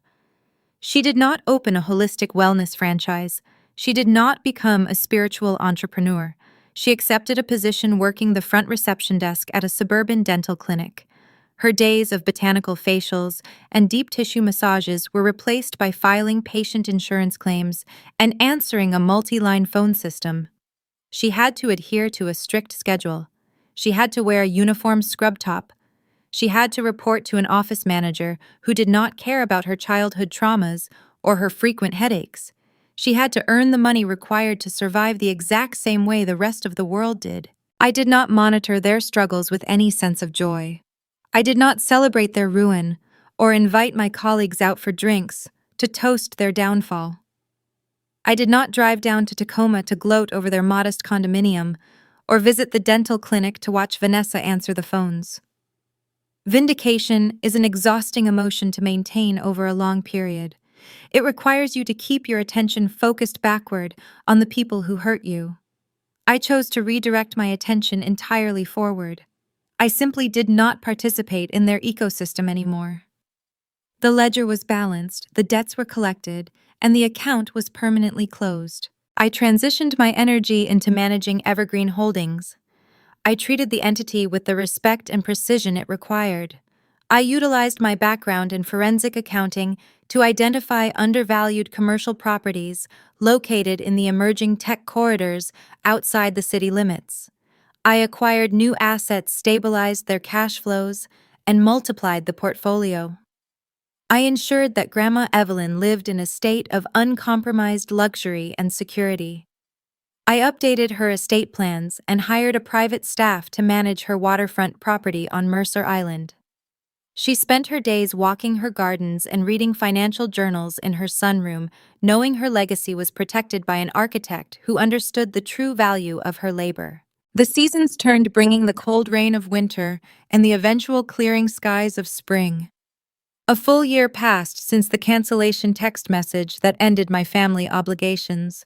Speaker 1: She did not open a holistic wellness franchise. She did not become a spiritual entrepreneur. She accepted a position working the front reception desk at a suburban dental clinic. Her days of botanical facials and deep tissue massages were replaced by filing patient insurance claims and answering a multi-line phone system. She had to adhere to a strict schedule. She had to wear a uniform scrub top. She had to report to an office manager who did not care about her childhood traumas or her frequent headaches. She had to earn the money required to survive the exact same way the rest of the world did. I did not monitor their struggles with any sense of joy. I did not celebrate their ruin or invite my colleagues out for drinks to toast their downfall. I did not drive down to Tacoma to gloat over their modest condominium, or visit the dental clinic to watch Vanessa answer the phones. Vindication is an exhausting emotion to maintain over a long period. It requires you to keep your attention focused backward on the people who hurt you. I chose to redirect my attention entirely forward. I simply did not participate in their ecosystem anymore. The ledger was balanced, the debts were collected, and the account was permanently closed. I transitioned my energy into managing Evergreen Holdings. I treated the entity with the respect and precision it required. I utilized my background in forensic accounting to identify undervalued commercial properties located in the emerging tech corridors outside the city limits. I acquired new assets, stabilized their cash flows, and multiplied the portfolio. I ensured that Grandma Evelyn lived in a state of uncompromised luxury and security. I updated her estate plans and hired a private staff to manage her waterfront property on Mercer Island. She spent her days walking her gardens and reading financial journals in her sunroom, knowing her legacy was protected by an architect who understood the true value of her labor. The seasons turned, bringing the cold rain of winter and the eventual clearing skies of spring. A full year passed since the cancellation text message that ended my family obligations.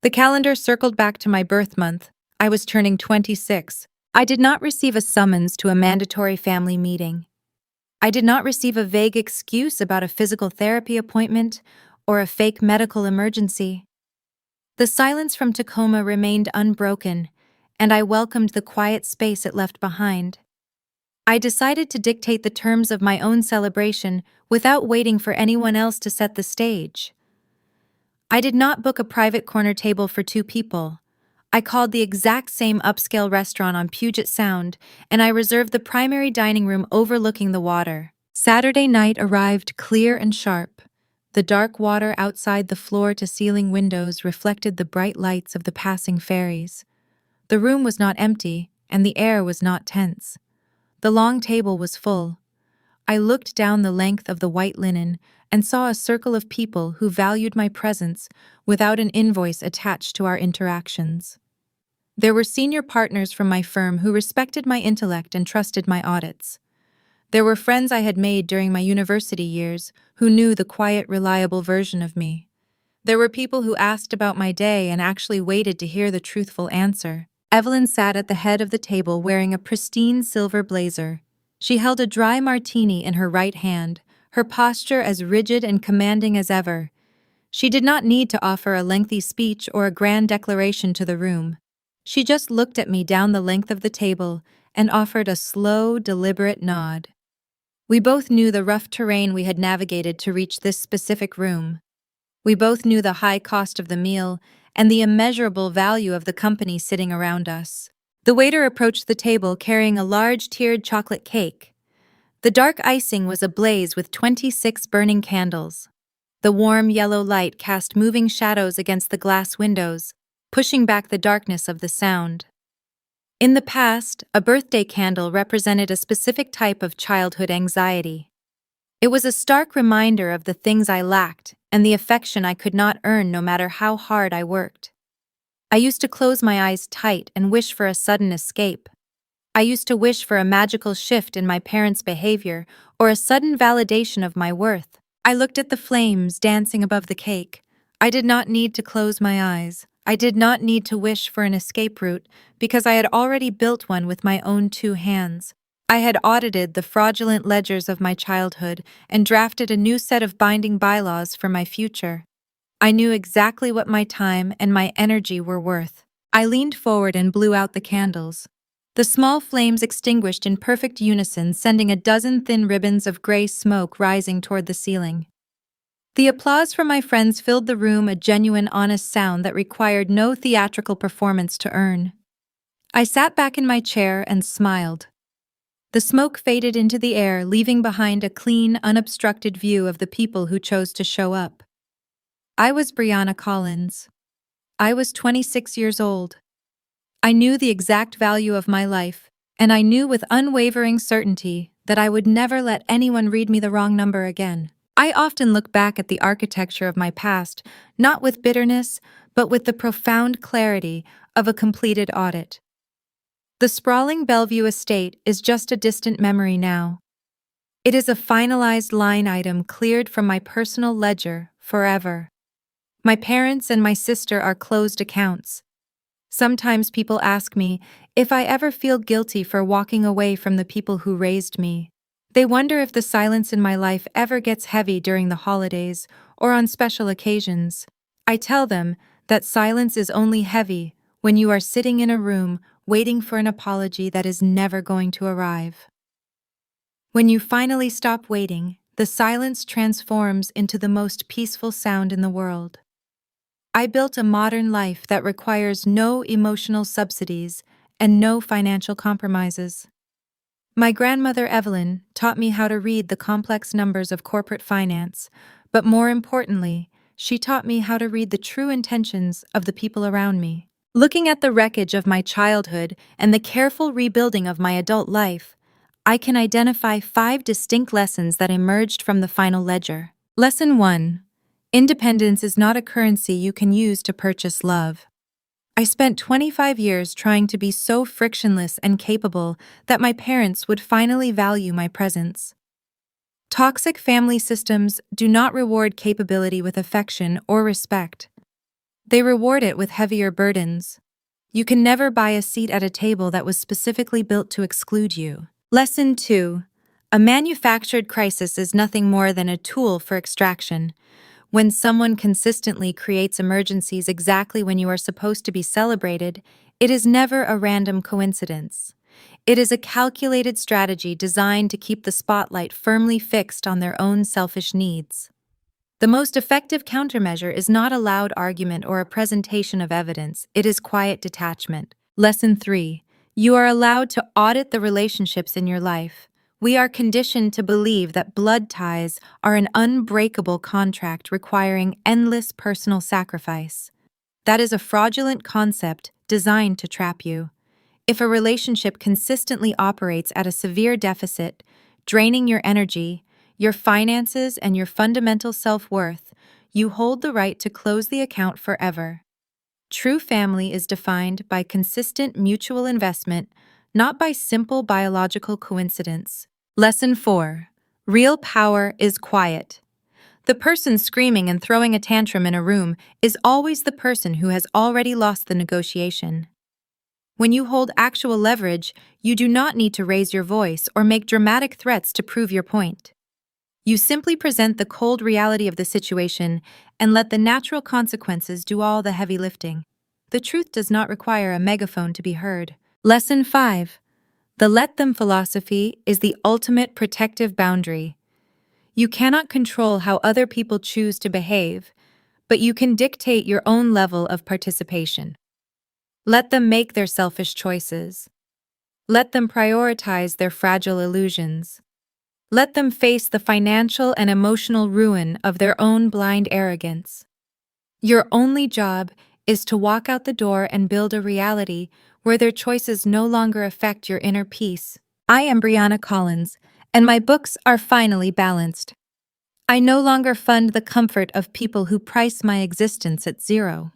Speaker 1: The calendar circled back to my birth month. I was turning 26. I did not receive a summons to a mandatory family meeting. I did not receive a vague excuse about a physical therapy appointment or a fake medical emergency. The silence from Tacoma remained unbroken, and I welcomed the quiet space it left behind. I decided to dictate the terms of my own celebration without waiting for anyone else to set the stage. I did not book a private corner table for 2 people. I called the exact same upscale restaurant on Puget Sound, and I reserved the primary dining room overlooking the water. Saturday night arrived clear and sharp. The dark water outside the floor-to-ceiling windows reflected the bright lights of the passing ferries. The room was not empty, and the air was not tense. The long table was full. I looked down the length of the white linen and saw a circle of people who valued my presence without an invoice attached to our interactions. There were senior partners from my firm who respected my intellect and trusted my audits. There were friends I had made during my university years who knew the quiet, reliable version of me. There were people who asked about my day and actually waited to hear the truthful answer. Evelyn sat at the head of the table wearing a pristine silver blazer. She held a dry martini in her right hand, her posture as rigid and commanding as ever. She did not need to offer a lengthy speech or a grand declaration to the room. She just looked at me down the length of the table and offered a slow, deliberate nod. We both knew the rough terrain we had navigated to reach this specific room. We both knew the high cost of the meal and the immeasurable value of the company sitting around us. The waiter approached the table carrying a large tiered chocolate cake. The dark icing was ablaze with 26 burning candles. The warm yellow light cast moving shadows against the glass windows, pushing back the darkness of the sound. In the past, a birthday candle represented a specific type of childhood anxiety. It was a stark reminder of the things I lacked and the affection I could not earn no matter how hard I worked. I used to close my eyes tight and wish for a sudden escape. I used to wish for a magical shift in my parents' behavior or a sudden validation of my worth. I looked at the flames dancing above the cake. I did not need to close my eyes. I did not need to wish for an escape route because I had already built one with my own 2 hands. I had audited the fraudulent ledgers of my childhood and drafted a new set of binding bylaws for my future. I knew exactly what my time and my energy were worth. I leaned forward and blew out the candles. The small flames extinguished in perfect unison, sending a dozen thin ribbons of gray smoke rising toward the ceiling. The applause from my friends filled the room, a genuine, honest sound that required no theatrical performance to earn. I sat back in my chair and smiled. The smoke faded into the air, leaving behind a clean, unobstructed view of the people who chose to show up. I was Brianna Collins. I was 26 years old. I knew the exact value of my life, and I knew with unwavering certainty that I would never let anyone read me the wrong number again. I often look back at the architecture of my past, not with bitterness, but with the profound clarity of a completed audit. The sprawling Bellevue estate is just a distant memory now. It is a finalized line item cleared from my personal ledger forever. My parents and my sister are closed accounts. Sometimes people ask me if I ever feel guilty for walking away from the people who raised me. They wonder if the silence in my life ever gets heavy during the holidays or on special occasions. I tell them that silence is only heavy when you are sitting in a room waiting for an apology that is never going to arrive. When you finally stop waiting, the silence transforms into the most peaceful sound in the world. I built a modern life that requires no emotional subsidies and no financial compromises. My grandmother Evelyn taught me how to read the complex numbers of corporate finance, but more importantly, she taught me how to read the true intentions of the people around me. Looking at the wreckage of my childhood and the careful rebuilding of my adult life, I can identify 5 distinct lessons that emerged from the final ledger. Lesson 1. Independence is not a currency you can use to purchase love. I spent 25 years trying to be so frictionless and capable that my parents would finally value my presence. Toxic family systems do not reward capability with affection or respect. They reward it with heavier burdens. You can never buy a seat at a table that was specifically built to exclude you. Lesson 2. A manufactured crisis is nothing more than a tool for extraction. When someone consistently creates emergencies exactly when you are supposed to be celebrated, it is never a random coincidence. It is a calculated strategy designed to keep the spotlight firmly fixed on their own selfish needs. The most effective countermeasure is not a loud argument or a presentation of evidence, it is quiet detachment. Lesson 3. You are allowed to audit the relationships in your life. We are conditioned to believe that blood ties are an unbreakable contract requiring endless personal sacrifice. That is a fraudulent concept designed to trap you. If a relationship consistently operates at a severe deficit, draining your energy, your finances, and your fundamental self-worth, you hold the right to close the account forever. True family is defined by consistent mutual investment, not by simple biological coincidence. Lesson 4. Real power is quiet. The person screaming and throwing a tantrum in a room is always the person who has already lost the negotiation. When you hold actual leverage, you do not need to raise your voice or make dramatic threats to prove your point. You simply present the cold reality of the situation and let the natural consequences do all the heavy lifting. The truth does not require a megaphone to be heard. Lesson 5. The let them philosophy is the ultimate protective boundary. You cannot control how other people choose to behave, but you can dictate your own level of participation. Let them make their selfish choices. Let them prioritize their fragile illusions. Let them face the financial and emotional ruin of their own blind arrogance. Your only job is to walk out the door and build a reality where their choices no longer affect your inner peace. I am Brianna Collins, and my books are finally balanced. I no longer fund the comfort of people who price my existence at zero.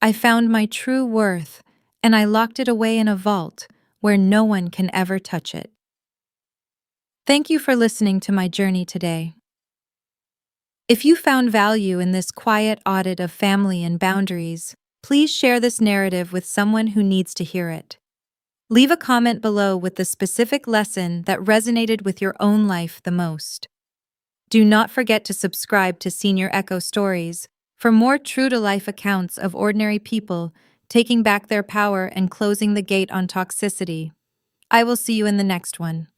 Speaker 1: I found my true worth, and I locked it away in a vault where no one can ever touch it. Thank you for listening to my journey today. If you found value in this quiet audit of family and boundaries, please share this narrative with someone who needs to hear it. Leave a comment below with the specific lesson that resonated with your own life the most. Do not forget to subscribe to Senior Echo Stories for more true-to-life accounts of ordinary people taking back their power and closing the gate on toxicity. I will see you in the next one.